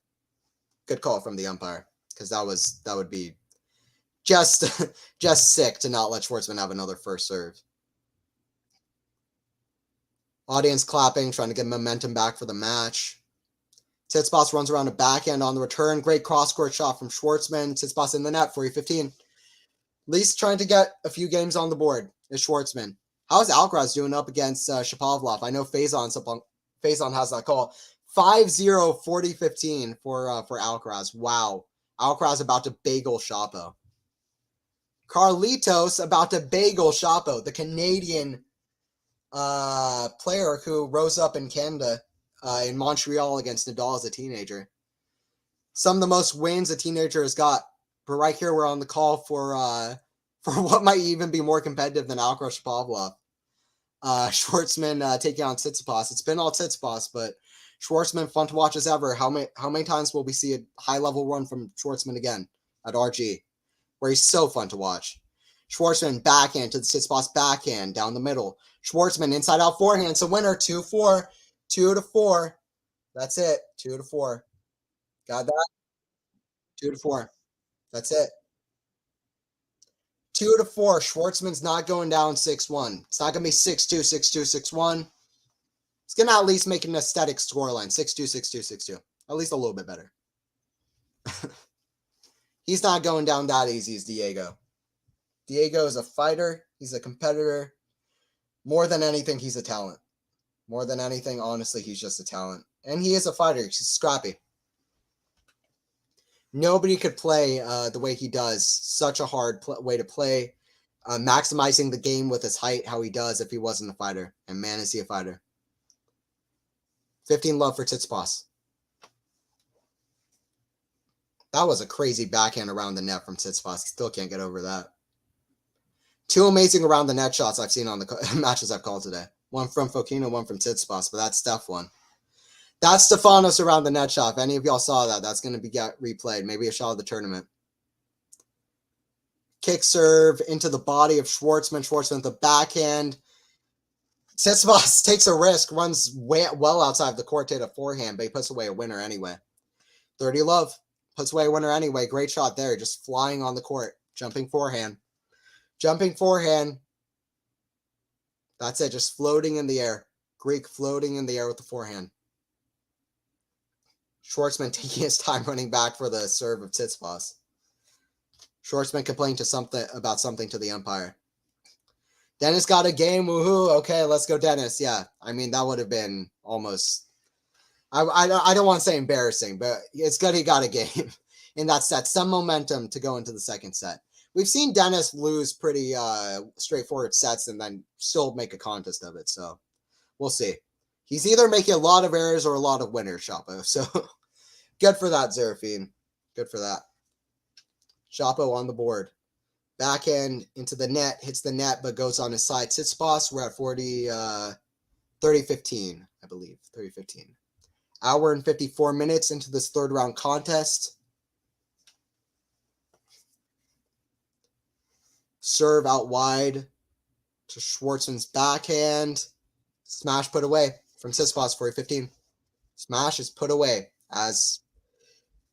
Speaker 1: Good call from the umpire because that would be just sick to not let Schwartzman have another first serve. Audience clapping, trying to get momentum back for the match. Tsitsipas runs around a backhand on the return. Great cross-court shot from Schwartzman. Tsitsipas in the net, 40-15. At least trying to get a few games on the board is Schwartzman. How's Alcaraz doing up against Shapovalov? I know Faison has that call. 5-0, 40-15 for Alcaraz. Wow. Alcaraz about to bagel Shapo. Carlitos about to bagel Shapo, the Canadian player who rose up in Canada in Montreal against Nadal as a teenager. Some of the most wins a teenager has got. But right here, we're on the call for what might even be more competitive than Alcaraz Shapovalov. Schwartzman taking on Tsitsipas. It's been all Tsitsipas, but Schwartzman, fun to watch as ever. How many times will we see a high-level run from Schwartzman again at RG, where he's so fun to watch? Schwartzman backhand to the Tsitsipas backhand down the middle. Schwartzman inside out forehand. It's a winner. 2-4. 2-4. That's it. 2-4. Got that? 2-4. That's it. 2-4. Schwartzman's not going down 6-1. It's not going to be 6-2, 6-2, 6-1. It's going to at least make an aesthetic scoreline. 6-2, 6-2, 6-2. At least a little bit better. He's not going down that easy as Diego. Diego is a fighter. He's a competitor. More than anything, he's a talent. More than anything, honestly, he's just a talent. And he is a fighter. He's scrappy. Nobody could play the way he does. Such a hard way to play. Maximizing the game with his height, how he does if he wasn't a fighter. And man, is he a fighter. 15 love for Tsitsipas. That was a crazy backhand around the net from Tsitsipas. Still can't get over that. 2 amazing around the net shots I've seen on the matches I've called today. One from Fokina, one from Tsitsipas, but that's Steph one. That's Stefanos around the net shot. If any of y'all saw that, that's going to be replayed. Maybe a shot of the tournament. Kick serve into the body of Schwartzman. Schwartzman with the backhand. Tsitsipas takes a risk, runs well outside the court to hit a forehand, but he puts away a winner anyway. 30 love. Puts away a winner anyway. Great shot there. Just flying on the court. Jumping forehand. Jumping forehand. That's it. Just floating in the air. Greek floating in the air with the forehand. Schwartzman taking his time running back for the serve of Tsitsipas. Schwartzman complaining about something to the umpire. Dennis got a game. Woohoo. Okay, let's go, Dennis. Yeah, I mean, that would have been almost... I don't want to say embarrassing, but it's good he got a game in that set. Some momentum to go into the second set. We've seen Dennis lose pretty straightforward sets and then still make a contest of it. So we'll see. He's either making a lot of errors or a lot of winners, Shapo. So good for that, Zerafine. Good for that. Shapo on the board. Backhand into the net, hits the net, but goes on his side. Tsitsipas, we're at 30-15, I believe. 30-15. Hour and 54 minutes into this third round contest. Serve out wide to Schwartzman's backhand. Smash put away from Tsitsipas, 40-15. Smash is put away, as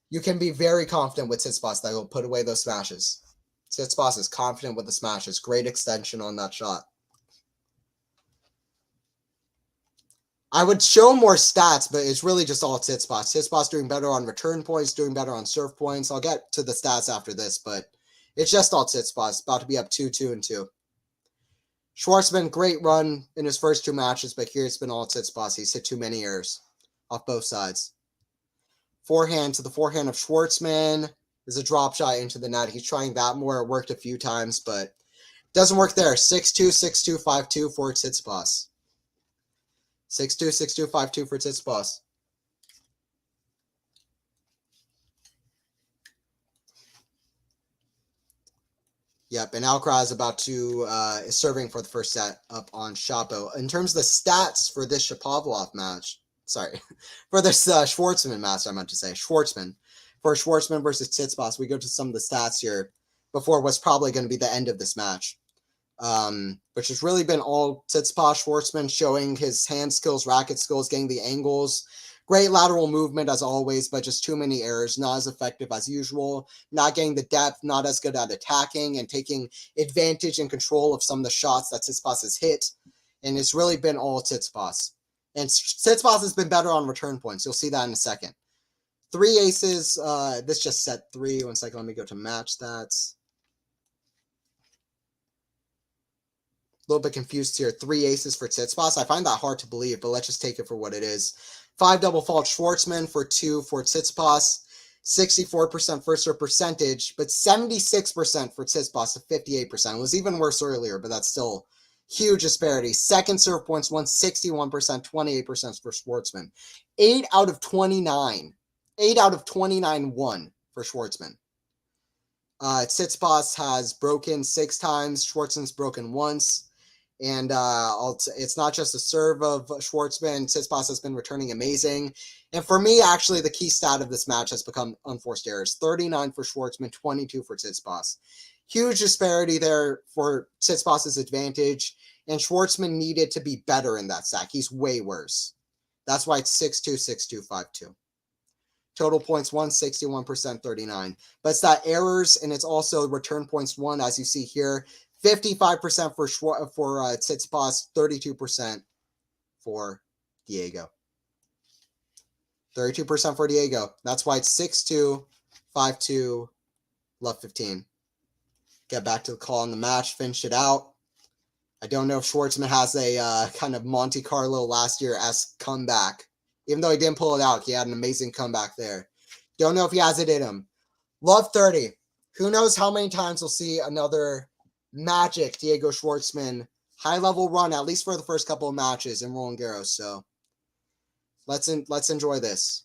Speaker 1: you can be very confident with Tsitsipas that he'll put away those smashes. Tsitsipas is confident with the smashes. Great extension on that shot. I would show more stats, but it's really just all Tsitsipas. Tsitsipas doing better on return points, doing better on serve points. I'll get to the stats after this, but it's just all Tsitsipas. About to be up 2-2-2. Schwartzman, great run in his first 2 matches, but here it's been all Tsitsipas. He's hit too many errors off both sides. Forehand to the forehand of Schwartzman. There's a drop shot into the net. He's trying that more. It worked a few times, but doesn't work there. 6-2, 6-2, 5-2 for Tsitsipas. 6-2, 6-2, 5-2 for Tsitsipas. Yep, and Alcaraz about to is serving for the first set up on Shapo. In terms of the stats for this Shapovalov match, sorry, for this Schwartzman match, I meant to say Schwartzman. for Schwartzman versus Tsitsipas. We go to some of the stats here before what's probably going to be the end of this match, which has really been all Tsitsipas. Schwartzman showing his hand skills, racket skills, getting the angles. Great lateral movement as always, but just too many errors, not as effective as usual, not getting the depth, not as good at attacking and taking advantage and control of some of the shots that Tsitsipas has hit. And it's really been all Tsitsipas. And Tsitsipas has been better on return points. You'll see that in a second. 3 aces. This just set 3. 1 second. Let me go to match stats. A little bit confused here. 3 aces for Tsitsipas. I find that hard to believe, but let's just take it for what it is. 5 double fault Schwartzman for 2 for Tsitsipas. 64% first serve percentage, but 76% for Tsitsipas to 58%. It was even worse earlier, but that's still huge disparity. Second serve points won 61%, 28% for Schwartzman. 8 out of 29. 8 out of 29 won for Schwartzman. Tsitsipas has broken 6 times. Schwartzman's broken once. And it's not just the serve of Schwartzman. Tsitsipas has been returning amazing. And for me, actually, the key stat of this match has become unforced errors. 39 for Schwartzman, 22 for Tsitsipas. Huge disparity there for Tsitsipas's advantage. And Schwartzman needed to be better in that stack. He's way worse. That's why it's 6-2, 6-2, 5-2. Total points won, 61%, 39. But it's that errors, and it's also return points won, as you see here. 55% for Tsitsipas, 32% for Diego. 32% for Diego. That's why it's 6-2, 5-2, love 15. Get back to the call on the match, finish it out. I don't know if Schwartzman has a kind of Monte Carlo last year-esque comeback. Even though he didn't pull it out, he had an amazing comeback there. Don't know if he has it in him. Love 30. Who knows how many times we'll see another magic Diego Schwartzman high-level run, at least for the first couple of matches in Roland Garros. So let's enjoy this.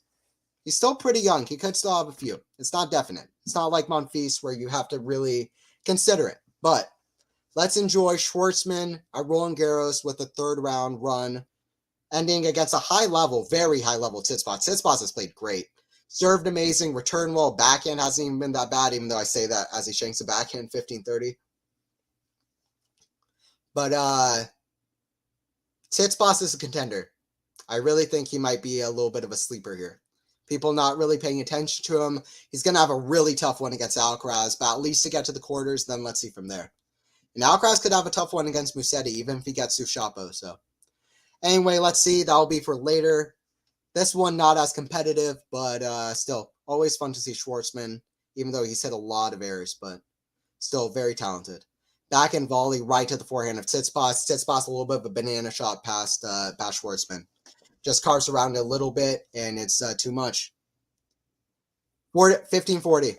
Speaker 1: He's still pretty young. He could still have a few. It's not definite. It's not like Monfils where you have to really consider it. But let's enjoy Schwartzman at Roland Garros with a third-round run, ending against a high-level, very high-level Tsitsipas. Tsitsipas has played great. Served amazing, returned well. Backhand hasn't even been that bad, even though I say that as he shanks a backhand 15-30. But Tsitsipas is a contender. I really think he might be a little bit of a sleeper here. People not really paying attention to him. He's going to have a really tough one against Alcaraz, but at least to get to the quarters, then let's see from there. And Alcaraz could have a tough one against Musetti, even if he gets through Chapo. So anyway, let's see. That'll be for later. This one not as competitive, but still always fun to see Schwartzman, even though he's hit a lot of errors, but still very talented. Backhand volley right to the forehand of Tsitsipas. Tsitsipas a little bit of a banana shot past Schwartzman. Just carves around it a little bit, and it's too much. 15-40.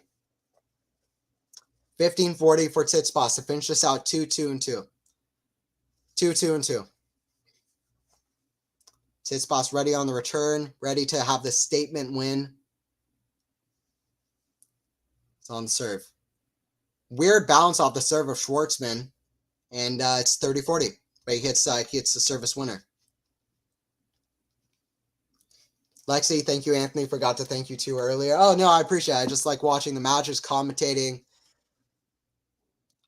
Speaker 1: 15-40 for Tsitsipas to finish this out 2-2-2. 2-2-2. Tsitsipas ready on the return, ready to have this statement win. It's on the serve. Weird bounce off the serve of Schwartzman, and it's 30-40. But he hits the service winner. Lexi, thank you, Anthony. Forgot to thank you too earlier. Oh, no, I appreciate it. I just like watching the matches, commentating.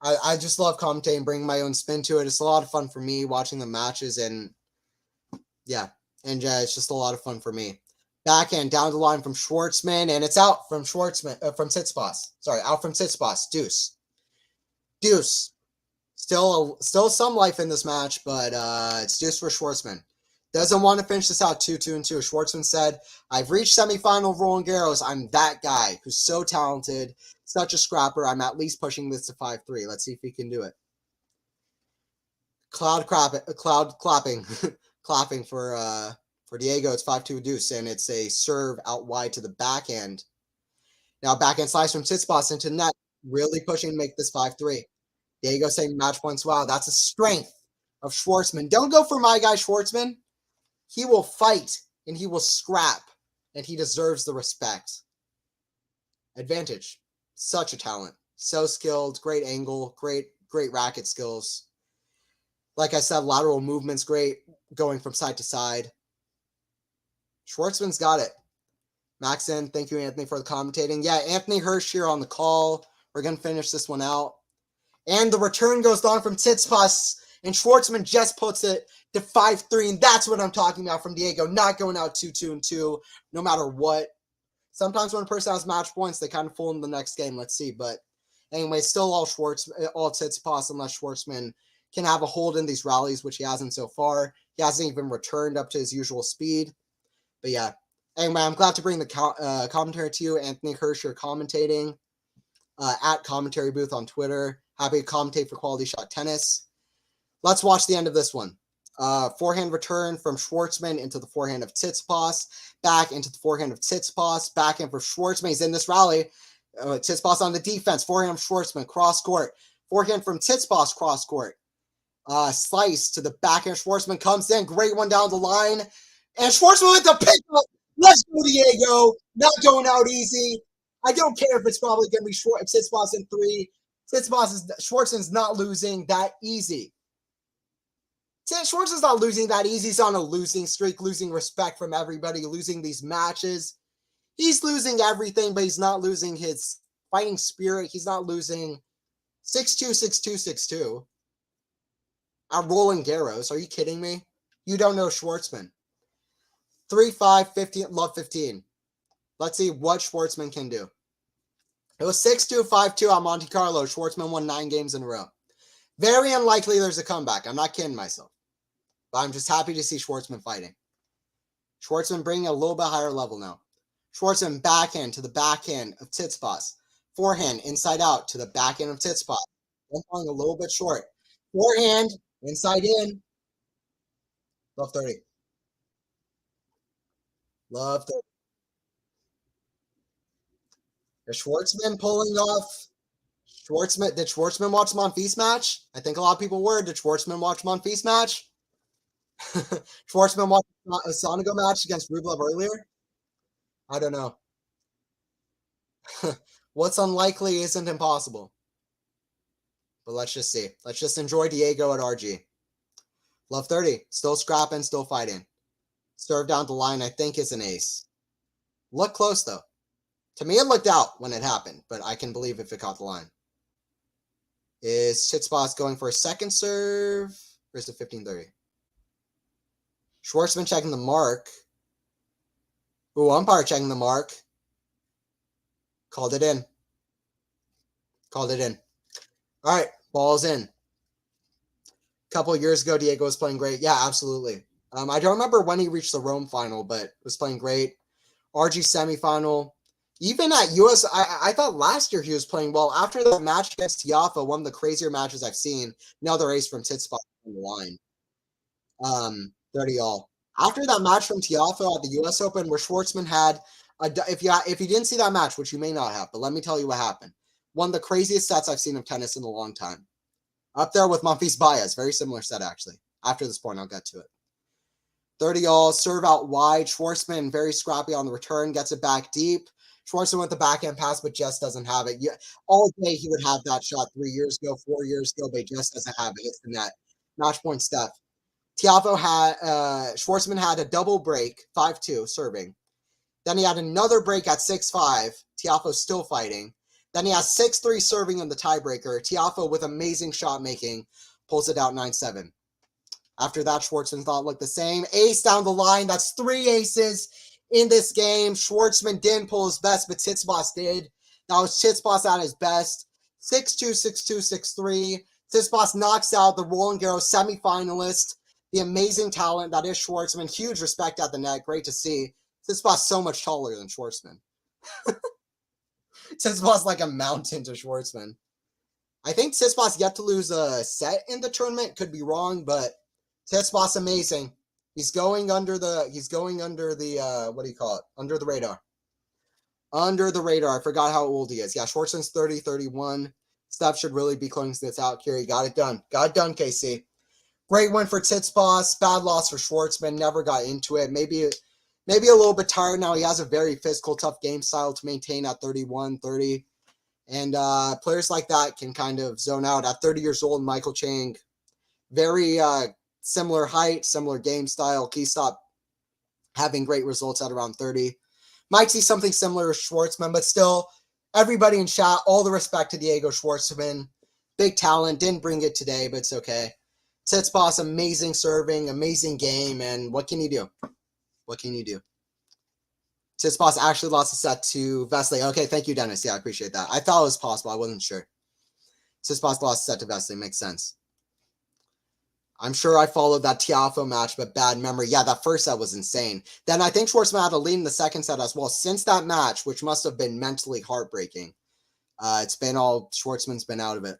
Speaker 1: I just love commentating, bringing my own spin to it. It's a lot of fun for me watching the matches, and yeah, and it's just a lot of fun for me. Backhand down the line from Schwartzman, and it's out from Schwartzman, from Tsitsipas. Sorry, out from Tsitsipas. Deuce. Deuce. Still some life in this match, but it's deuce for Schwartzman. Doesn't want to finish this out 2-2-2. Schwartzman said, I've reached semifinal of Roland Garros. I'm that guy who's so talented, such a scrapper. I'm at least pushing this to 5-3. Let's see if he can do it. Clapping for Diego. It's 5-2 deuce, and it's a serve out wide to the backhand. Now backhand slice from Tsitsipas into net, really pushing to make this 5-3. Diego saying match points. Wow, that's a strength of Schwartzman. Don't go for my guy Schwartzman. He will fight, and he will scrap, and he deserves the respect. Advantage. Such a talent. So skilled, great angle, great racket skills. Like I said, lateral movement's great, going from side to side. Schwartzman's got it. Maxon, thank you, Anthony, for the commentating. Yeah, Anthony Hirsch here on the call. We're going to finish this one out. And the return goes on from Tsitsipas, and Schwartzman just puts it to 5-3, and that's what I'm talking about from Diego, not going out 2-2-2, no matter what. Sometimes when a person has match points, they kind of fall in the next game. Let's see. But anyway, still all Tsitsipas, unless Schwartzman can have a hold in these rallies, which he hasn't so far. He hasn't even returned up to his usual speed. But yeah. Anyway, I'm glad to bring the commentary to you. Anthony Hirsch, commentating at Commentary Booth on Twitter. Happy to commentate for Quality Shot Tennis. Let's watch the end of this one. Forehand return from Schwartzman into the forehand of Tsitsipas. Back into the forehand of Tsitsipas. Backhand for Schwartzman. He's in this rally. Tsitsipas on the defense. Forehand of Schwartzman. Cross court. Forehand from Tsitsipas. Cross court. Slice to the backhand. Schwartzman comes in. Great one down the line. And Schwartzman with the pick up. Let's go, Diego. Not going out easy. I don't care if it's probably going to be Tsitsipas in 3. Schwartzman's not losing that easy. Schwartzman's not losing that easy. He's on a losing streak, losing respect from everybody, losing these matches. He's losing everything, but he's not losing his fighting spirit. He's not losing 6-2, 6-2, 6-2 at Roland Garros. Are you kidding me? You don't know Schwartzman. 3-5, 15, love 15. Let's see what Schwartzman can do. It was 6-2, 5-2 on Monte Carlo. Schwartzman won 9 games in a row. Very unlikely there's a comeback. I'm not kidding myself. But I'm just happy to see Schwartzman fighting. Schwartzman bringing a little bit higher level now. Schwartzman backhand to the backhand of Tsitsipas. Forehand inside out to the backhand of Tsitsipas. Falling a little bit short. Forehand inside in. Love 30. Love 30. Is Schwartzman pulling off? Did Schwartzman watch Monfils match? I think a lot of people were. Did Schwartzman watch Monfils match? Schwartzman watched a Sonigo match against Rublev earlier? I don't know. What's unlikely isn't impossible. But let's just see. Let's just enjoy Diego at RG. Love 30. Still scrapping, still fighting. Serve down the line, I think, is an ace. Look close, though. To me, it looked out when it happened, but I can believe if it caught the line. Is Tsitsipas going for a second serve? Or is it 15-30? Schwartzman checking the mark. Ooh, umpire checking the mark. Called it in. Called it in. All right, ball's in. A couple of years ago, Diego was playing great. Yeah, absolutely. I don't remember when he reached the Rome final, but was playing great. RG semifinal. Even at US, I thought last year he was playing well. After the match against Tiafoe, one of the crazier matches I've seen. Another ace from Tsitsipas on the line. 30 all. After that match from Tiafoe at the US Open, where Schwartzman had if you didn't see that match, which you may not have, but let me tell you what happened. One of the craziest sets I've seen of tennis in a long time. Up there with Monfils Baez. Very similar set, actually. After this point, I'll get to it. 30 all, serve out wide. Schwartzman very scrappy on the return, gets it back deep. Schwartzman with the backhand pass, but just doesn't have it. Yeah, all day he would have that shot 3 years ago, 4 years ago, but he just doesn't have it. Hits the net. Match point Steph. Tiafoe had Schwartzman had a double break, 5-2 serving. Then he had another break at 6-5. Tiafoe still fighting. Then he has 6-3 serving in the tiebreaker. Tiafoe with amazing shot making pulls it out 9-7. After that, Schwartzman thought looked the same. Ace down the line. That's 3 aces in this game. Schwartzman didn't pull his best, but Tsitsipas did. That was Tsitsipas at his best. 6-2, 6-2, 6-3. Tsitsipas knocks out the Roland Garros semifinalist. The amazing talent that is Schwartzman. Huge respect at the net. Great to see. Tsitsipas so much taller than Schwartzman. Tsitsipas like a mountain to Schwartzman. I think Tsitsipas yet to lose a set in the tournament. Could be wrong, but Tsitsipas amazing. He's going under the what do you call it? Under the radar. Under the radar. I forgot how old he is. Yeah, Schwartzman's 30, 31. Steph should really be closing this out here. He got it done. Got it done, KC. Great win for Tsitsipas. Bad loss for Schwartzman. Never got into it. Maybe a little bit tired now. He has a very physical, tough game style to maintain at 31, 30. And players like that can kind of zone out. At 30 years old, Michael Chang, very similar height, similar game style. He stopped having great results at around 30. Might see something similar to Schwartzman, but still, everybody in chat, all the respect to Diego Schwartzman. Big talent, didn't bring it today, but it's okay. Tsitsipas, amazing serving, amazing game, and what can you do? What can you do? Tsitsipas actually lost a set to Vesely. Okay, thank you, Dennis. Yeah, I appreciate that. I thought it was possible. I wasn't sure. Tsitsipas lost a set to Vesely. Makes sense. I'm sure I followed that Tiafoe match, but bad memory. Yeah, that first set was insane. Then I think Schwartzman had a lead in the second set as well. Since that match, which must have been mentally heartbreaking, it's been all Schwartzman's been out of it.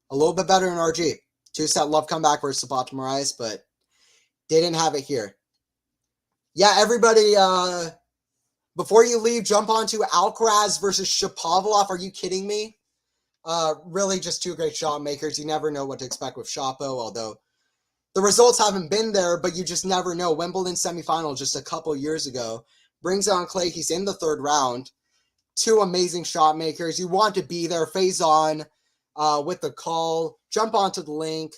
Speaker 1: A little bit better in RG. 2-set love comeback versus Sabata Moraes, but didn't have it here. Yeah, everybody, before you leave, jump onto Alcaraz versus Shapovalov. Are you kidding me? Really just two great shot makers. You never know what to expect with Shapo, although the results haven't been there, but you just never know. Wimbledon semifinal just a couple years ago. Brings on clay. He's in the third round. Two amazing shot makers. You want to be there. Faison with the call. Jump onto the link.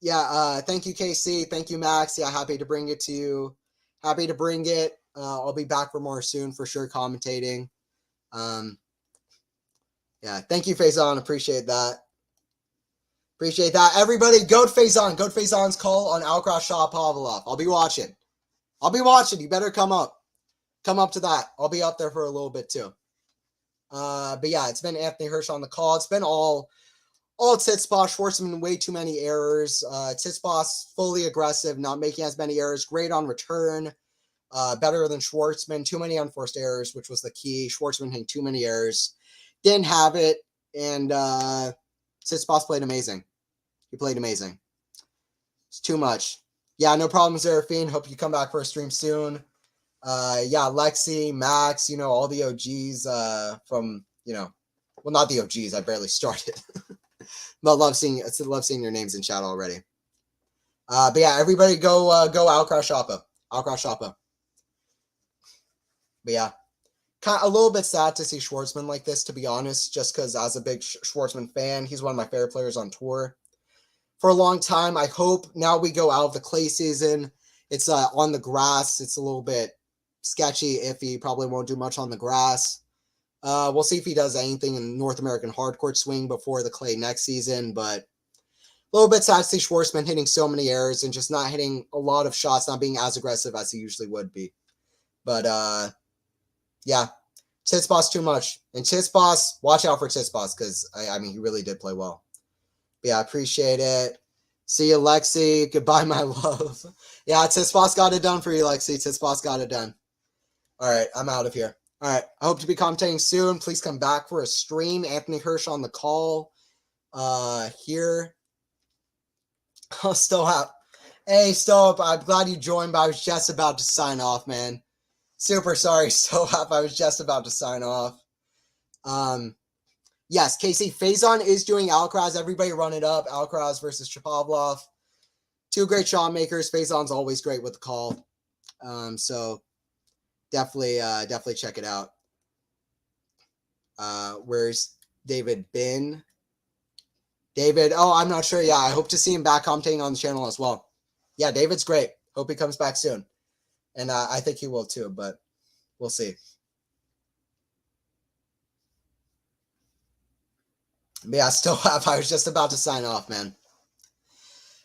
Speaker 1: Yeah, thank you, KC. Thank you, Max. Yeah, happy to bring it to you. Happy to bring it. I'll be back for more soon for sure, commentating. Yeah, thank you, Faison. Appreciate that. Appreciate that. Everybody, go to Faison. Go to Faison's call on Alcaraz Shapovalov. I'll be watching. I'll be watching. You better come up. Come up to that. I'll be up there for a little bit too. But yeah, it's been Anthony Hirsch on the call. It's been all Tsitsipas. Schwartzman, way too many errors. Tsitsipas, fully aggressive, not making as many errors. Great on return. Better than Schwartzman. Too many unforced errors, which was the key. Schwartzman hitting too many errors. Didn't have it. And Tsitsipas played amazing. He played amazing. It's too much. Yeah, no problem, Zeraphine. Hope you come back for a stream soon. Yeah, Lexi, Max, all the OGs from, well, not the OGs. I barely started. But love seeing your names in chat already. But yeah, everybody go Alcaraz Shapa. Alcaraz Shapa. But yeah, a little bit sad to see Schwartzman like this, to be honest, just because as a big Schwartzman fan, he's one of my favorite players on tour for a long time. I hope now we go out of the clay season. It's on the grass. It's a little bit sketchy, iffy. Probably won't do much on the grass. We'll see if he does anything in North American hardcourt swing before the clay next season, but a little bit sad to see Schwartzman hitting so many errors and just not hitting a lot of shots, not being as aggressive as he usually would be. But yeah, Tsitsipas too much. And Tsitsipas, watch out for Tsitsipas because, I mean, he really did play well. But yeah, I appreciate it. See you, Lexi. Goodbye, my love. Yeah, Tsitsipas got it done for you, Lexi. Tsitsipas got it done. All right, I'm out of here. All right, I hope to be commentating soon. Please come back for a stream. Anthony Hirsch on the call here. Oh, still up. Hey, still up. I'm glad you joined, but I was just about to sign off, man. Super sorry, still up. I was just about to sign off. Yes, Casey, Faison is doing Alcaraz. Everybody run it up. Alcaraz versus Shapovalov. Two great shot makers. Faison's always great with the call. So definitely check it out. Where's David been? David, I'm not sure. Yeah, I hope to see him back commentating on the channel as well. Yeah, David's great. Hope he comes back soon. And I think he will too, but we'll see. But yeah, I was just about to sign off, man.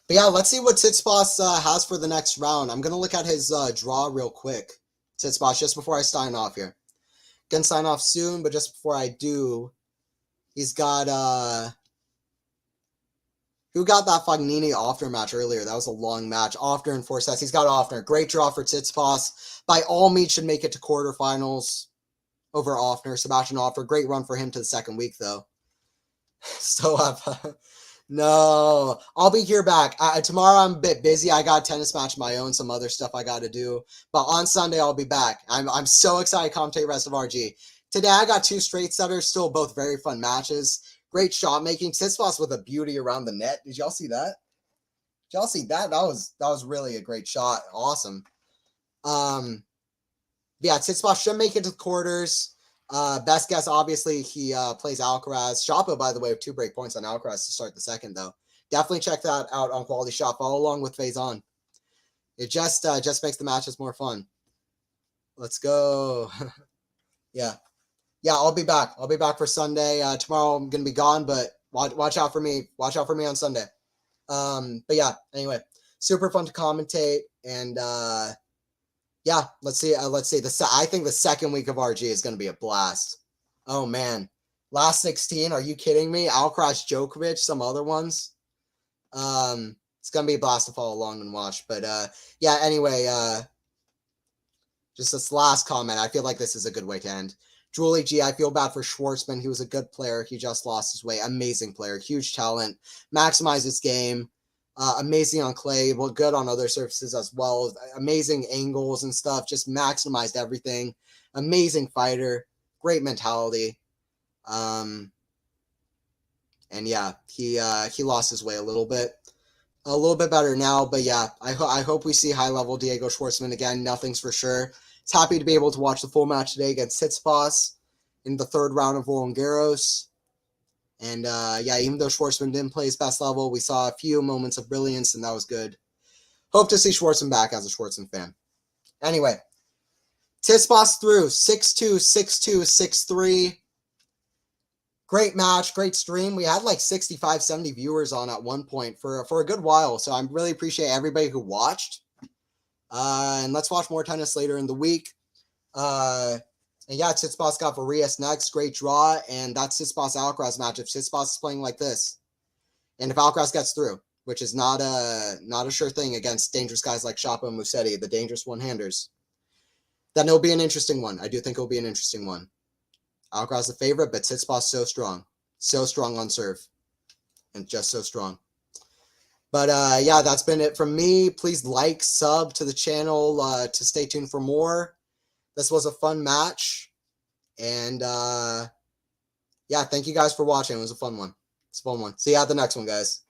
Speaker 1: But yeah, let's see what Tsitsipas has for the next round. I'm going to look at his draw real quick. Tsitsipas, just before I sign off here. Gonna sign off soon, but just before I do, he's got who got that Fognini Offner match earlier? That was a long match. Offner in 4 sets. He's got Offner. Great draw for Tsitsipas. By all means, should make it to quarterfinals over Offner. Sebastian Offner. Great run for him to the second week, though. Still up. No. I'll be here back. Tomorrow I'm a bit busy. I got a tennis match of my own, some other stuff I got to do. But on Sunday, I'll be back. I'm so excited to commentate the rest of RG. Today, I got 2 straight setters. Still both very fun matches. Great shot making. Tsitsipas with a beauty around the net. Did y'all see that? Did y'all see that? That was really a great shot. Awesome. Yeah, Tsitsipas should make it to the quarters. Best guess, obviously, he plays Alcaraz. Shapo, by the way, with 2 break points on Alcaraz to start the second, though. Definitely check that out on QualityShot. Follow along with Faison. It just makes the matches more fun. Let's go. Yeah. Yeah, I'll be back. I'll be back for Sunday. Tomorrow I'm going to be gone, but watch out for me. Watch out for me on Sunday. But yeah, anyway, super fun to commentate. And yeah, let's see. I think the second week of RG is going to be a blast. Oh, man. Last 16, are you kidding me? Alcaraz, Djokovic, some other ones. It's going to be a blast to follow along and watch. But yeah, anyway, just this last comment. I feel like this is a good way to end. Julie G, I feel bad for Schwartzman. He was a good player. He just lost his way. Amazing player. Huge talent. Maximized his game. Amazing on clay. Well, good on other surfaces as well. Amazing angles and stuff. Just maximized everything. Amazing fighter. Great mentality. And yeah, he lost his way a little bit. A little bit better now, but yeah, I hope we see high-level Diego Schwartzman again. Nothing's for sure. It's happy to be able to watch the full match today against Tsitsipas in the third round of Roland Garros. And yeah, even though Schwartzman didn't play his best level, we saw a few moments of brilliance, and that was good. Hope to see Schwartzman back as a Schwartzman fan. Anyway, Tsitsipas through 6-2, 6-2, 6-3. Great match, great stream. We had like 65, 70 viewers on at one point for a good while. So I really appreciate everybody who watched. And let's watch more tennis later in the week. And yeah, Tsitsipas got Varias next. Great draw. And that's Tsitsipas-Alcaraz match. If Tsitsipas is playing like this, and if Alcaraz gets through, which is not a sure thing against dangerous guys like Shapo and Musetti, the dangerous one-handers, then it'll be an interesting one. I do think it'll be an interesting one. Alcaraz the favorite, but Tsitsipas so strong on serve, and just so strong. But yeah, that's been it from me. Please like, sub to the channel to stay tuned for more. This was a fun match, and yeah, thank you guys for watching. It was a fun one. It's a fun one. See you at the next one, guys.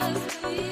Speaker 2: Tsitsipas.